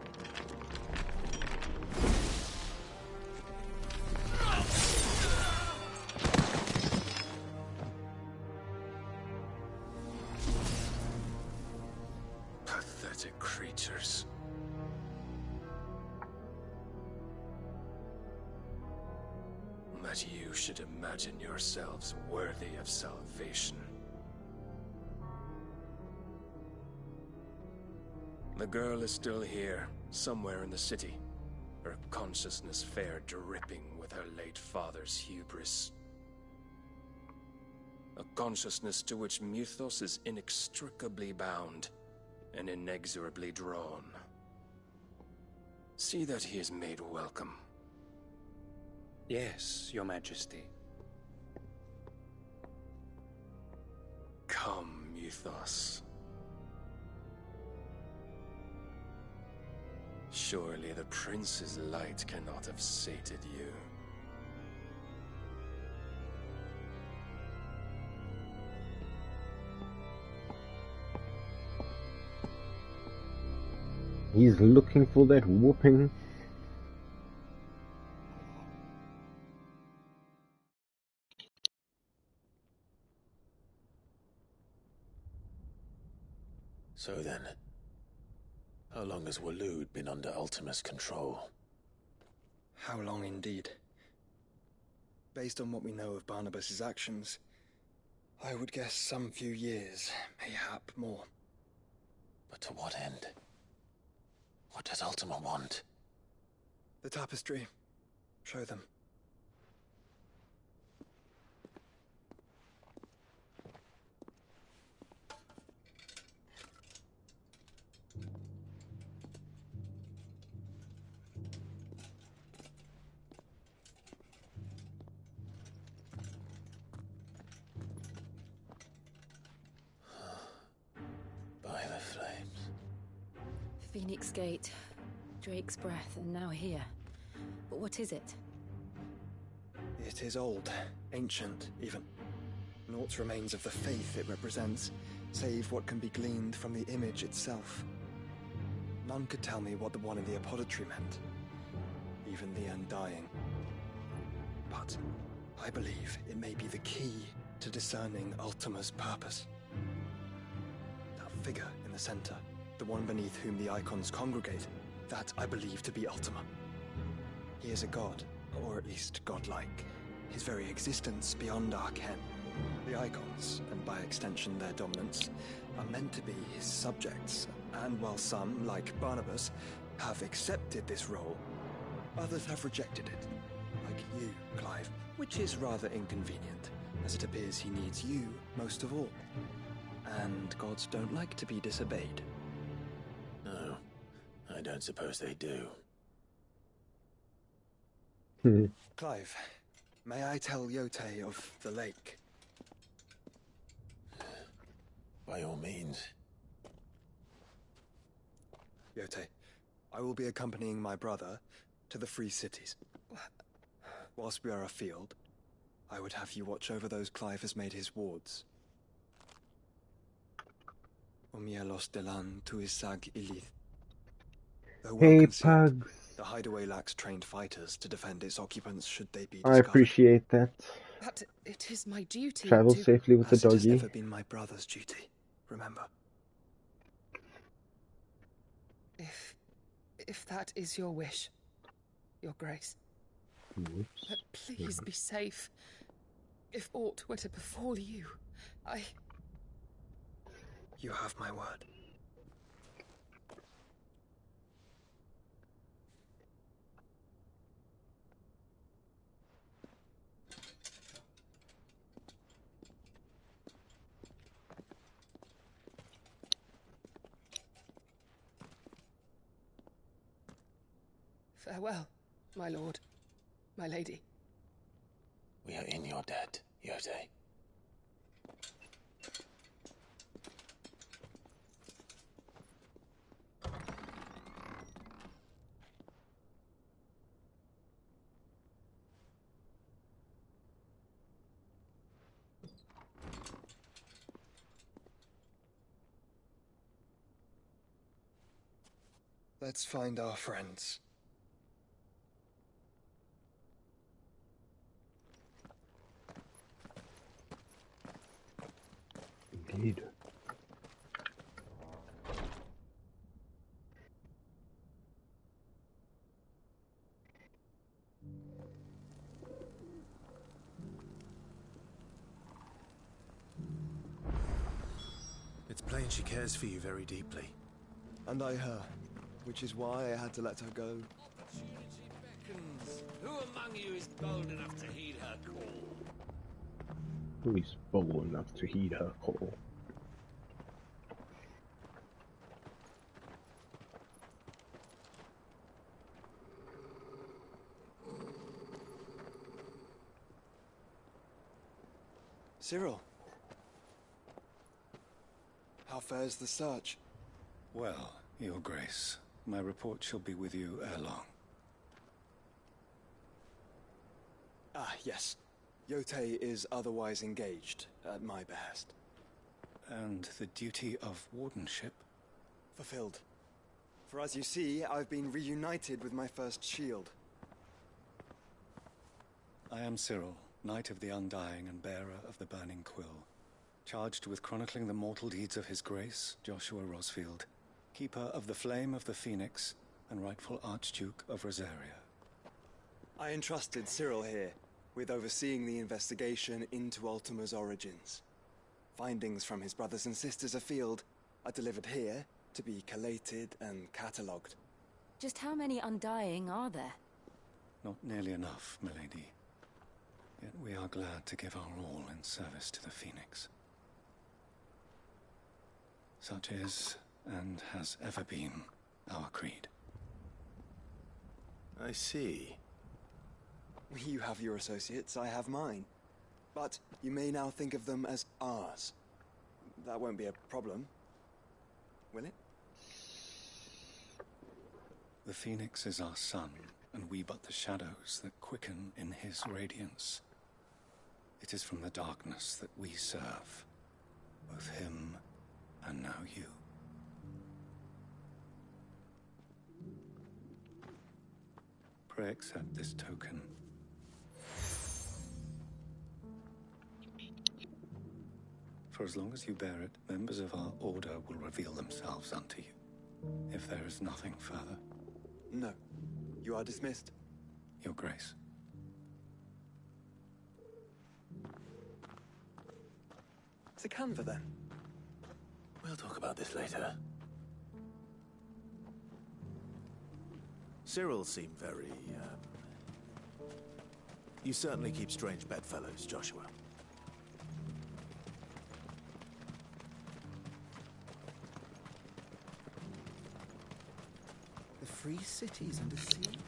Pathetic creatures. That you should imagine yourselves worthy of salvation. The girl is still here, somewhere in the city. Her consciousness fair dripping with her late father's hubris. A consciousness to which Mythos is inextricably bound and inexorably drawn. See that he is made welcome. Yes, Your Majesty. Come, Mythos. Surely the prince's light cannot have sated you. He's looking for that whooping. So then, how long has Waloed been under Ultima's control? How long indeed? Based on what we know of Barnabas's actions, I would guess some few years, mayhap more. But to what end? What does Ultima want? The tapestry. Show them. By the flames. Phoenix Gate, Drake's Breath, and now here. But what is it? It is old, ancient, even. Naught remains of the faith it represents, save what can be gleaned from the image itself. None could tell me what the one in the apothecary meant, even the Undying. But I believe it may be the key to discerning Ultima's purpose. That figure in the center, the one beneath whom the icons congregate, that I believe to be Ultima. He is a god, or at least godlike, his very existence beyond our ken. The icons, and by extension their dominants, are meant to be his subjects, and while some, like Barnabas, have accepted this role, others have rejected it, like you, Clive, which is rather inconvenient, as it appears he needs you most of all. And gods don't like to be disobeyed. No, I don't suppose they do. Clive, may I tell Yote of the lake? By all means. Yote, I will be accompanying my brother to the Free Cities. Whilst we are afield, I would have you watch over those Clive has made his wards. Omielos delan tuisag ilith. Though well Hey, concealed, Pugs. the hideaway lacks trained fighters to defend its occupants should they be I discovered. appreciate that. But it is my duty Travel to... safely with the As it has doggy. ever been my brother's duty, remember. If that is your wish, Your Grace. Whoops. But please be safe. If aught were to befall you, You have my word. Farewell, my lord, my lady. We are in your debt, Yote. Let's find our friends. Indeed. It's plain she cares for you very deeply. And I her, which is why I had to let her go. Opportunity beckons. Who among you is bold enough to heed her call? Who is bold enough to heed her call? Cyril. How fares the search? Well, Your Grace, my report shall be with you ere long. Ah, yes. Yote is otherwise engaged, at my behest. And the duty of wardenship? Fulfilled. For as you see, I've been reunited with my first shield. I am Cyril, Knight of the Undying and bearer of the Burning Quill, charged with chronicling the mortal deeds of His Grace, Joshua Rosfield, Keeper of the Flame of the Phoenix, and rightful Archduke of Rosaria. I entrusted Cyril here with overseeing the investigation into Ultima's origins. Findings from his brothers and sisters afield are delivered here to be collated and catalogued. Just how many Undying are there? Not nearly enough, milady. Yet we are glad to give our all in service to the Phoenix. Such is, and has ever been, our creed. I see. You have your associates, I have mine. But you may now think of them as ours. That won't be a problem, will it? The Phoenix is our sun, and we but the shadows that quicken in his radiance. It is from the darkness that we serve, both him and now you. Pray accept this token. For as long as you bear it, members of our order will reveal themselves unto you. If there is nothing further. No. You are dismissed. Your Grace. To Canva, then? We'll talk about this later. Cyril seemed very, You certainly keep strange bedfellows, Joshua. The free cities under siege.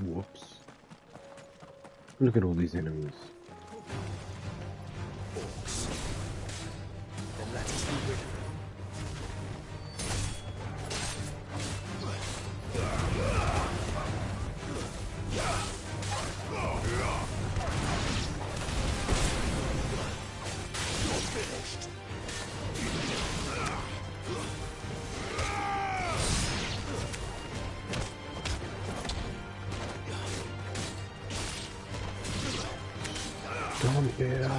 Whoops. Look at all these enemies. Orcs. Then let us be rid of them. Come here.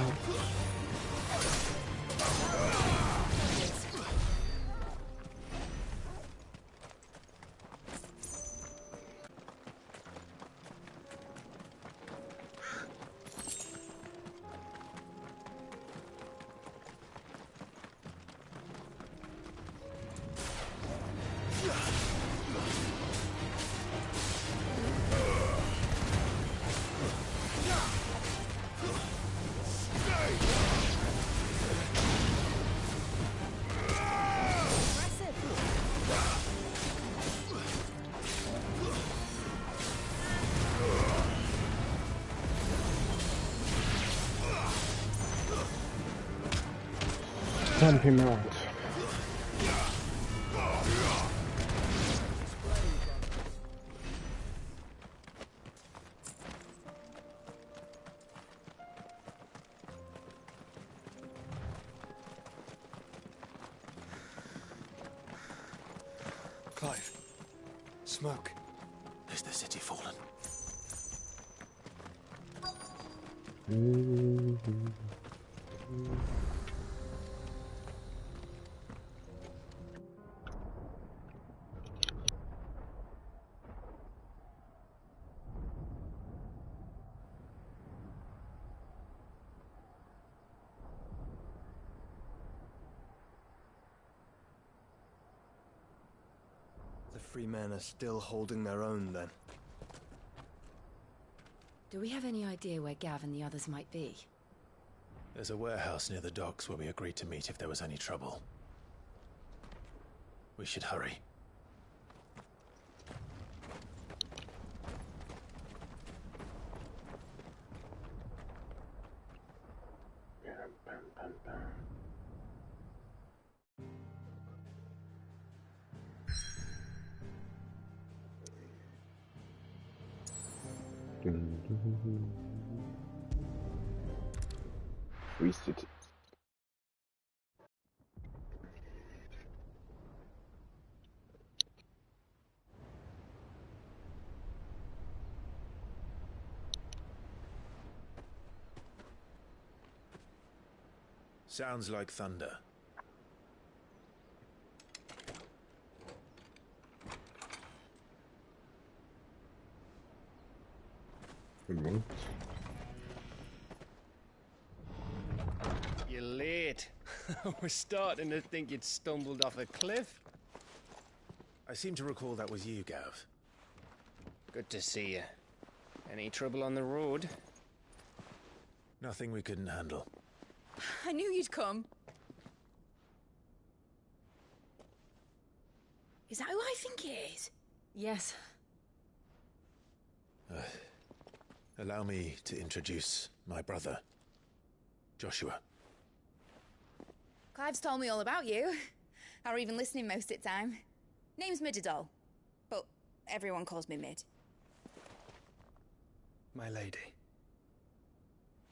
Stamp him out. Clive. Smoke. Is the city fallen? The free men are still holding their own, then. Do we have any idea where Gav and the others might be? There's a warehouse near the docks where we agreed to meet if there was any trouble. We should hurry. Free cities. Sounds like thunder. You're late. We're starting to think you'd stumbled off a cliff. I seem to recall that was you, Gav. Good to see you. Any trouble on the road? Nothing we couldn't handle. I knew you'd come. Is that who I think it is? Yes. Allow me to introduce my brother, Joshua. Clive's told me all about you. Or even listening most of the time. Name's Midadol, but everyone calls me Mid. My lady.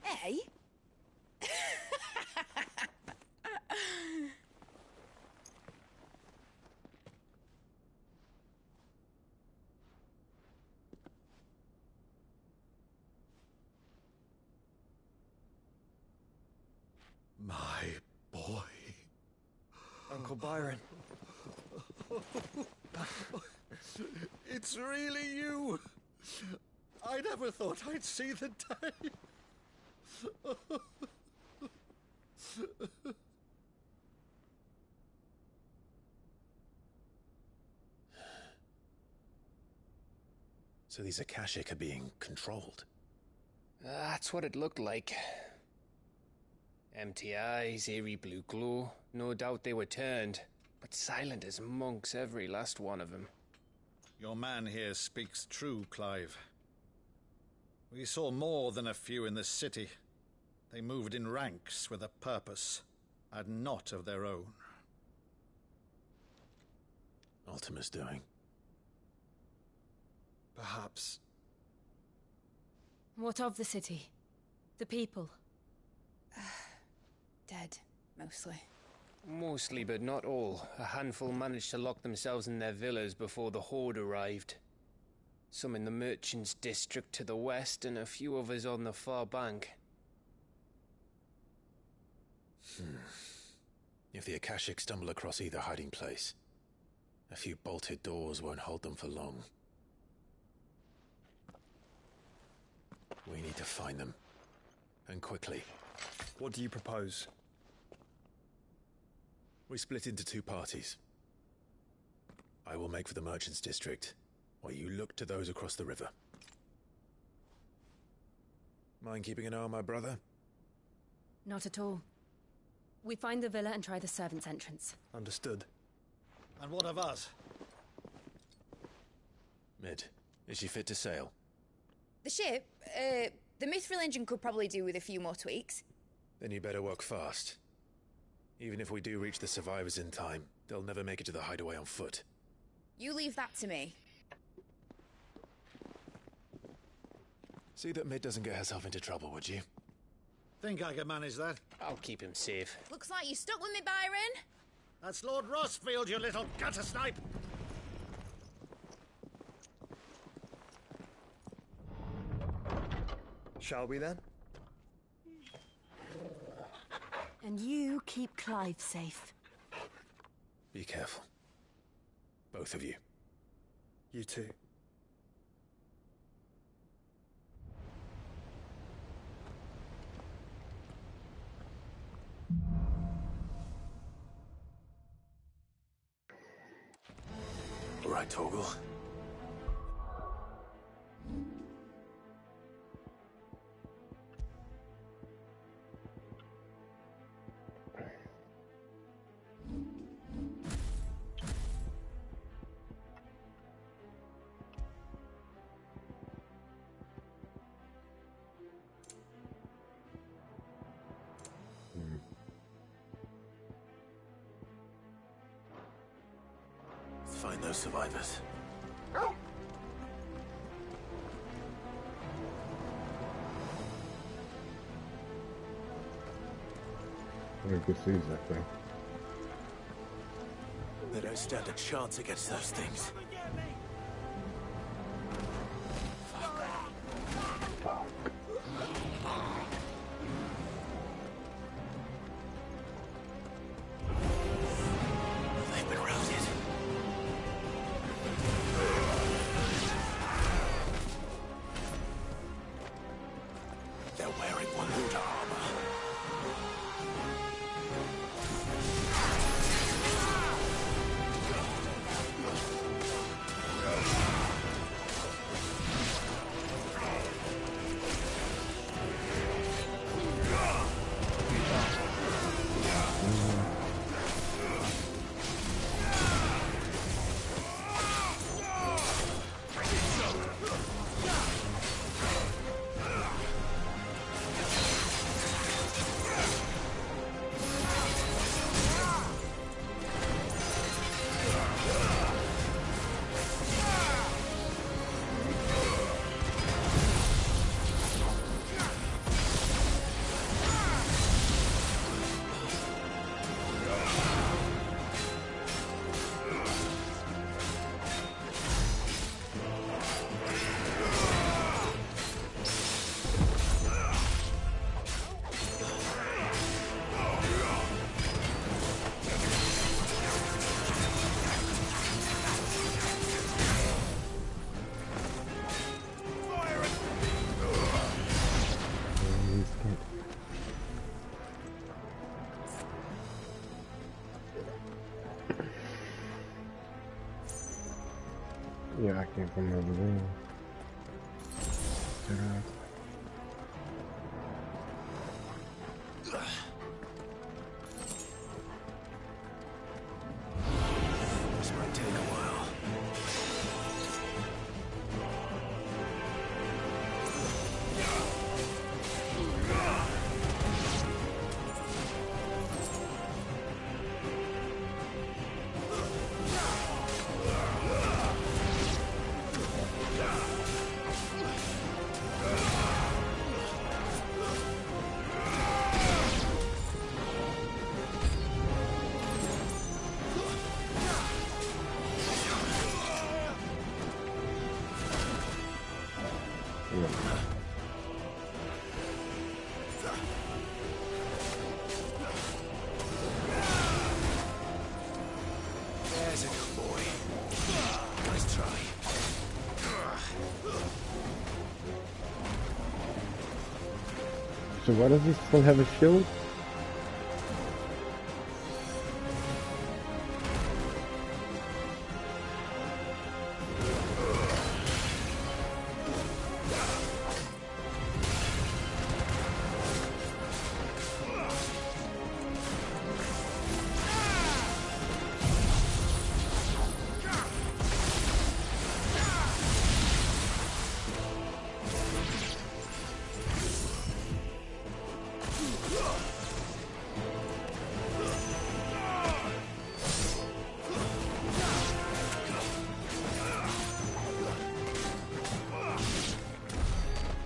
Eh? My boy. Uncle Byron. It's really you. I never thought I'd see the day. So these Akashic are being controlled? That's what it looked like. Empty eyes, eerie blue glow. No doubt they were turned, but silent as monks, every last one of them. Your man here speaks true, Clive. We saw more than a few in the city. They moved in ranks with a purpose, and not of their own. Ultima's doing. Perhaps. What of the city? The people? Dead, mostly. Mostly, but not all. A handful managed to lock themselves in their villas before the Horde arrived. Some in the merchants' district to the west, and a few others on the far bank. If the Akashic stumble across either hiding place, a few bolted doors won't hold them for long. We need to find them. And quickly. What do you propose? We split into two parties. I will make for the merchants' district, while you look to those across the river. Mind keeping an eye on my brother? Not at all. We find the villa and try the servants' entrance. Understood. And what of us? Mid, is she fit to sail? The ship, the Mithril engine could probably do with a few more tweaks. Then you better work fast. Even if we do reach the survivors in time, they'll never make it to the hideaway on foot. You leave that to me. See that Mid doesn't get herself into trouble, would you? Think I can manage that? I'll keep him safe. Looks like you stuck with me, Byron. That's Lord Rossfield, you little gutter snipe! Shall we then? And you keep Clive safe. Be careful. Both of you. You too. All right, Torgal. Let's find those survivors. Very good seas, that thing. They don't stand a chance against those things. They've been routed. They're wearing Waluda armor. Yeah, I came from over there. This might take a while. There's a good boy. Nice try. So why does he still have a shield?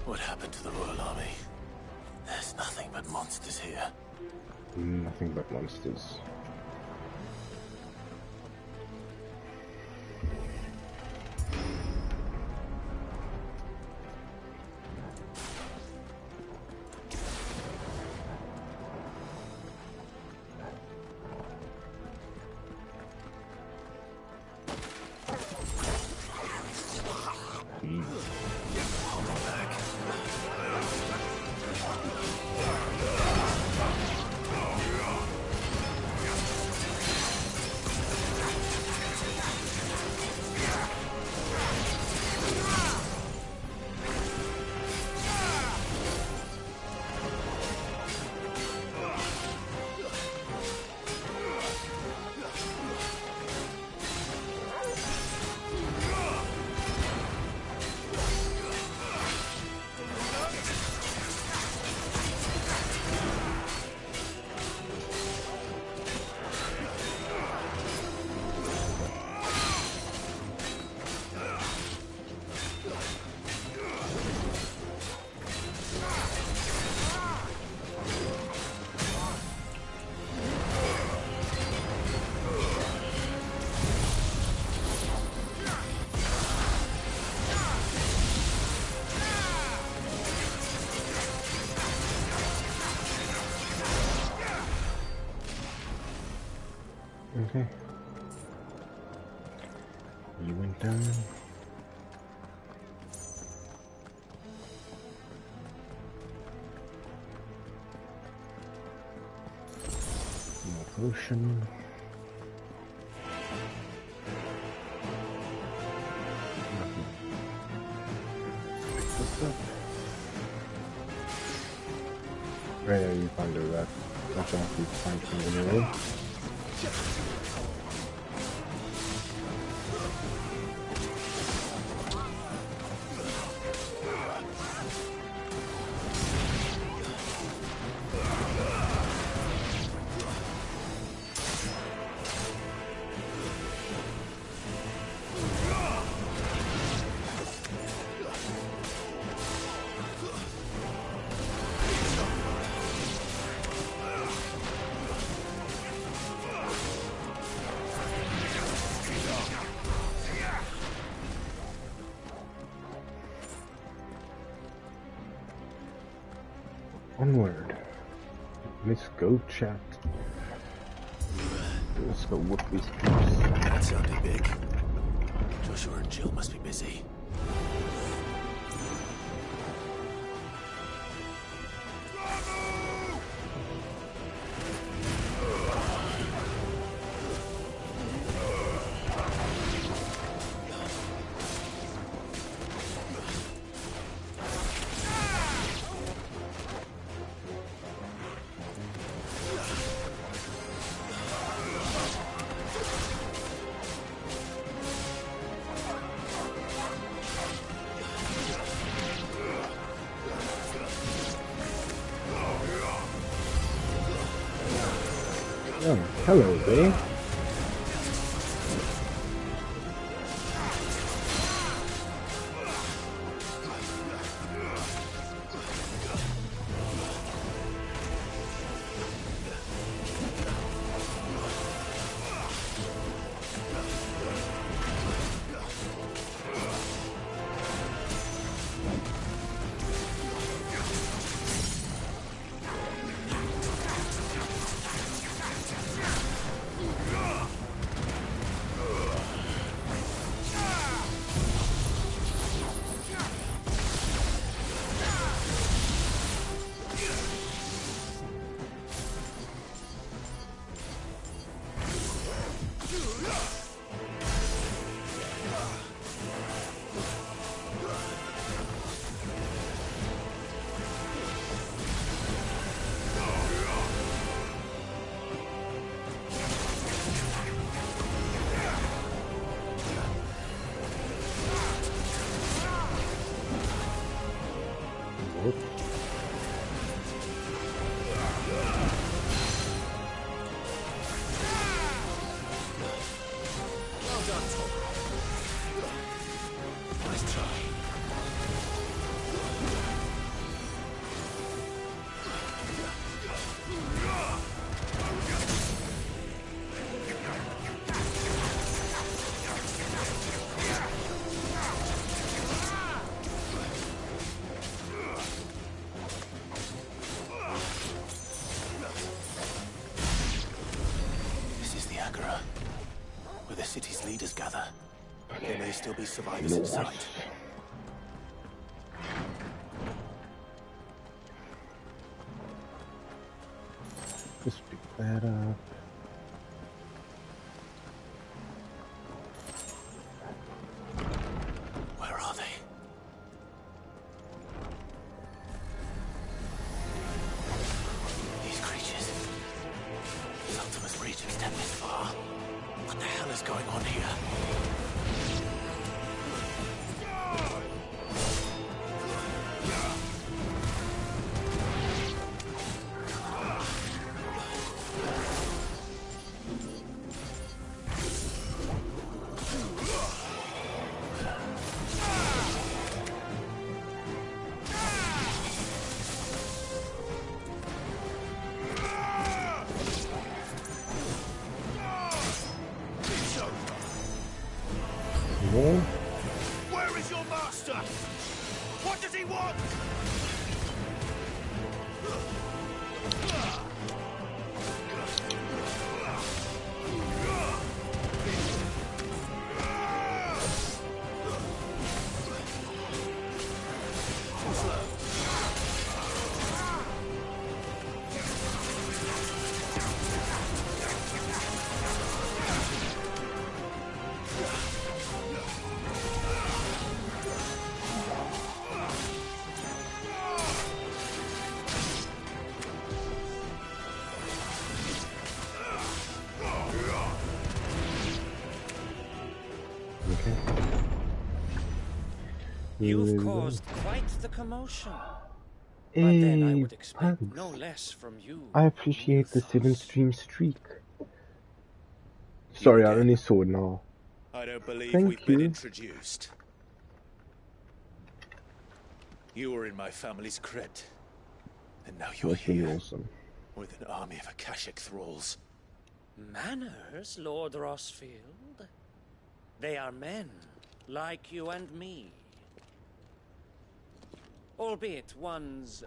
What happened to the Royal Army? There's nothing but monsters here. Nothing but monsters. Okay. You went down. More potion. Nothing. Pick this up. Right, yeah, you can't do that. Watch out, you find something in the way. Onward. Let's go, chat. Let's go whoop these peeps. That sounded big. Joshua and Jill must be busy. Oh, hello there. Where the city's leaders gather. There may still be survivors inside. Just pick that up. Where are they? These creatures. Ultimus reach extend this far. What the hell is going on here? Where is your master? What does he want? You've caused quite the commotion. But then I would expect no less from you. I appreciate the 7-stream streak. Sorry, I only saw it now. I don't believe Thank we've been you. introduced. You were in my family's crypt. And now you're That's really here. awesome. With an army of Akashic thralls. Manners, Lord Rosfield? They are men, like you and me. Albeit ones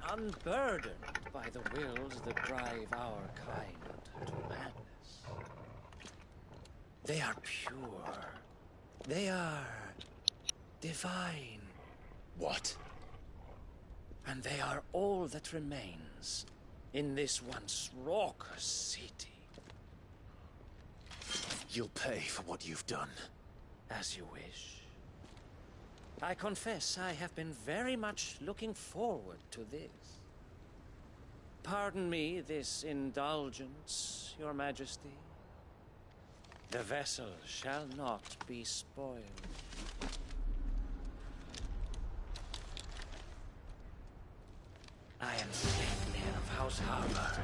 unburdened by the wills that drive our kind to madness. They are pure. They are divine. What? And they are all that remains in this once raucous city. You'll pay for what you've done. As you wish. I confess I have been very much looking forward to this. Pardon me this indulgence, Your Majesty. The vessel shall not be spoiled. I am Statelian of House Harvard,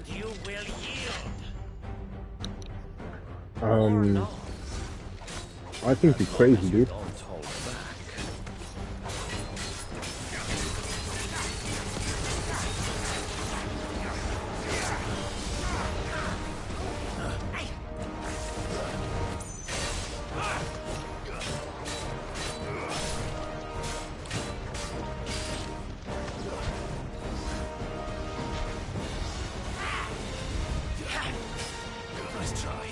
and you will yield. I think you're crazy, dude. Don't hold back. Nice try.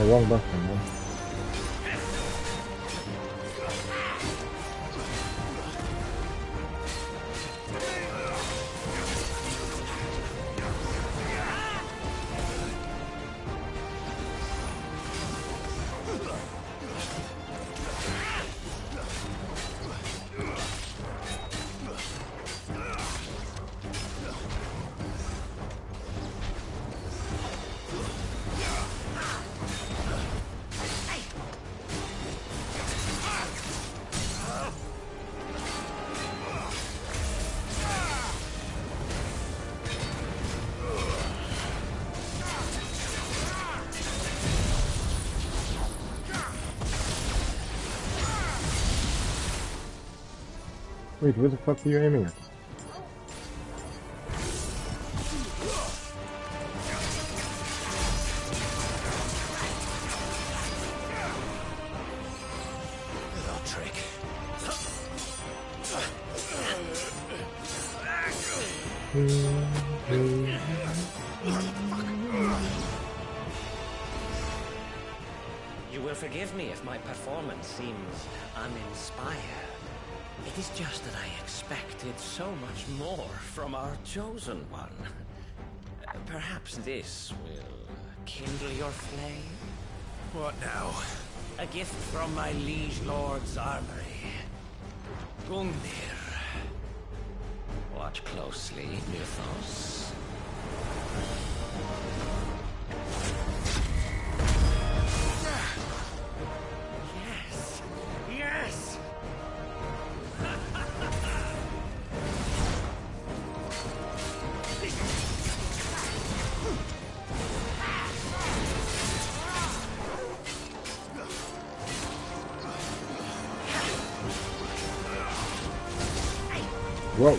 Wrong button, man. Wait, where the fuck are you aiming at? Little trick. You will forgive me if my performance seems uninspired. It is just that I expected so much more from our chosen one. Perhaps this will kindle your flame? What now? A gift from my liege lord's armory. Gungnir. Watch closely, Mythos. Yes! Yes! Whoa.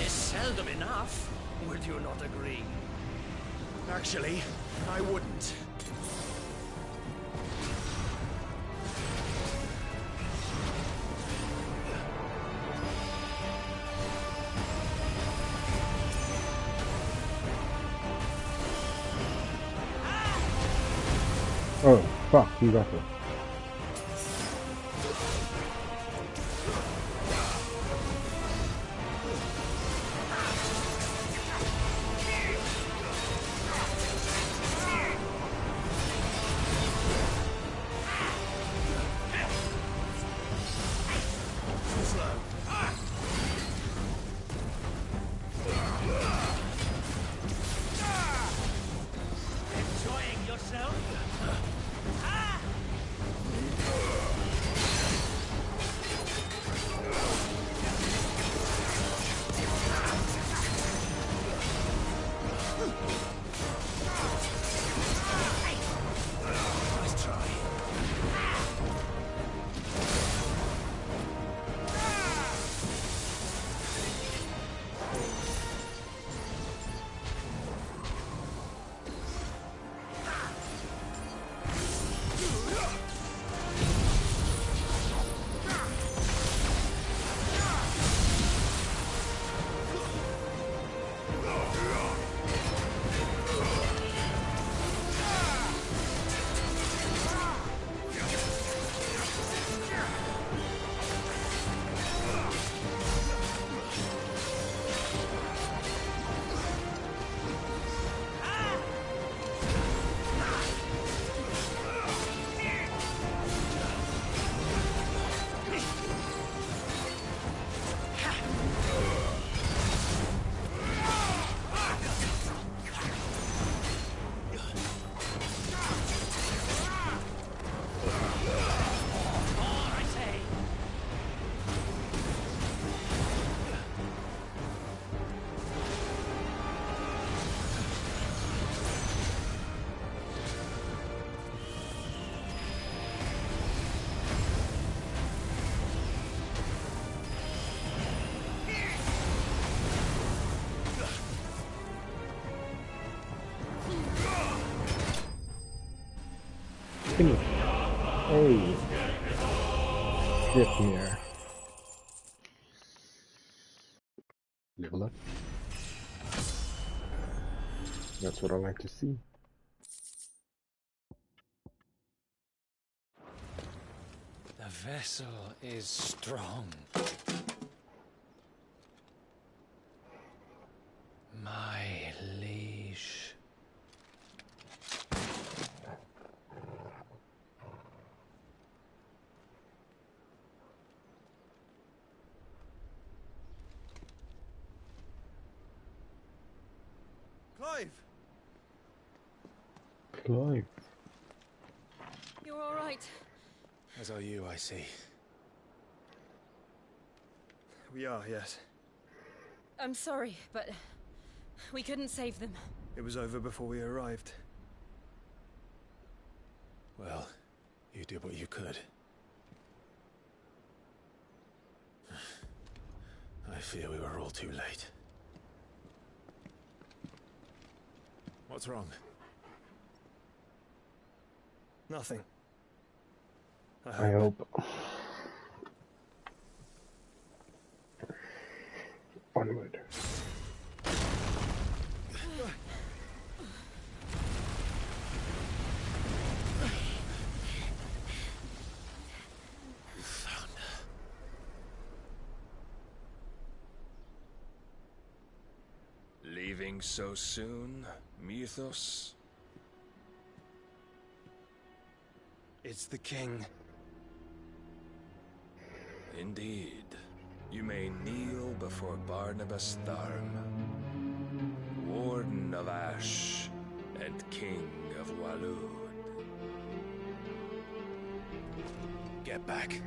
Seldom enough, would you not agree? Actually, I wouldn't. Oh, fuck, you got it. Enjoying yourself? finish. Hey. Get level up. That's what I like to see. The vessel is strong. My liege. Clive. You're all right. As are you, I see. We are, yes. I'm sorry, but we couldn't save them. It was over before we arrived. Well, you did what you could. I fear we were all too late. What's wrong? Nothing. I hope. Onward. Leaving so soon, Mythos? It's the king. Indeed. You may kneel before Barnabas Tharm, Warden of Ash and King of Waloed. Get back.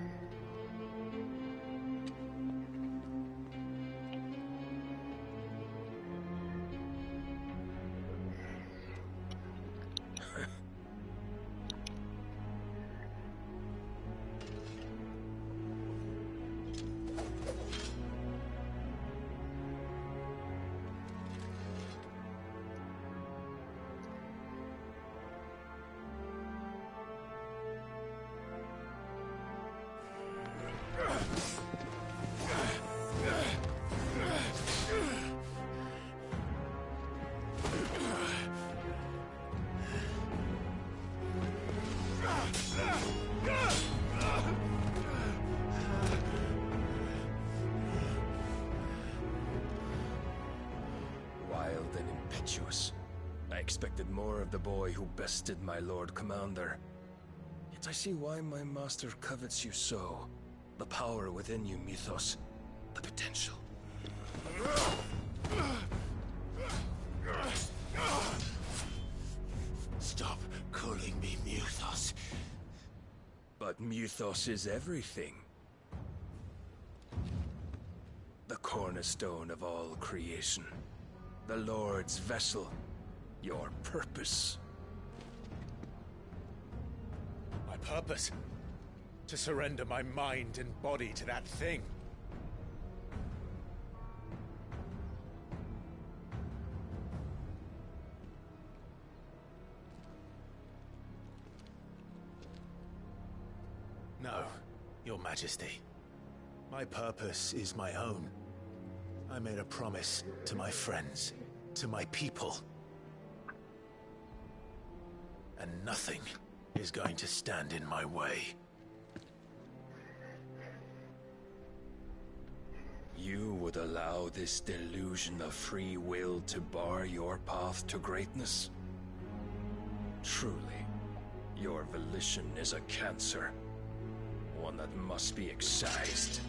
Wild and impetuous. I expected more of the boy who bested my Lord Commander. Yet I see why my master covets you so. The power within you, Mythos. The potential. Stop calling me Mythos. But Mythos is everything. The cornerstone of all creation. The Lord's vessel. Your purpose. My purpose? To surrender my mind and body to that thing. No, Your Majesty. My purpose is my own. I made a promise to my friends, to my people. And nothing is going to stand in my way. You would allow this delusion of free will to bar your path to greatness? Truly, your volition is a cancer. One that must be excised.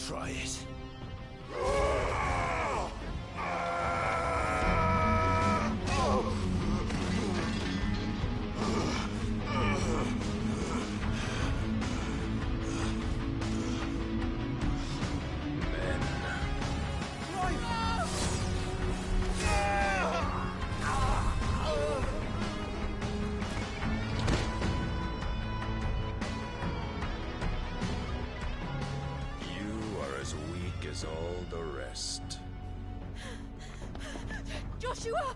Try it. is all the rest. Joshua!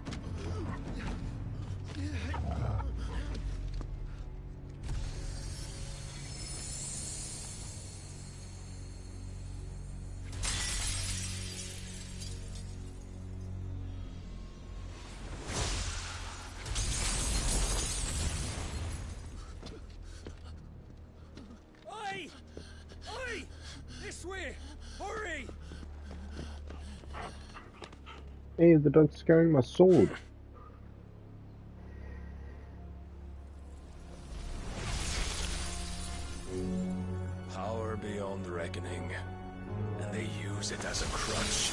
Oi! Oi! This way! Hurry! Hey, the dog's carrying my sword. Power beyond reckoning, and they use it as a crutch.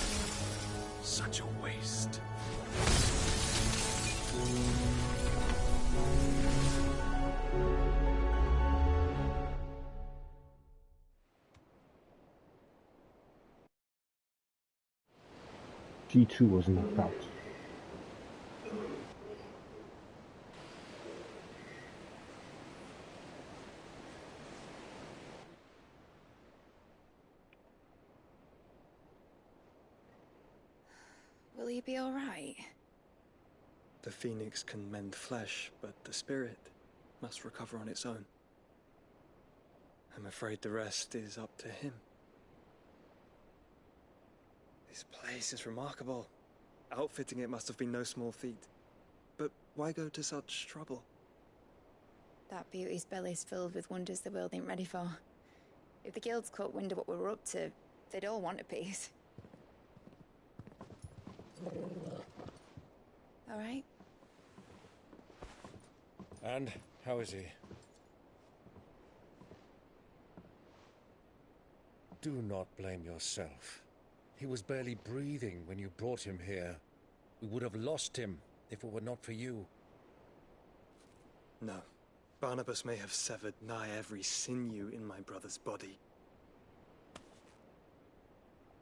Such a waste. G2 was knocked out. Will he be alright? The phoenix can mend flesh, but the spirit must recover on its own. I'm afraid the rest is up to him. This place is remarkable. Outfitting it must have been no small feat. But why go to such trouble? That beauty's belly's filled with wonders the world ain't ready for. If the guilds caught wind of what we were up to, they'd all want a piece. All right? And how is he? Do not blame yourself. He was barely breathing when you brought him here. We would have lost him if it were not for you. No. Barnabas may have severed nigh every sinew in my brother's body.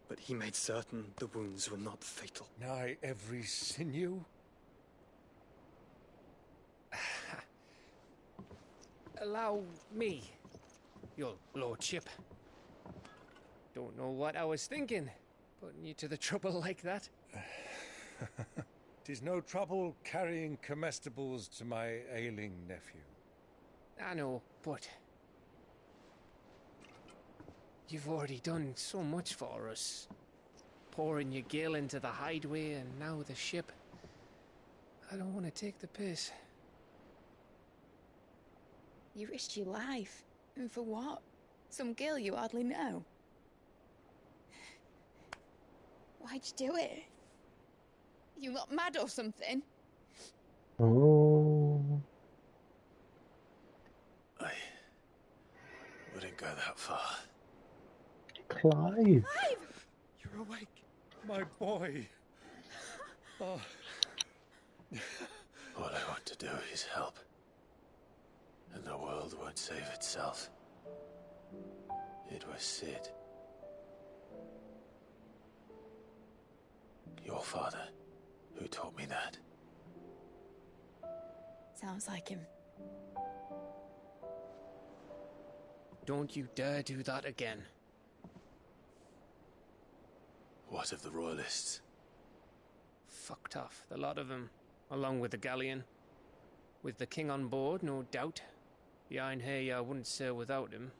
But he made certain the wounds were not fatal. Nigh every sinew? Allow me, your lordship. Don't know what I was thinking, putting you to the trouble like that. 'Tis no trouble carrying comestibles to my ailing nephew. I know, but you've already done so much for us. Pouring your gil into the hideaway and now the ship. I don't want to take the piss. You risked your life. And for what? Some girl you hardly know. Why'd you do it? You not mad or something? Oh. I wouldn't go that far. Clive! You're awake, my boy. Oh. All I want to do is help. And the world won't save itself. It was Sid. Your father, who taught me that. Sounds like him. Don't you dare do that again. What of the Royalists? Fucked off, the lot of them, along with the galleon. With the king on board, no doubt. The Iron Hair wouldn't sail without him.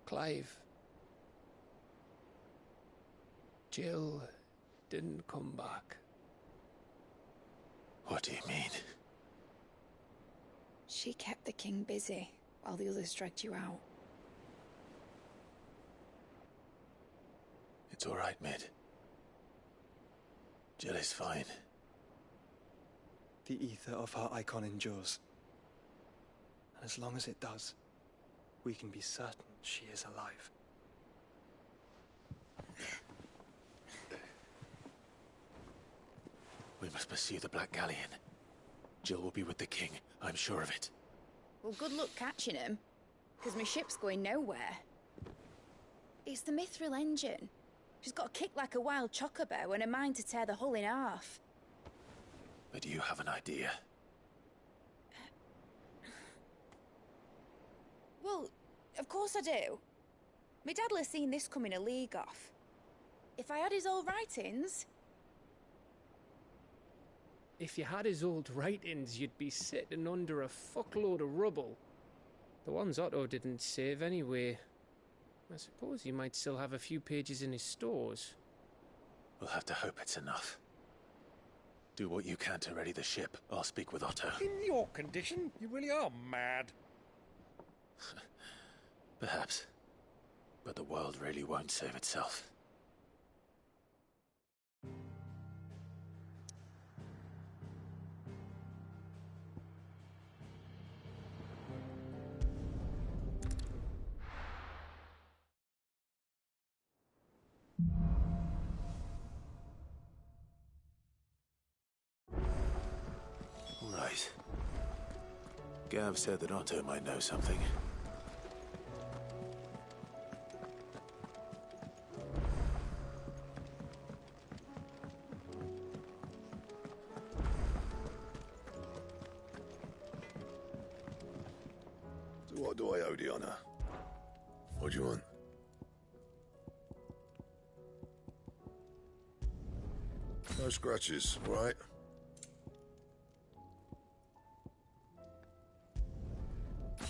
Clive. Jill didn't come back. What do you mean? She kept the king busy while the others dragged you out. It's all right, Mid. Jill is fine. The ether of her icon endures. And as long as it does, we can be certain she is alive. We must pursue the Black Galleon. Jill will be with the king, I'm sure of it. Well, good luck catching him, because my ship's going nowhere. It's the Mithril engine. She's got a kick like a wild chocobo and a mind to tear the hull in half. But do you have an idea? Well, of course I do. My dad'll have seen this coming a league off. If I had his old writings... If you had his old writings, you'd be sitting under a fuckload of rubble. The ones Otto didn't save anyway. I suppose he might still have a few pages in his stores. We'll have to hope it's enough. Do what you can to ready the ship. I'll speak with Otto. In your condition, you really are mad. Perhaps. But the world really won't save itself. Right. Gav said that Otto might know something. What do I owe the honor? What do you want? No scratches, right?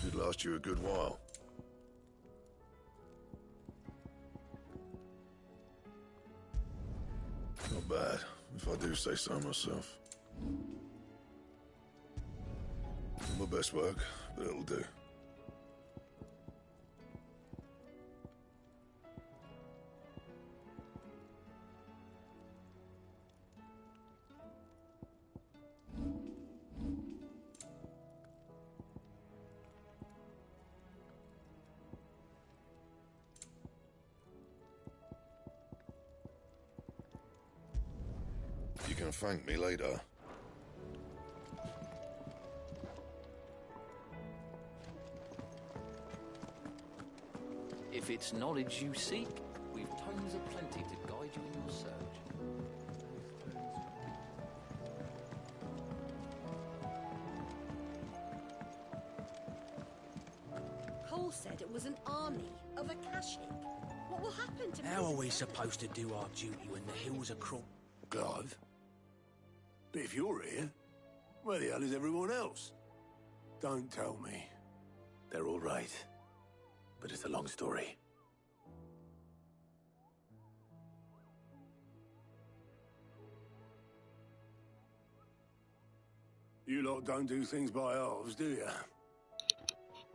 Should last you a good while. Not bad, if I do say so myself. Not my best work, but it'll do. You can thank me later. If it's knowledge you seek, we've tons of plenty to guide you in your search. Cole said it was an army of Akashic. What will happen to How are we supposed to do our duty when the hills are crawling? Clive? But if you're here, where the hell is everyone else? Don't tell me. They're all right. But it's a long story. You lot don't do things by halves, do you?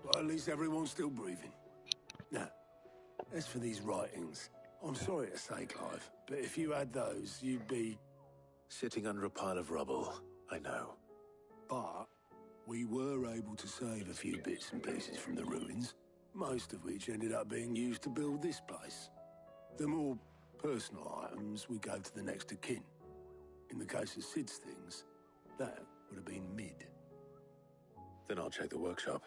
Well, at least everyone's still breathing. Now, as for these writings, I'm sorry to say, Clive, but if you had those, you'd be... Sitting under a pile of rubble, I know. But we were able to save a few bits and pieces from the ruins, most of which ended up being used to build this place. The more personal items we gave to the next of kin. In the case of Sid's things, that would have been mid. Then I'll check the workshop.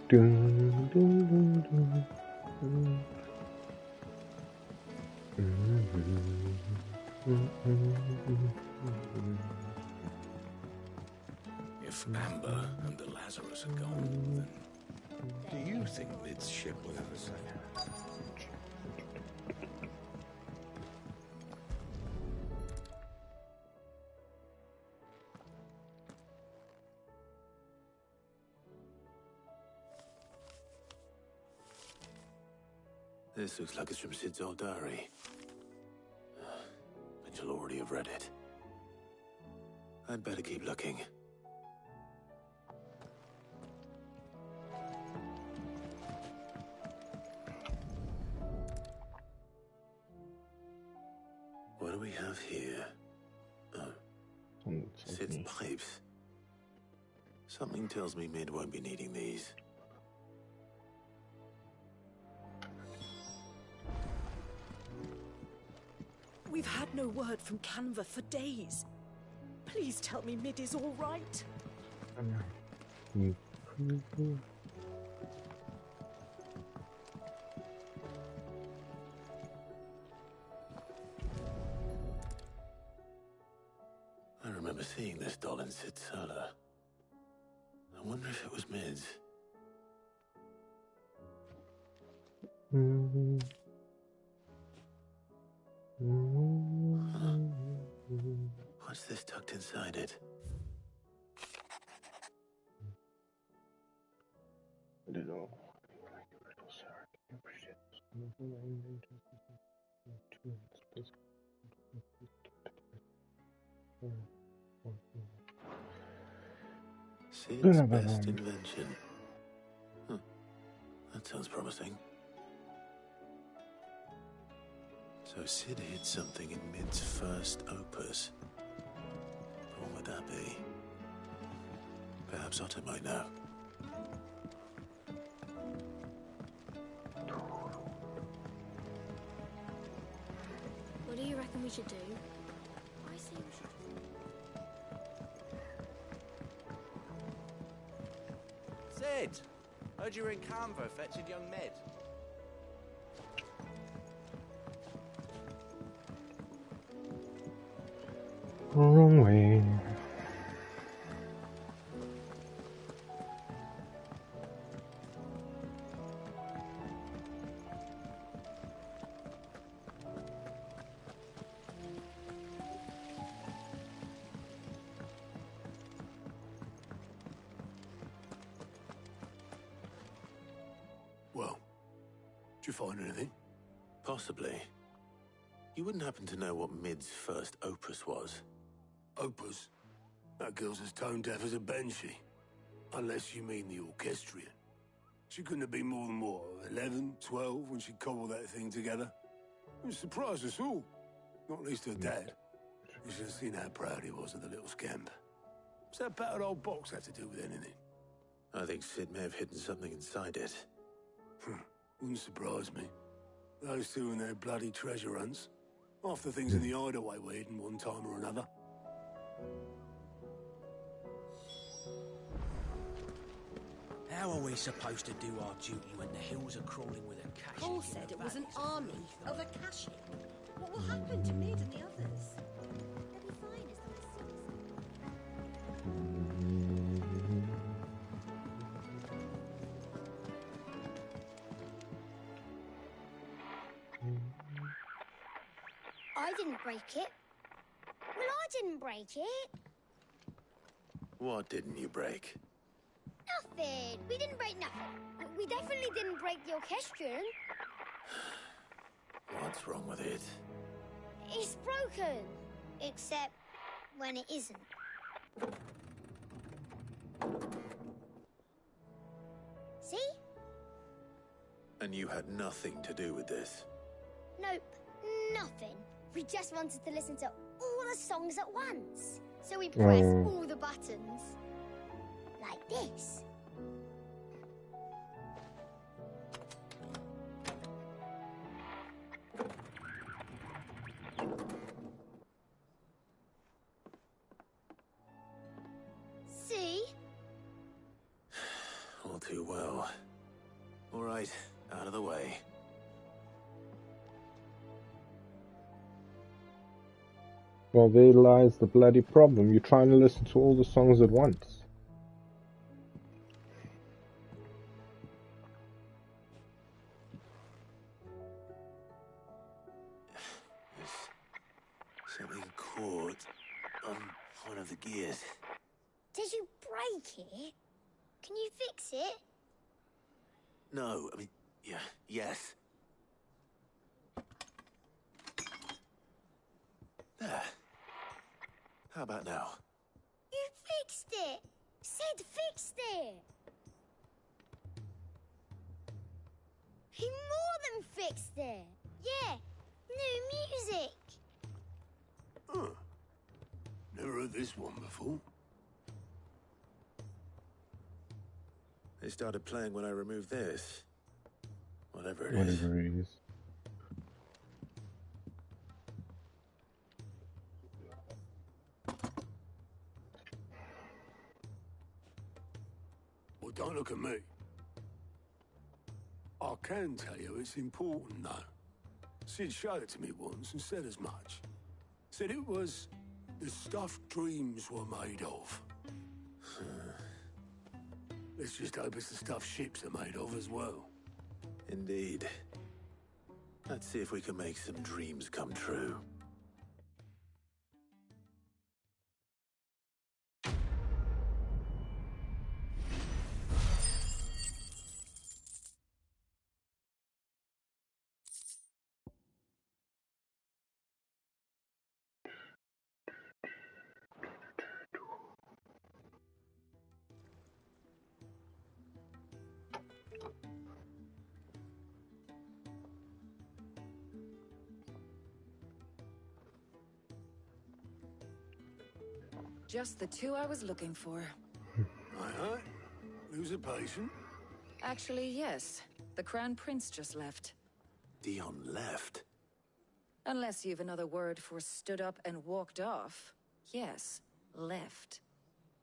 Dun, dun, dun, dun, dun. If Amber and the Lazarus are gone, then do you think Mid's ship will ever sail? This looks like it's from Sid's old diary. But you'll already have read it. I'd better keep looking. What do we have here? Oh, Sid's pipes. Something tells me Mid won't be needing these. We've had no word from Canva for days. Please tell me Mid is all right. remember seeing this doll in Sid's cellar. I wonder if it was Mid's. What's this tucked inside it? I don't know. Sid's best invention. Huh. That sounds promising. So Sid hid something in Mid's first opus. What would that be? Perhaps Otto might know. What do you reckon we should do? I say we should. Sid! Heard you were in Canva fetching young Med. Wrong way. Well, did you find anything? Possibly. You wouldn't happen to know what Mid's first opus was? Opus? That girl's as tone deaf as a banshee. Unless you mean the orchestrion. She couldn't have been more than, what, 11, 12 when she cobbled that thing together? It surprised us all. Not least her dad. You should have seen how proud he was of the little scamp. What's that battered old box have to do with anything? I think Sid may have hidden something inside it. Wouldn't surprise me. Those two and their bloody treasure hunts. Half the things in the hideaway were hidden one time or another. How are we supposed to do our duty when the hills are crawling with Akashi? Paul said it was an army of Akashi. What will happen to Mid and the others? They'll be fine as long as I didn't break it. Well, I didn't break it. What didn't you break? Nothing. We didn't break nothing. We definitely didn't break the orchestrion. What's wrong with it? It's broken. Except when it isn't. See? And you had nothing to do with this? Nope. Nothing. We just wanted to listen to all the songs at once. So we pressed all the buttons. Like this. See? All too well. All right, out of the way. Well, there lies the bloody problem. You're trying to listen to all the songs at once. There's something caught on one of the gears. Did you break it? Can you fix it? No, I mean, yeah, yes. There. How about now? You fixed it! Sid fixed it! He more than fixed it! Yeah, new music! Huh. Never heard this one before. They started playing when I removed this. Whatever it is. Whatever it is. Well, don't look at me. I can tell you it's important, though. Sid showed it to me once and said as much. Said it was The stuff dreams were made of. Let's just hope it's the stuff ships are made of as well. Indeed. Let's see if we can make some dreams come true. Just the two I was looking for. Aye. Lose a patient? Actually, yes. The Crown Prince just left. Dion left? Unless you've another word for stood up and walked off. Yes, left.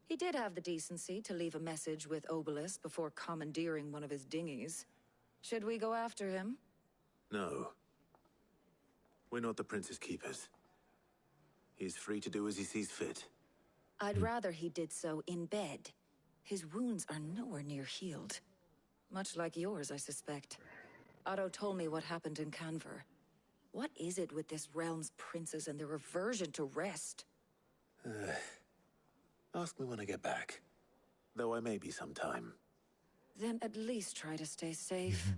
He did have the decency to leave a message with Obelisk before commandeering one of his dinghies. Should we go after him? No. We're not the Prince's keepers. He's free to do as he sees fit. I'd rather he did so in bed. His wounds are nowhere near healed. Much like yours, I suspect. Otto told me what happened in Canver. What is it with this realm's princes and their aversion to rest? Ask me when I get back. Though I may be sometime. Then at least try to stay safe.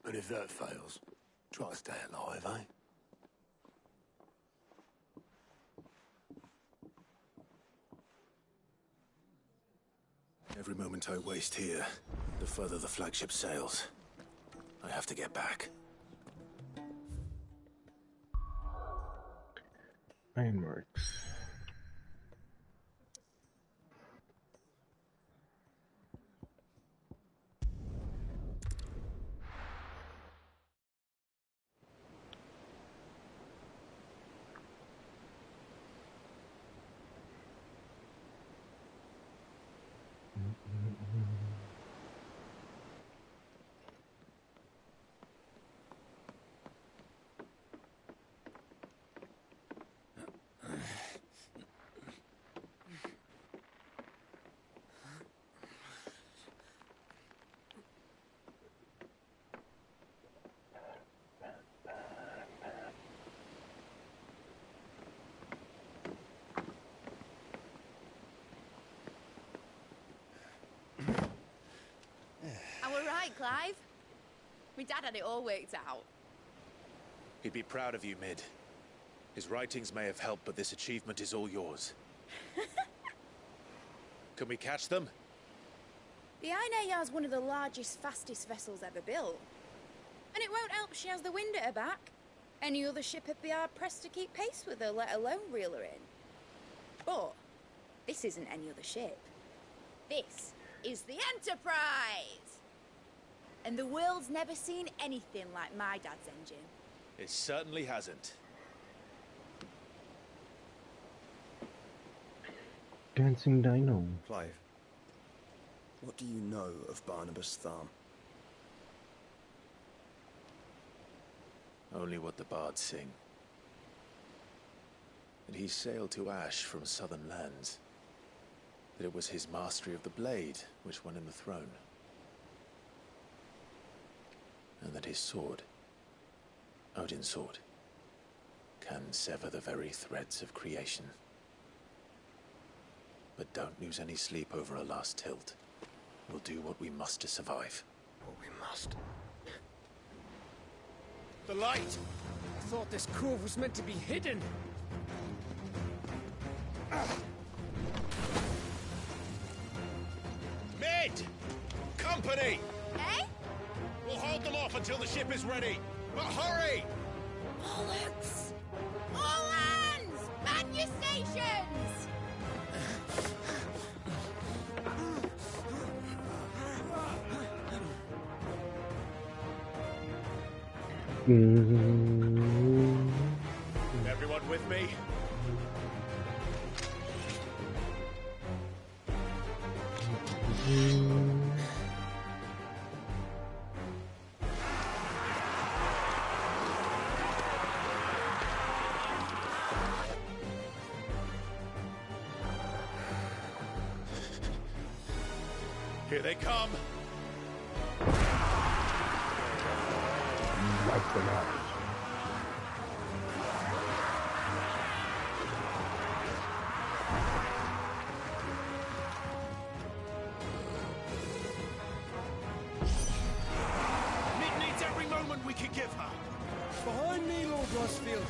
And if that fails, try to stay alive, eh? Every moment I waste here, the further the flagship sails. I have to get back. Ironworks. Clive. My dad had it all worked out. He'd be proud of you, Mid. His writings may have helped, but this achievement is all yours. Can we catch them? The Aina is one of the largest, fastest vessels ever built. And it won't help she has the wind at her back. Any other ship would be hard-pressed to keep pace with her, let alone reel her in. But this isn't any other ship. This is the Enterprise! And the world's never seen anything like my dad's engine. It certainly hasn't. Dancing Dino. Clive, what do you know of Barnabas Tharm? Only what the bards sing. That he sailed to Ash from southern lands. That it was his mastery of the blade which won him the throne. And that his sword, Odin's sword, can sever the very threads of creation. But don't lose any sleep over a last tilt. We'll do what we must to survive. What we must. The light! I thought this cove was meant to be hidden. Mid! Company! Eh? We'll hold them off until the ship is ready. But hurry! Bollocks! All hands! Man your stations! Everyone with me? they come. Wipe them out. Mid needs every moment we can give her. Behind me, Lord Rosfield.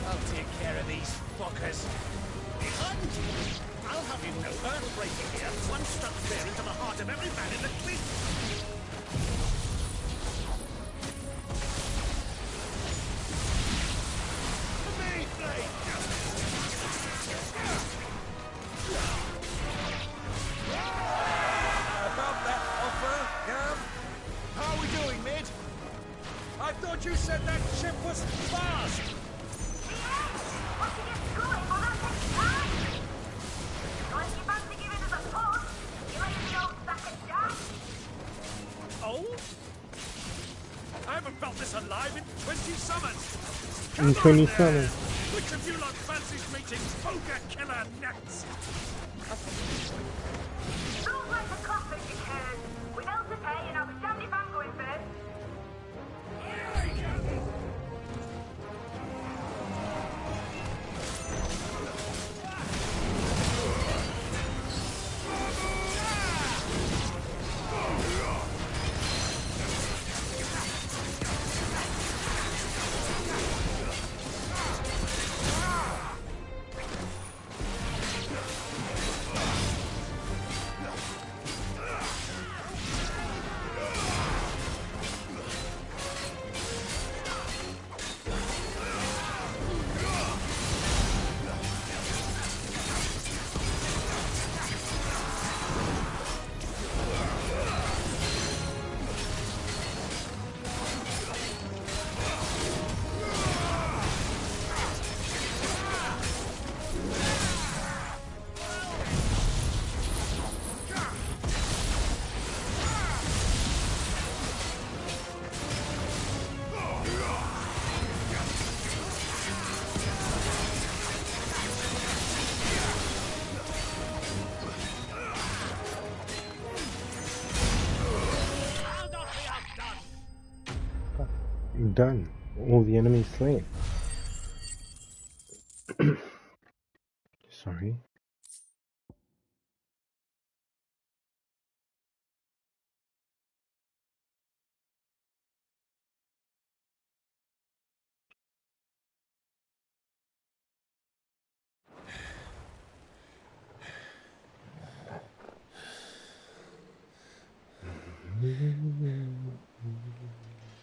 I'll take care of these fuckers. Behind you! I'll have you know, earth-breaking here, one struck fear into the heart of every man in the fleet. About that offer, Gav? How are we doing, Mid? I thought you said that ship was fast! Oh? I haven't felt this alive in 20 summers! In 20 summers. Which of you lot fancies meeting Ogre Killer next? Sounds like a classic, with else to pay and I'll be damned if I'm going first. Done. All the enemies slain. Sorry.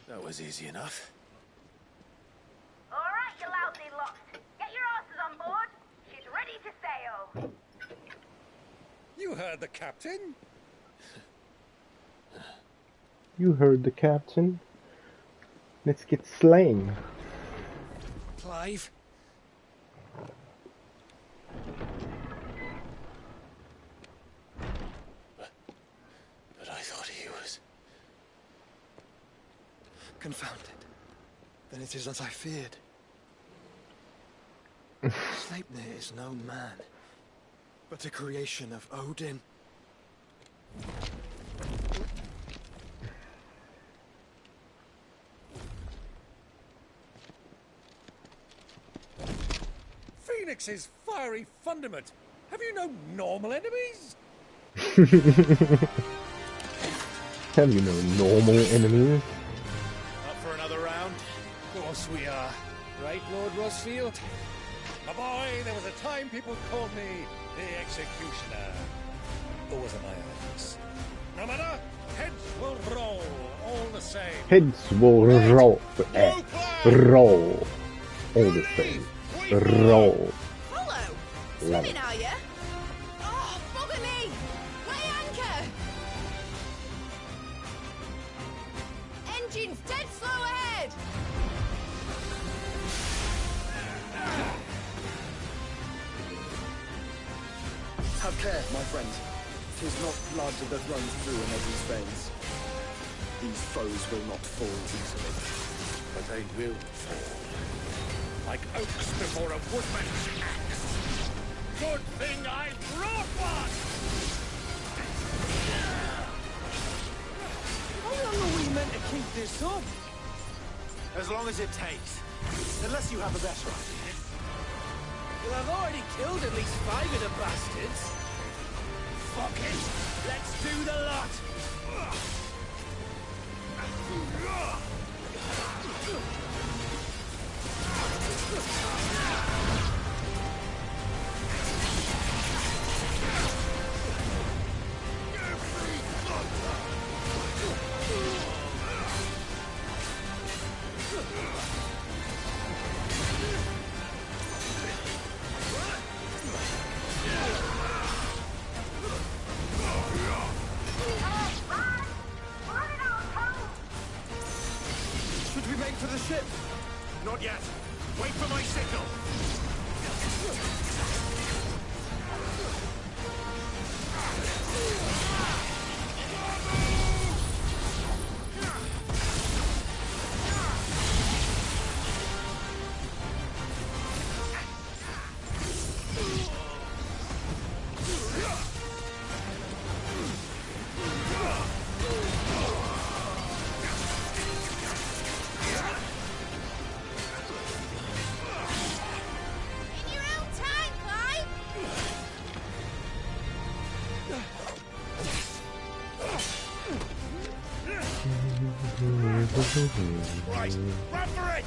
That was easy enough. Alright, you lousy lot. Get your asses on board. She's ready to sail. You heard the captain? You heard the captain. Let's get slain. Clive? But I thought he was... Confounded. Then it is as I feared. Sleipnir is no man, but a creation of Odin. Phoenix's fiery fundament. Have you no normal enemies? Have you no normal enemies? Up for another round? Of course we are. Right, Lord Rosfield? My boy, there was a time people called me the Executioner. Or was it my eyes? No matter, heads will roll all the same. Heads will roll. Roll. All the same. Roll. Hello. Love Swimming, it. are you? Oh, bother me! Weigh anchor! Engines dead slow ahead! Have care, my friend. 'Tis not blood that runs through an Eddie's veins. These foes will not fall easily. But they will fall. Like oaks before a woodman's axe. Good thing I brought one! keep this up? As long as it takes. Unless you have a better idea. Well, I've already killed at least 5 of the bastards. Fuck it! Let's do the lot! Should we make for the ship? Not yet. Wait for my signal. In your own time, Clive! Right, run for it!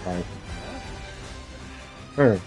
Fine. Alright.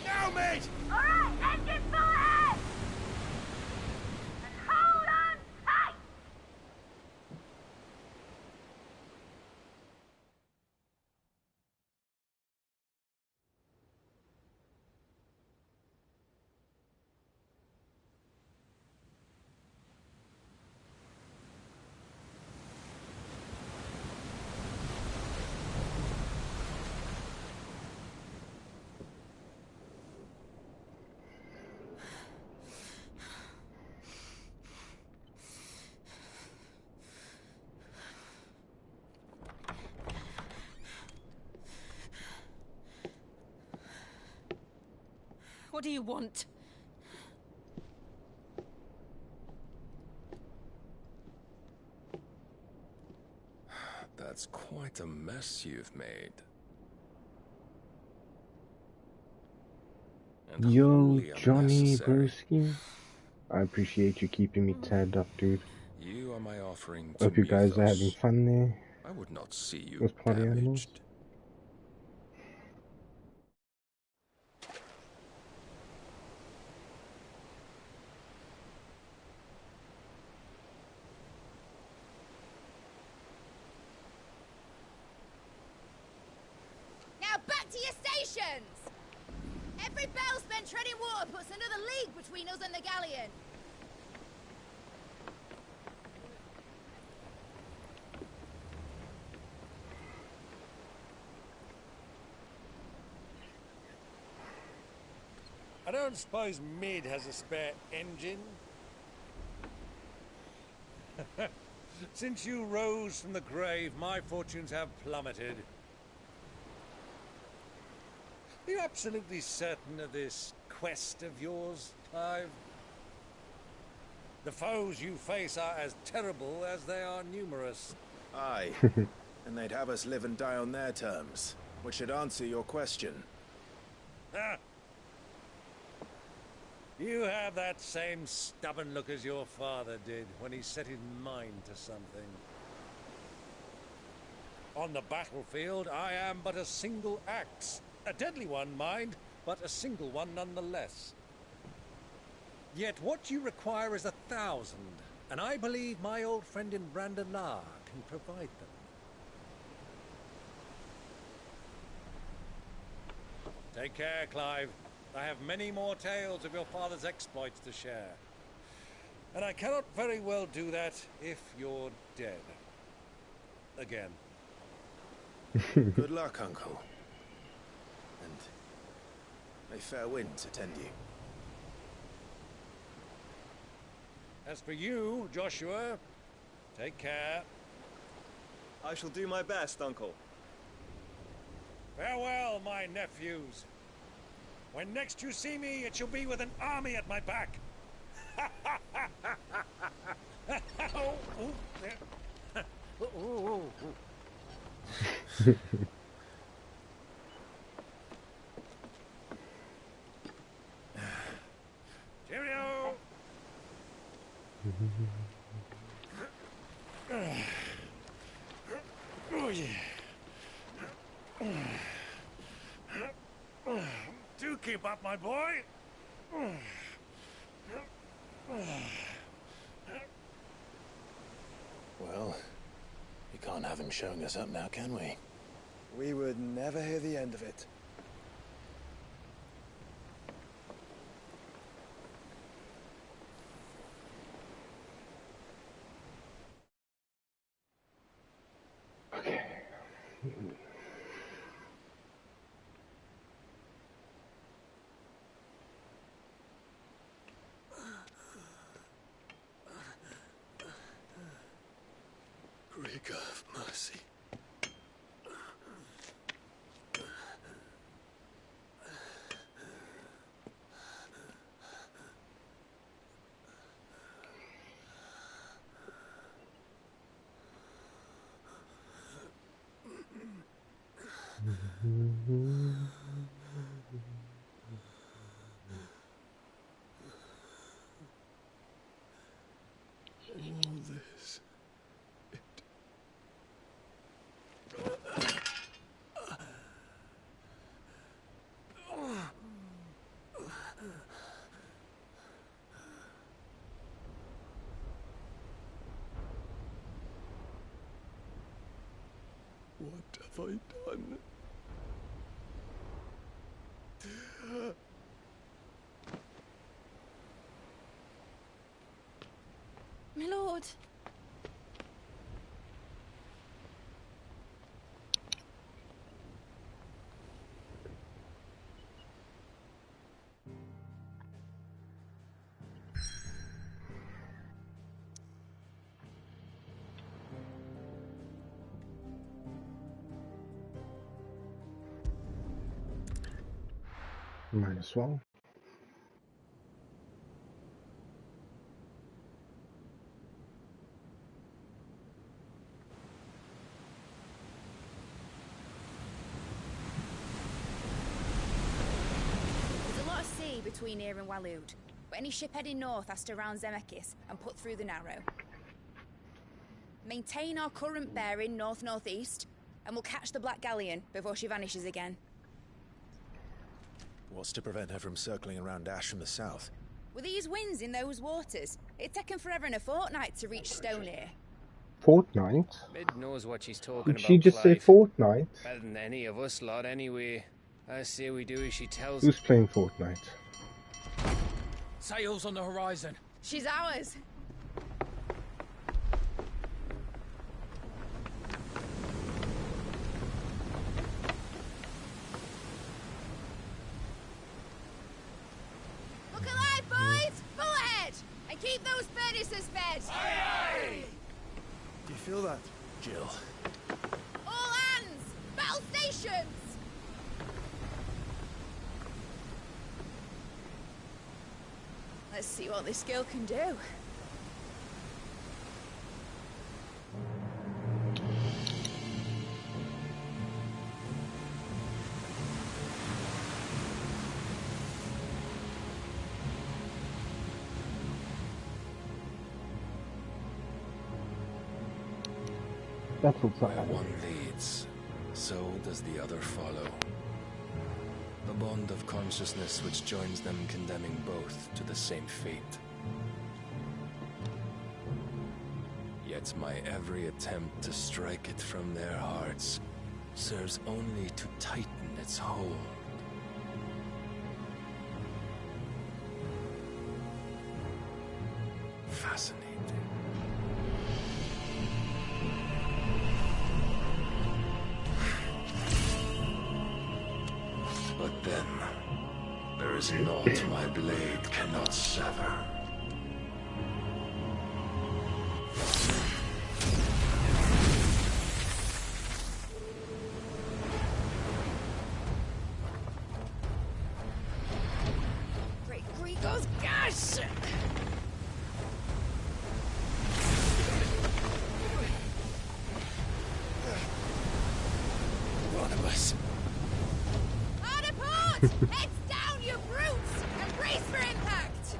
Now, mate! Alright, engine full ahead! And hold on tight! What do you want? That's quite a mess you've made. And Yo, wholly Johnny unnecessary. Broski. I appreciate you keeping me tied up, dude. You are my offering to Hope you guys are having Mythos. fun there. I would not see you With party animals. damaged. Now back to your stations! Every bell spent treading water puts another league between us and the galleon. I don't suppose Mid has a spare engine? Since you rose from the grave, my fortunes have plummeted. Are you absolutely certain of this quest of yours, Clive? The foes you face are as terrible as they are numerous. Aye. And they'd have us live and die on their terms, which should answer your question. Ah, You have that same stubborn look as your father did when he set his mind to something. On the battlefield, I am but a single axe. A deadly one, mind, but a single one nonetheless. Yet what you require is 1,000, and I believe my old friend in Brandalar can provide them. Take care, Clive. I have many more tales of your father's exploits to share. And I cannot very well do that if you're dead. Again. Good luck, Uncle. And may fair winds attend you. As for you, Joshua, take care. I shall do my best, Uncle. Farewell, my nephews. When next you see me, it shall be with an army at my back. Cheerio! Oh, yeah. Do keep up, my boy. Well, we can't have him showing us up now, can we? We would never hear the end of it. Okay. Rigor of mercy. All this. What have I done? My lord. Might as well. There's a lot of sea between here and Waloed, but any ship heading north has to round Zemeckis and put through the Narrow. Maintain our current bearing north-northeast, and we'll catch the Black Galleon before she vanishes again. What's to prevent her from circling around Ash from the south? With these winds in those waters, it'd taken forever and a fortnight to reach Stonehere. Fortnite? Mid knows what she's talking Did about. she just say Clive. Fortnite? Better than any of us lot, anyway. I say we do as she tells Who's playing Fortnite? Sails on the horizon. She's ours. Look alive, boys! Full ahead! And keep those furnaces fed! Aye, Do you feel that? Jill. All hands! Battle stations! Let's see what this girl can do. That looks like where one leads, so does the other follow. A bond of consciousness which joins them, condemning both to the same fate. Yet my every attempt to strike it from their hearts serves only to tighten its hold. Fascinating. But then, there is naught my blade cannot sever. Great Grigos, gosh! Barnabas. Artiport! Heads down, you brutes! And brace for impact!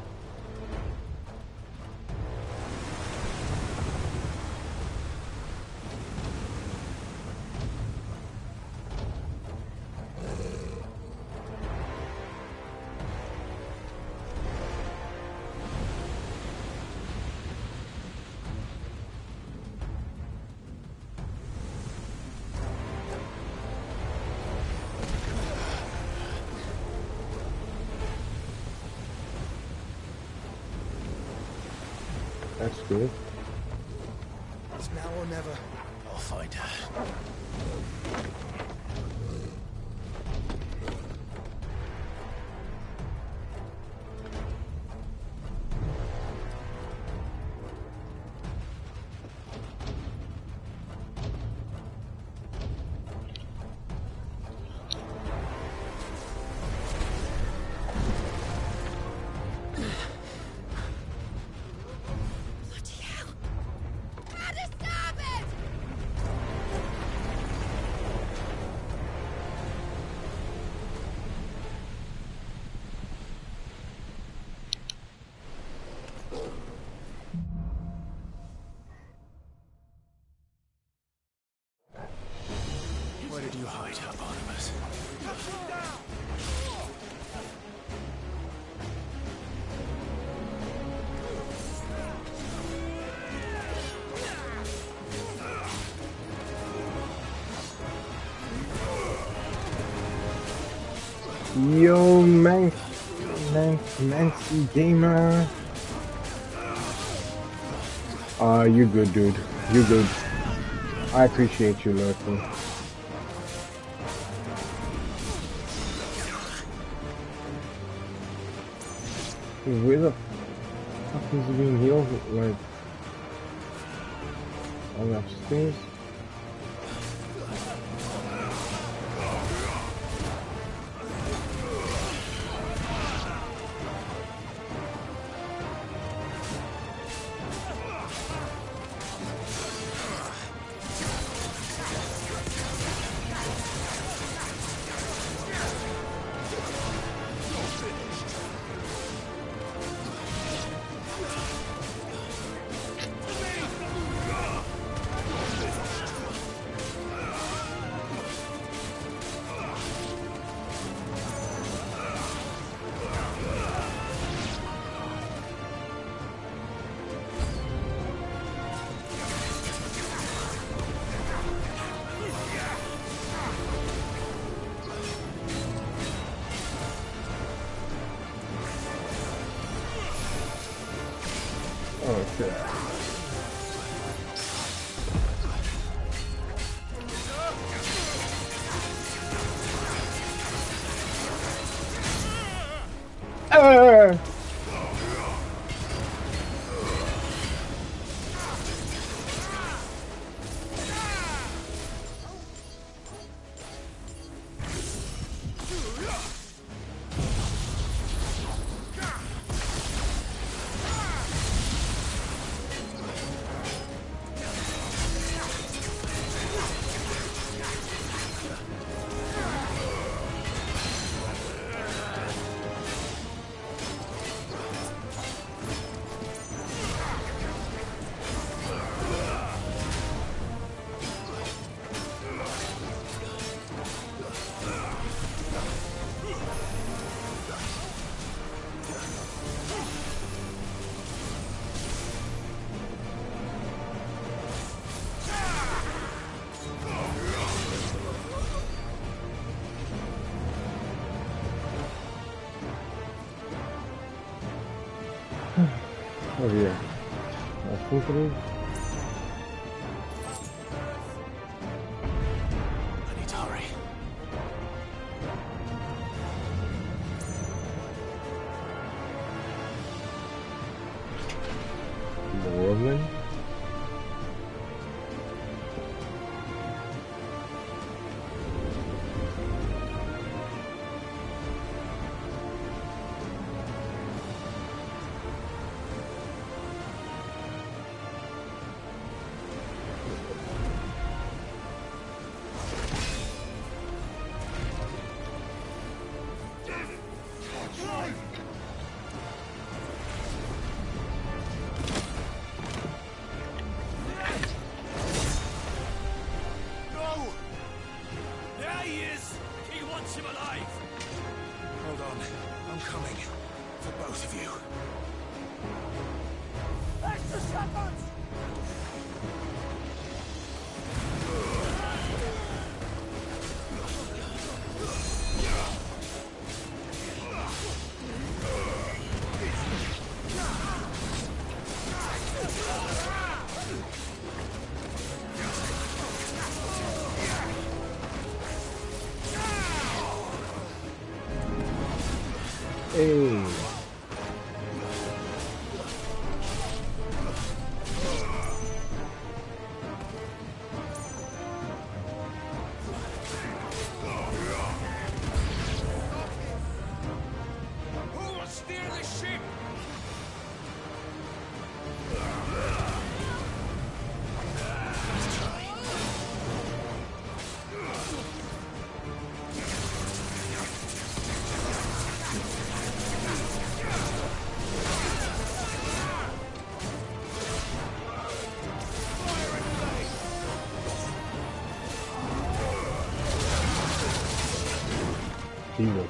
That's good. It's now or never. I'll find her. How to stop it! Where did you hide her, Barnabas? Yo, Mancy Gamer. You good, dude. You good. I appreciate you lurking. Where the fuck is he being healed? Like, on the upstairs? Okay. Oh yeah, I think it is. I need to hurry. Morgan? No! There he is! He wants him alive! Hold on. I'm coming. For both of you. Extra shepherds! Hey. Who will steer the ship? Jesus.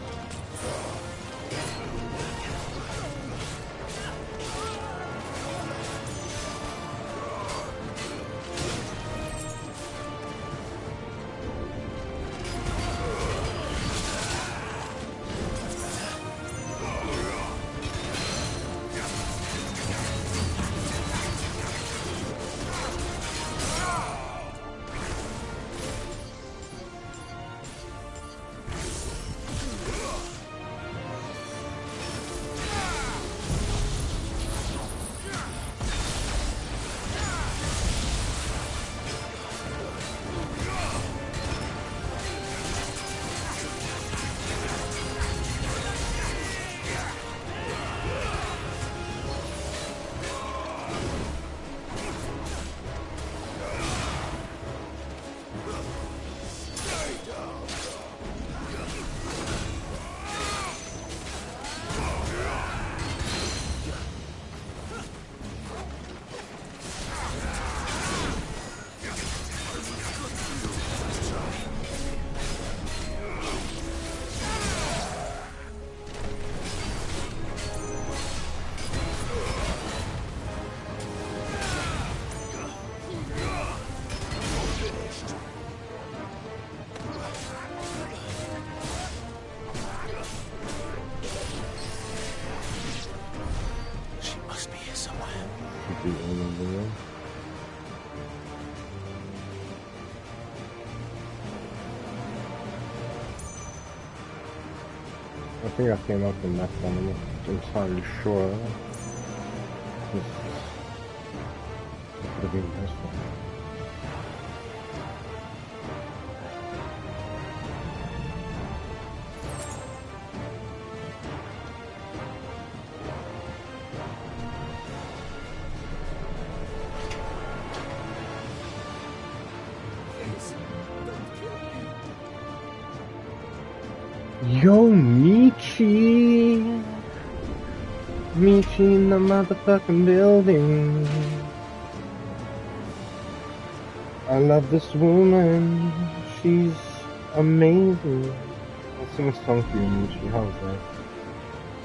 She must be here somewhere. Should be all over there. I think I came up in that one. I'm not entirely sure. It could have been this one. Yo, Michi! Michi in the motherfucking building. I love this woman. She's amazing. I'll sing a song for you, Michi. How's that?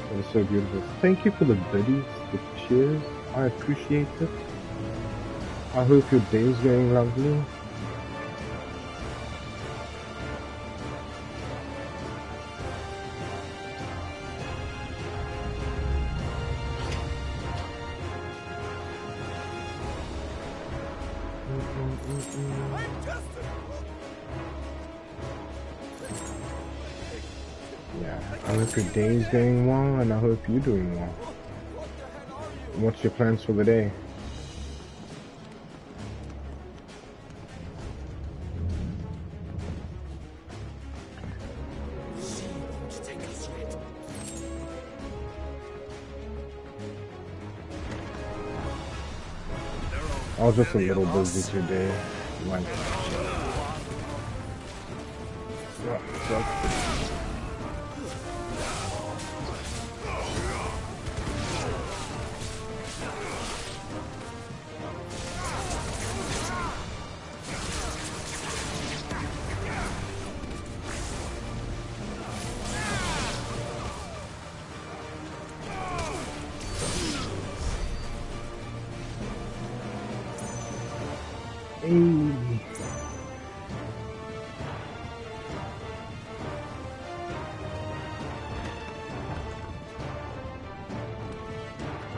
That was so beautiful. Thank you for the biddies, the cheers. I appreciate it. I hope your day is going lovely. Yeah, I hope your day is going well, and I hope you're doing well. What's your plans for the day? I was just a little busy today. Like,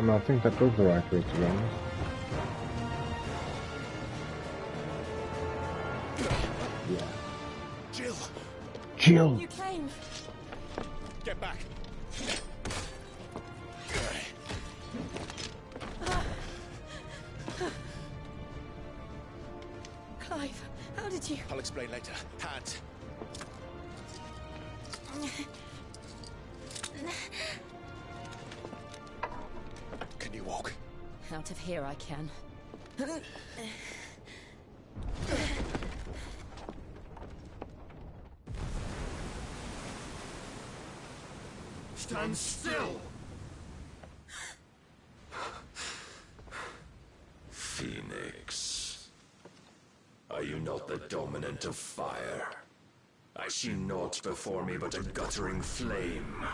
I think that was the right way, to be honest. Yeah. Jill! Jill! You came! Get back! Clive, how did you... I'll explain later. Hands. Can you walk? Out of here I can. Stand still! Phoenix. Are you not the dominant of fire? I see naught before me but a guttering flame.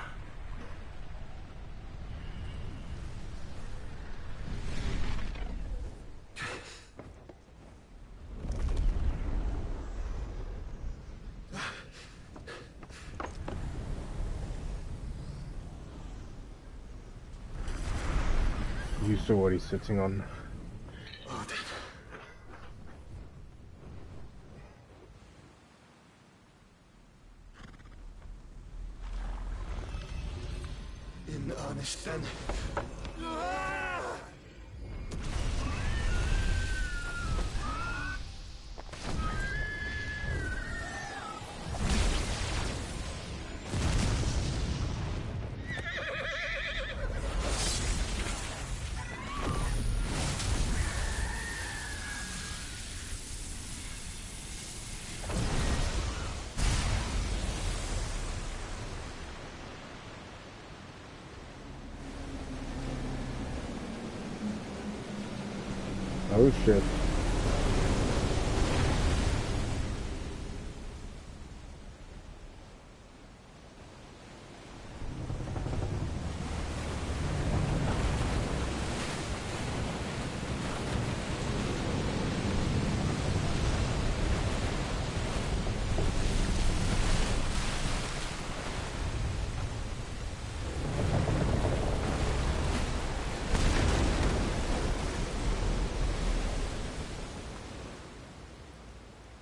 You saw what he's sitting on. In earnest then. Oh shit.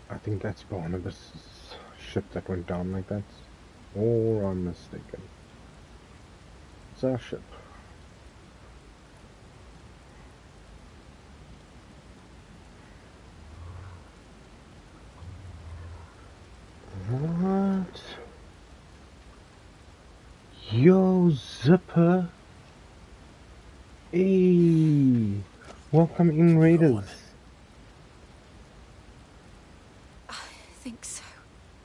I think that's Barnabas' ship that went down like that. Or I'm mistaken. It's our ship. What? Yo, Zipper. Hey, welcome in, Raiders. I think so.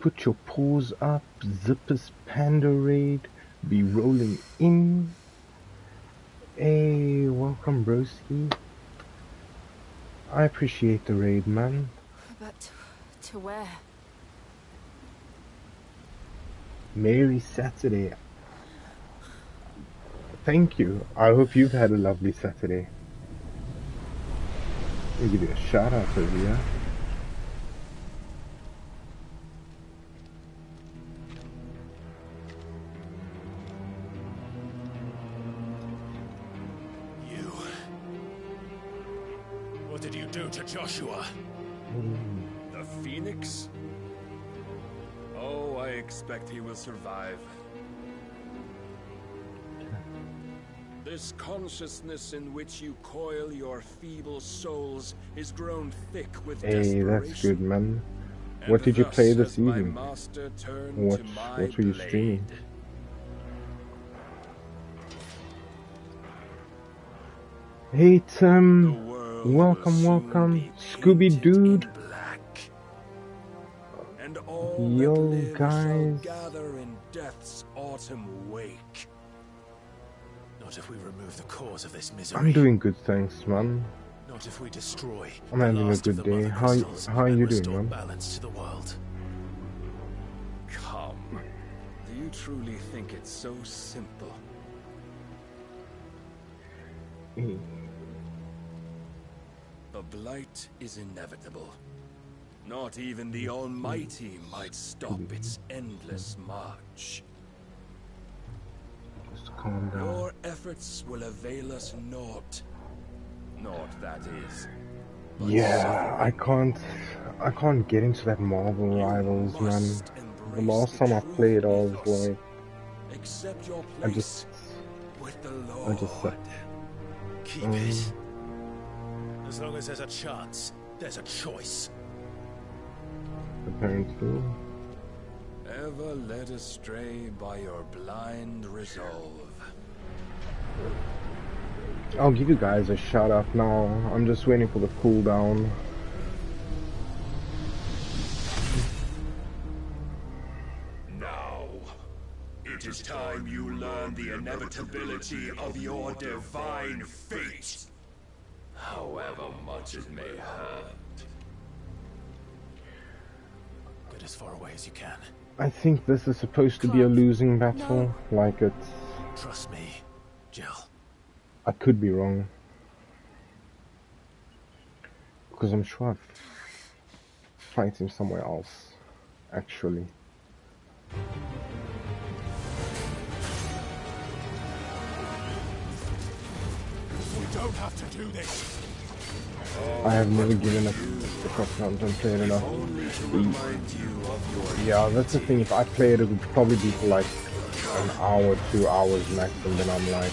Put your paws up, Zipper's Panda Raid. Be rolling in. Hey, welcome, broski. I appreciate the raid, man. But to where? Merry Saturday. Thank you. I hope you've had a lovely Saturday. I'll give you a shout out over here. did you do to Joshua? The Phoenix? Oh, I expect he will survive. This consciousness in which you coil your feeble souls is grown thick with Hey, that's desperation. good, man. And What did you thus play this has my evening? master turned What to my were you blade. streaming? Hey Tim, welcome, Scooby Dude. And all Yo that live shall guys, gather in death's autumn wake. Not if we remove the cause of this misery. I'm doing good, thanks, man. Not if we destroy I'm the having a last of good the day. mother crystals How are and you doing, restore man? balance to the world. Come. Do you truly think it's so simple? The blight is inevitable. Not even the Almighty might stop its endless march. Just calm down. Your efforts will avail us naught. Naught, that is. but Yeah, I can't get into that Marvel Rivals, man. The last time I played, I was like, accept your I place with the Lord. suck. Keep it. As long as there's a chance, there's a choice. Apparently. Ever led astray by your blind resolve. I'll give you guys a shout out now. I'm just waiting for the cooldown. Now, it is time you learn the inevitability of your divine fate. However much it may hurt. Get as far away as you can. I think this is supposed to be a losing battle. Like it's... Trust me, Jill. I could be wrong. Because I'm sure I've fight him somewhere else, actually. We don't have to do this. I have never given up the Crossroads and played enough. Yeah, that's the thing. If I play it, it would probably be for like an hour, 2 hours max, and then I'm like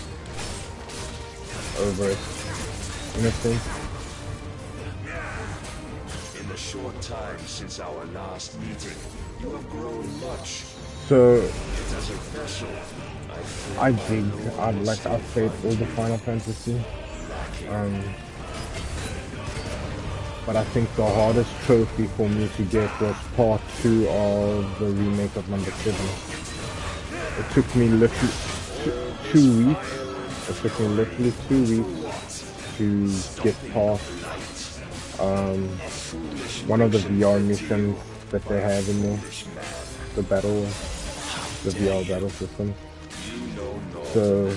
over it. In a sense. In the short time since our last meeting, you have grown much. So As a vessel, I've played all the Final Fantasy. But I think the hardest trophy for me to get was part 2 of the remake of number 7. It took me literally 2 weeks. It took me literally 2 weeks to get past one of the VR missions that they have in there. The VR battle system. So,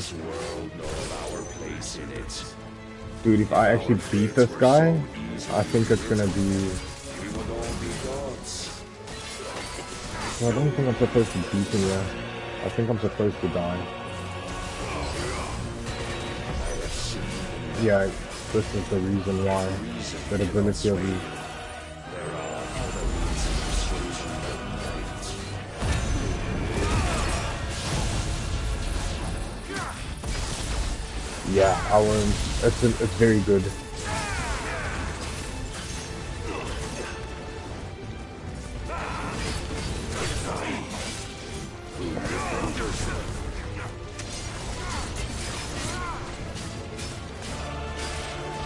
dude, if I actually beat this guy, I think it's gonna be... No, I don't think I'm supposed to beat him yet. I think I'm supposed to die. Yeah, this is the reason why. The ability of the... Yeah, it's very good.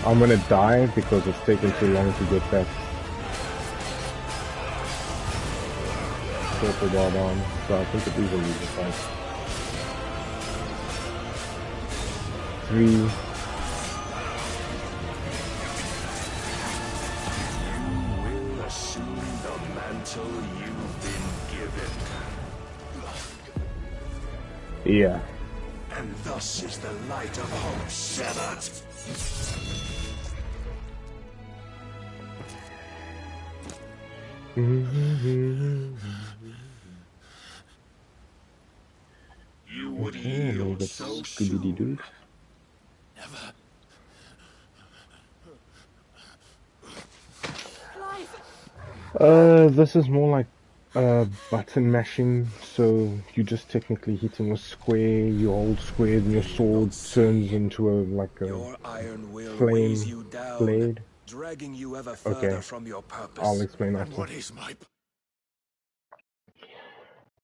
I'm gonna die because it's taking too long to get that purple bar down, so I think it is a loser fight. 3. you will assume the mantle you've been given. Yeah. And thus is the light of hope severed. You would yield so soon. Dude. Never. This is more like button mashing, so you're just technically hitting a square, you hold square, and your sword turns into Your iron will weighs flame you down, blade. dragging you ever Okay, further from your purpose. I'll explain And after. what is my...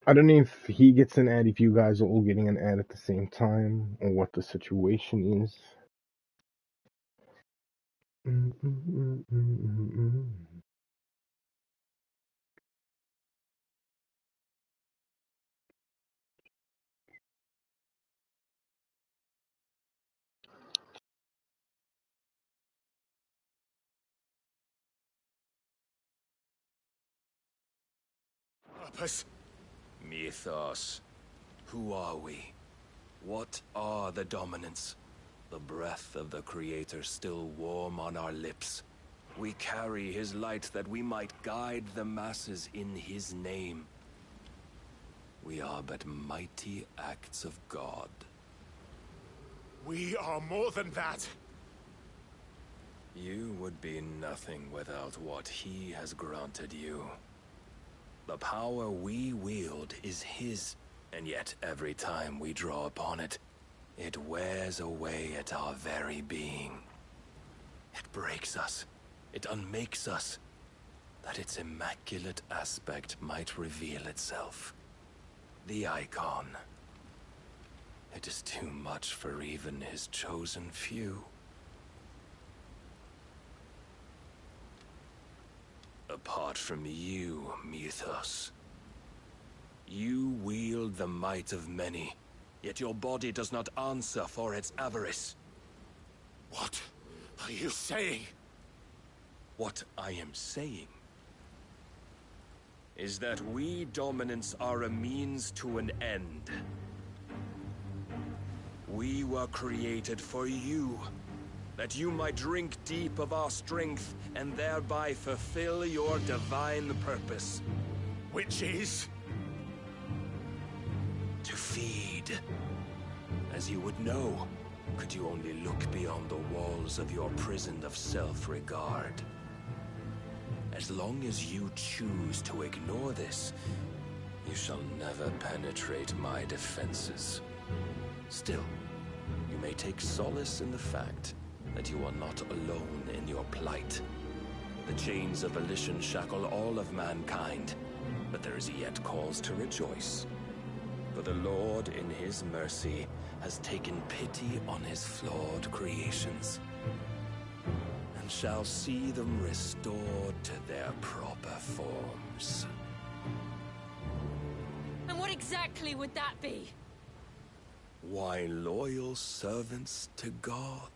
I don't know if he gets an ad, if you guys are all getting an ad at the same time, or what the situation is. purpose? Mythos. Who are we? What are the dominants? The breath of the Creator still warm on our lips. We carry his light that we might guide the masses in his name. We are but mighty acts of God. We are more than that. You would be nothing without what he has granted you. The power we wield is his, and yet every time we draw upon it, it wears away at our very being. It breaks us. It unmakes us, that its immaculate aspect might reveal itself. The icon. It is too much for even his chosen few. Apart from you, Mythos, you wield the might of many, yet your body does not answer for its avarice. What are you saying? What I am saying is that we dominants are a means to an end. We were created for you, that you might drink deep of our strength and thereby fulfill your divine purpose. Which is? To feed. As you would know, could you only look beyond the walls of your prison of self-regard. As long as you choose to ignore this, you shall never penetrate my defenses. Still, you may take solace in the fact that you are not alone in your plight. The chains of volition shackle all of mankind, but there is yet cause to rejoice. For the Lord, in his mercy, has taken pity on his flawed creations, and shall see them restored to their proper forms. And what exactly would that be? Why, loyal servants to God.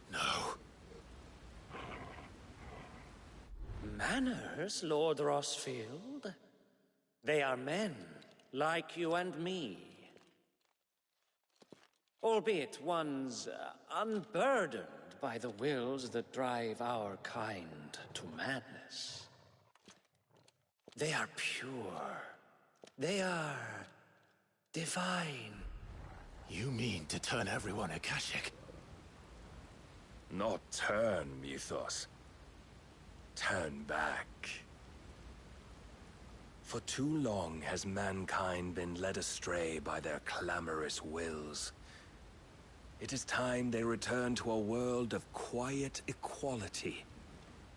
No. Manners, Lord Rossfield? They are men, like you and me. Albeit ones unburdened by the wills that drive our kind to madness. They are pure. They are divine. You mean to turn everyone Akashic? Not turn, Mythos. Turn back. For too long has mankind been led astray by their clamorous wills. It is time they return to a world of quiet equality,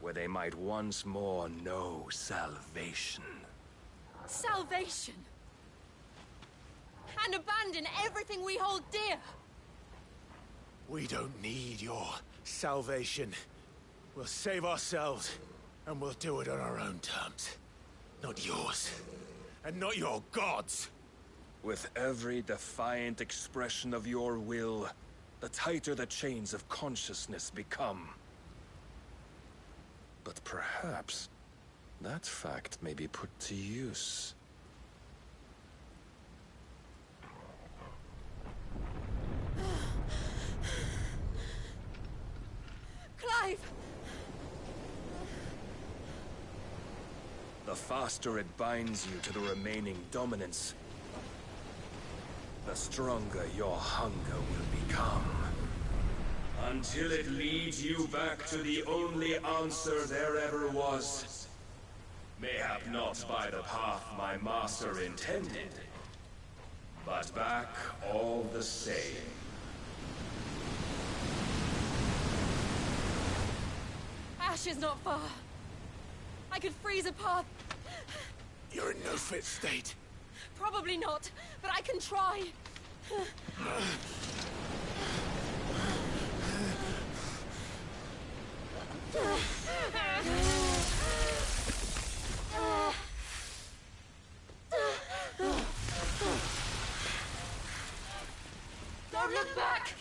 where they might once more know salvation. Salvation! And abandon everything we hold dear! We don't need your salvation. We'll save ourselves, and we'll do it on our own terms. Not yours. And not your gods. With every defiant expression of your will, the tighter the chains of consciousness become. But perhaps that fact may be put to use. Clive! The faster it binds you to the remaining dominance, the stronger your hunger will become. Until it leads you back to the only answer there ever was. Mayhap not by the path my master intended, but back all the same. Ash is not far. I could freeze a path. You're in no fit state. Probably not, but I can try. Don't look back!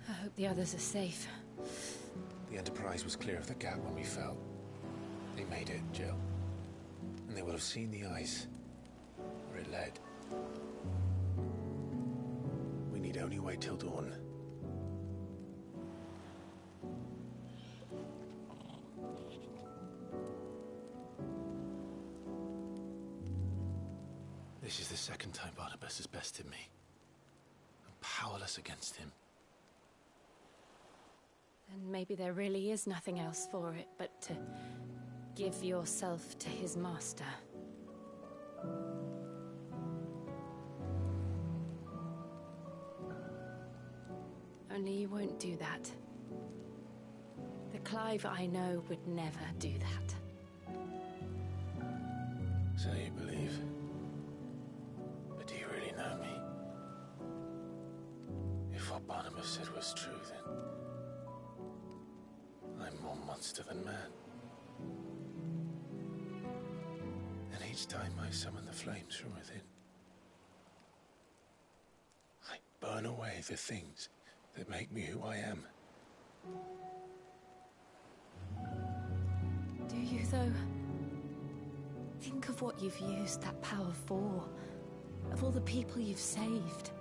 I hope the others are safe. The Enterprise was clear of the gap when we fell. They made it, Jill. And they will have seen the ice where it led. We need only wait till dawn. This is the second time Barnabas has bested me. I'm powerless against him. Then maybe there really is nothing else for it but to give yourself to his master. Only you won't do that. The Clive I know would never do that. So you believe? But do you really know me? If what Barnabas said was true, then I'm more monster than man. And each time I summon the flames from within, I burn away the things that make me who I am. Do you, though? Think of what you've used that power for. Of all the people you've saved.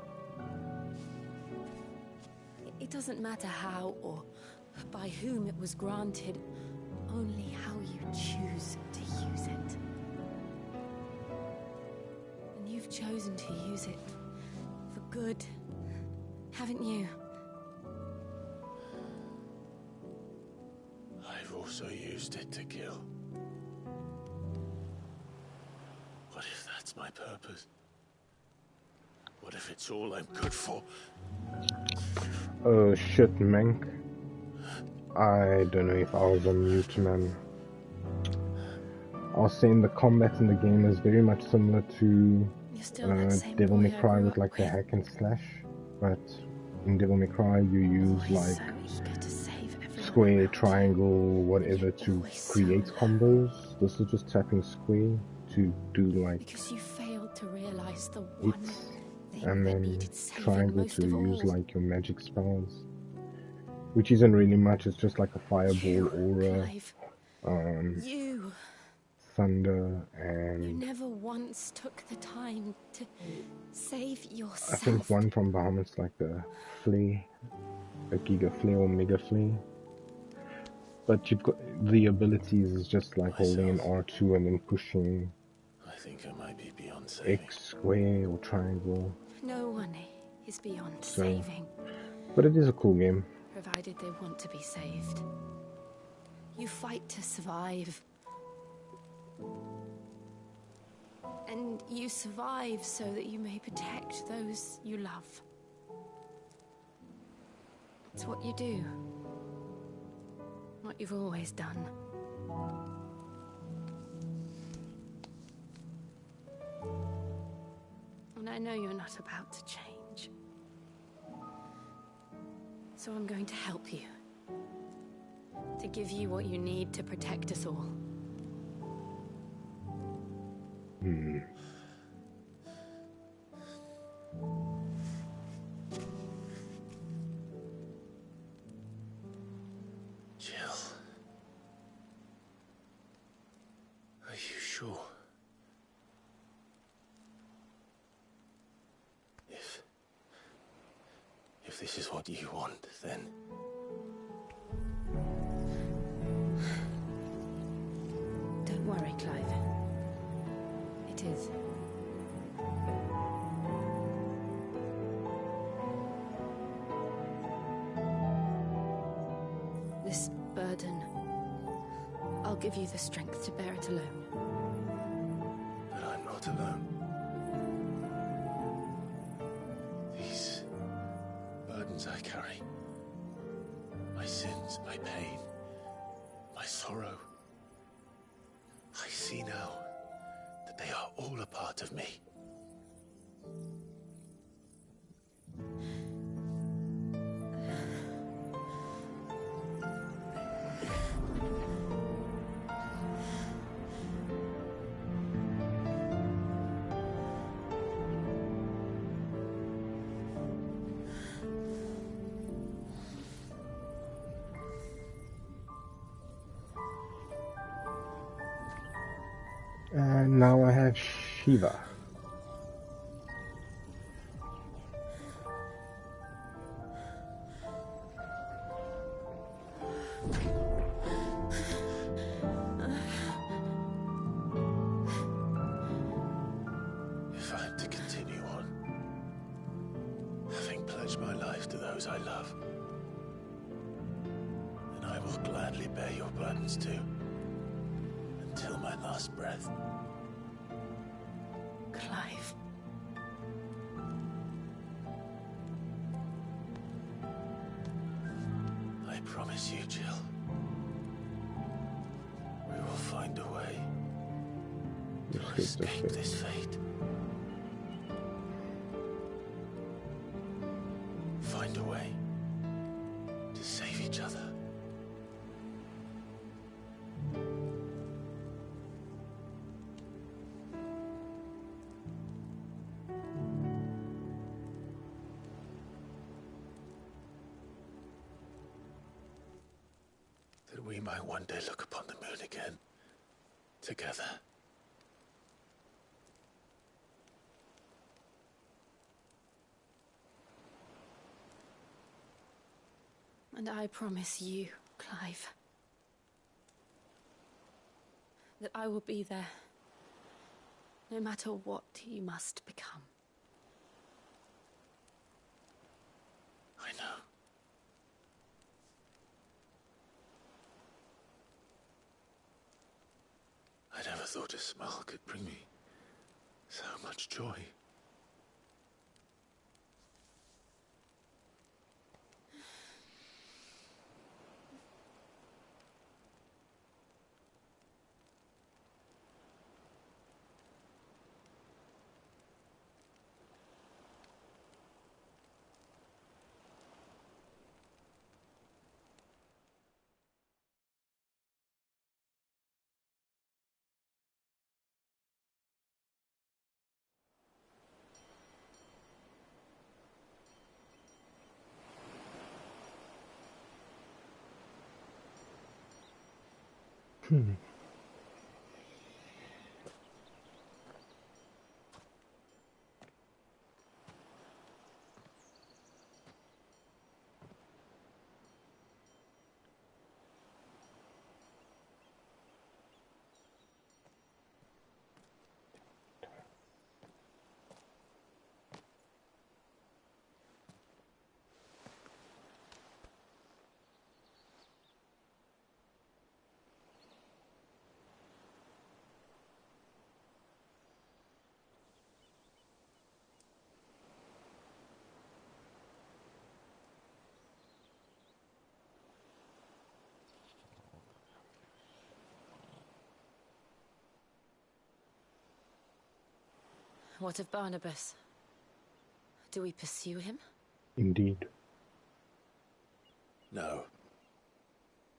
It doesn't matter how or by whom it was granted, only how you choose to use it. And you've chosen to use it for good, haven't you? I've also used it to kill. What if that's my purpose? What if it's all I'm good for? Oh shit, Mank. I don't know if I was on mute, man. I was saying the combat in the game is very much similar to Devil May Cry with like the hack and slash, but in Devil May Cry you use like square, triangle, whatever to create combos. This is just tapping square to do like Because you failed to realize the one thing and that then needed saving triangle most to of all. use like your magic spells, which isn't really much. It's just like a fireball, aura, You thunder, You and never once took the time to save I yourself. think one from Bahamut's like the flea, a giga flea or mega flea. But you've got the abilities is just like holding an R2 and then pushing I think I might be beyond saving. X, square, or triangle. No one is beyond So, saving, but it is a cool game. provided they want to be saved. You fight to survive. And you survive so that you may protect those you love. It's what you do. What you've always done. And I know you're not about to change. So I'm going to help you. To give you what you need to protect us all. Jill. Are you sure? If this is what you want, then... Don't worry, Clive. It is. This burden, I'll give you the strength to bear it alone. But I'm not alone. These burdens I carry, my sins, my pain, my sorrow, I see now that they are all a part of me. And now I have Shiva. If I'm to continue on, having pledged my life to those I love, then I will gladly bear your burdens too, until my last breath. Clive. I promise you, Jill, we will find a way to escape this fate. Find a way to save each other. That we might one day look upon the moon again, together. And I promise you, Clive, that I will be there, no matter what you must become. I know. I never thought a smile could bring me so much joy. What of Barnabas? Do we pursue him? Indeed. No.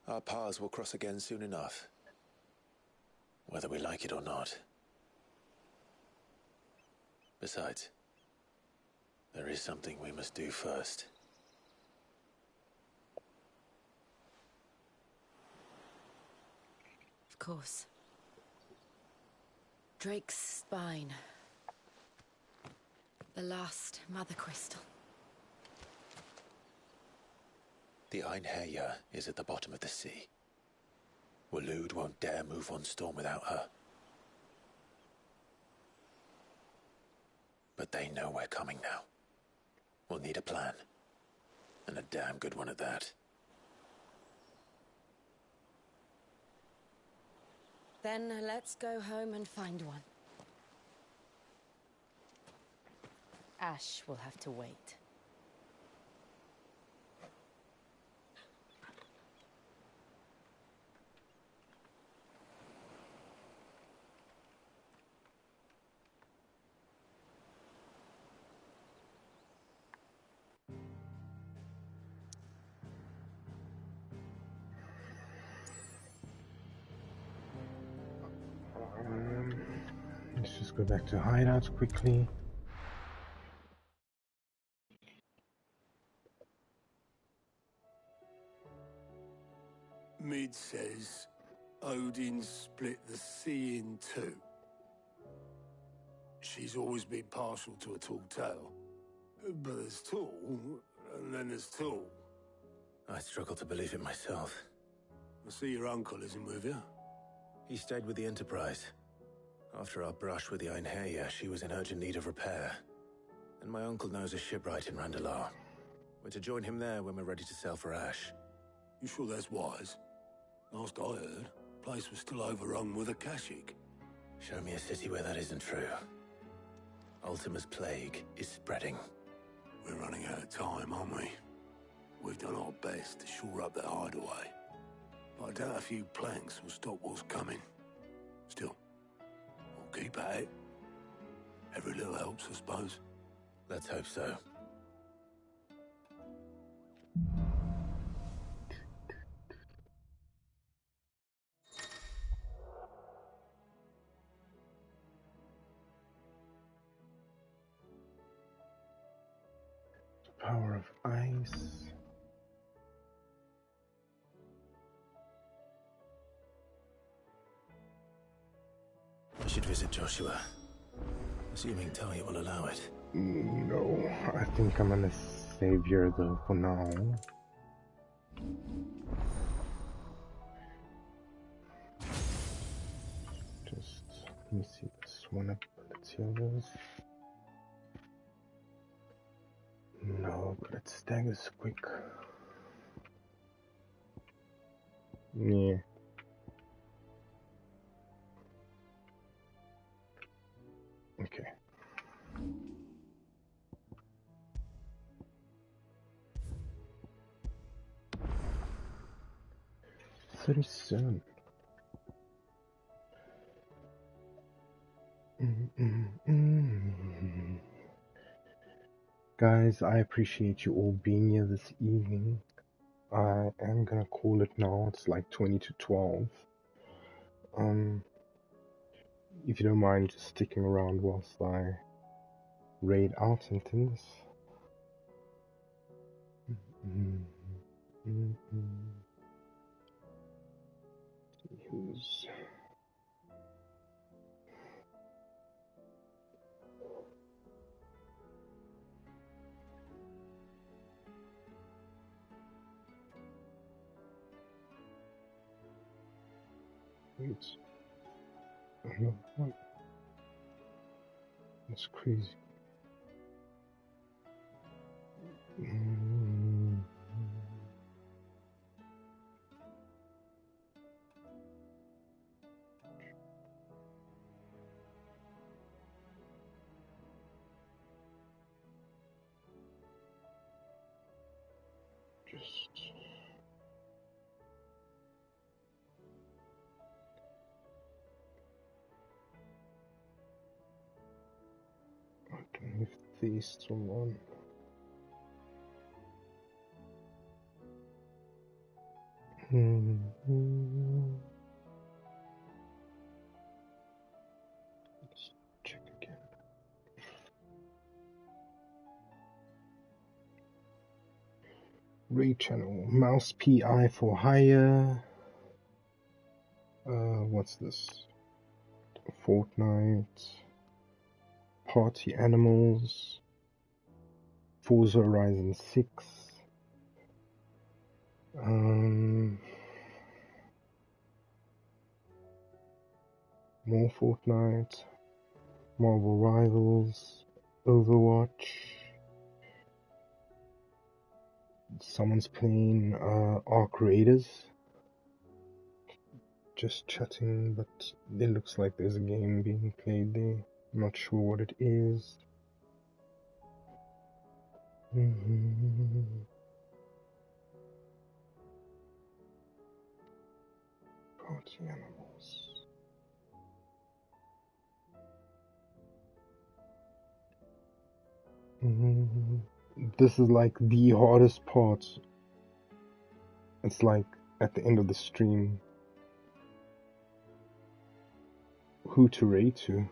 Our paths will cross again soon enough. Whether we like it or not. Besides, there is something we must do first. Of course. Drake's spine. The last Mother Crystal. The Einherja is at the bottom of the sea. Waloed won't dare move on Storm without her. But they know we're coming now. We'll need a plan. And a damn good one at that. Then let's go home and find one. Ash will have to wait. Let's just go back to hideouts quickly. Mid says Odin split the sea in two. She's always been partial to a tall tale. But there's tall, and then there's tall. I struggle to believe it myself. I see your uncle isn't with you. He stayed with the Enterprise. After our brush with the Einherja, she was in urgent need of repair. And my uncle knows a shipwright in Randalar. We're to join him there when we're ready to sail for Ash. You sure that's wise? Last I heard, the place was still overrun with Akashic. Show me a city where that isn't true. Ultima's plague is spreading. We're running out of time, aren't we? We've done our best to shore up that hideaway. But I doubt a few planks will stop what's coming. Still, we'll keep at it. Every little helps, I suppose. Let's hope so. Power of ice. I should visit Joshua. Assuming Talia will allow it. No, I think I'm gonna save her though for now. Just let me see this one up. Let's see others. No, but it staggers quick. Yeah. Okay. $37. Guys, I appreciate you all being here this evening. I am gonna call it now. It's like 20 to 12. If you don't mind just sticking around whilst I raid out some things. Who's wait, another one. That's crazy. Just the still on? Let's check again. Raid channel, mouse PI for hire. What's this? Fortnite, Party Animals, Forza Horizon 6. More Fortnite, Marvel Rivals, Overwatch. Someone's playing Arc Raiders. Just chatting, but it looks like there's a game being played there. I'm not sure what it is. Party Animals. This is like the hardest part. It's like at the end of the stream. Who to raid to?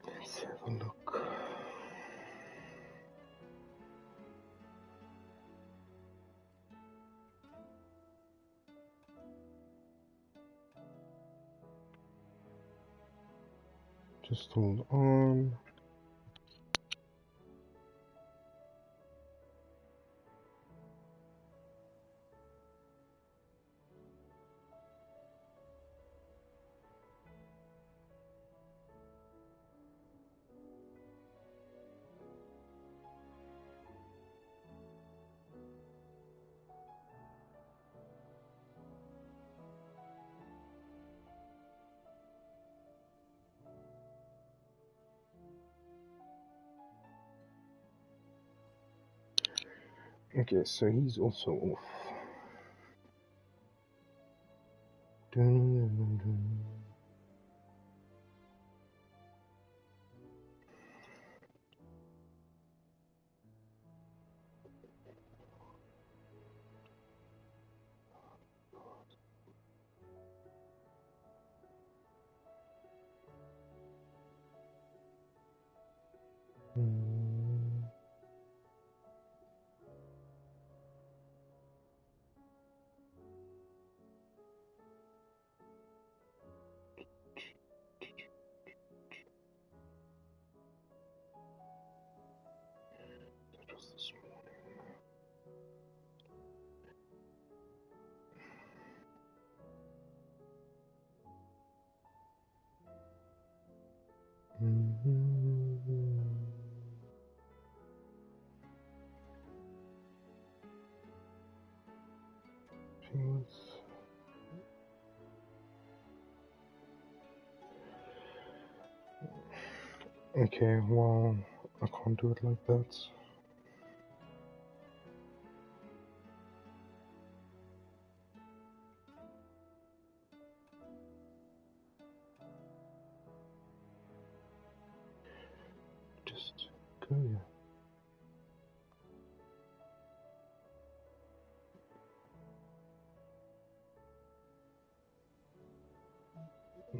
Let's have a look. Just hold on. Okay, so he's also off. Okay, well, I can't do it like that. Just go, yeah. I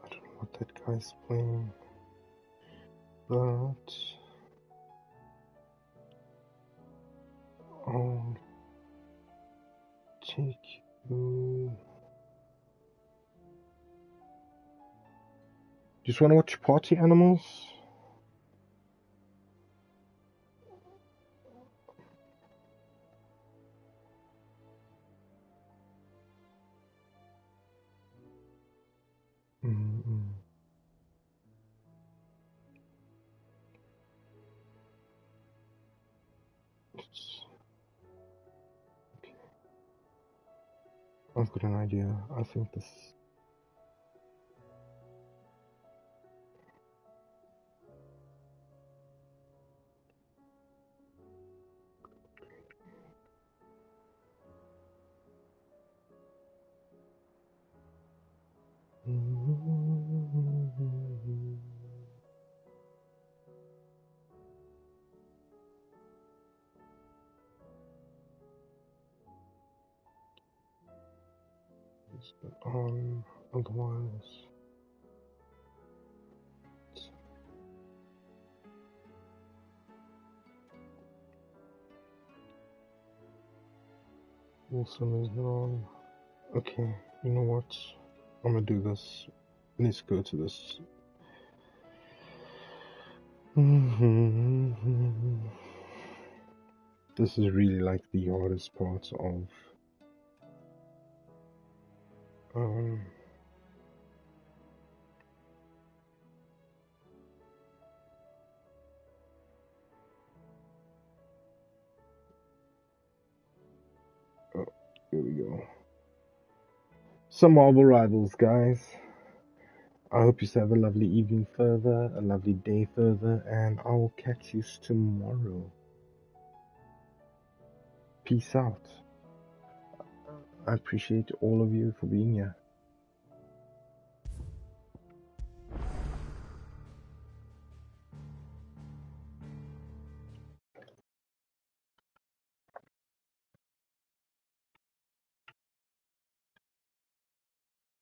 don't know what that guy's playing, but I'll take you. Just want to watch Party Animals? Okay. I've got an idea. I think this. Otherwise. Wilson is on. Okay, you know what? I'm gonna do this. Let's go to this. This is really like the hardest part of oh, here we go. Some Marvel Rivals, guys. I hope you have a lovely evening further, a lovely day further, and I will catch you tomorrow. Peace out. I appreciate all of you for being here.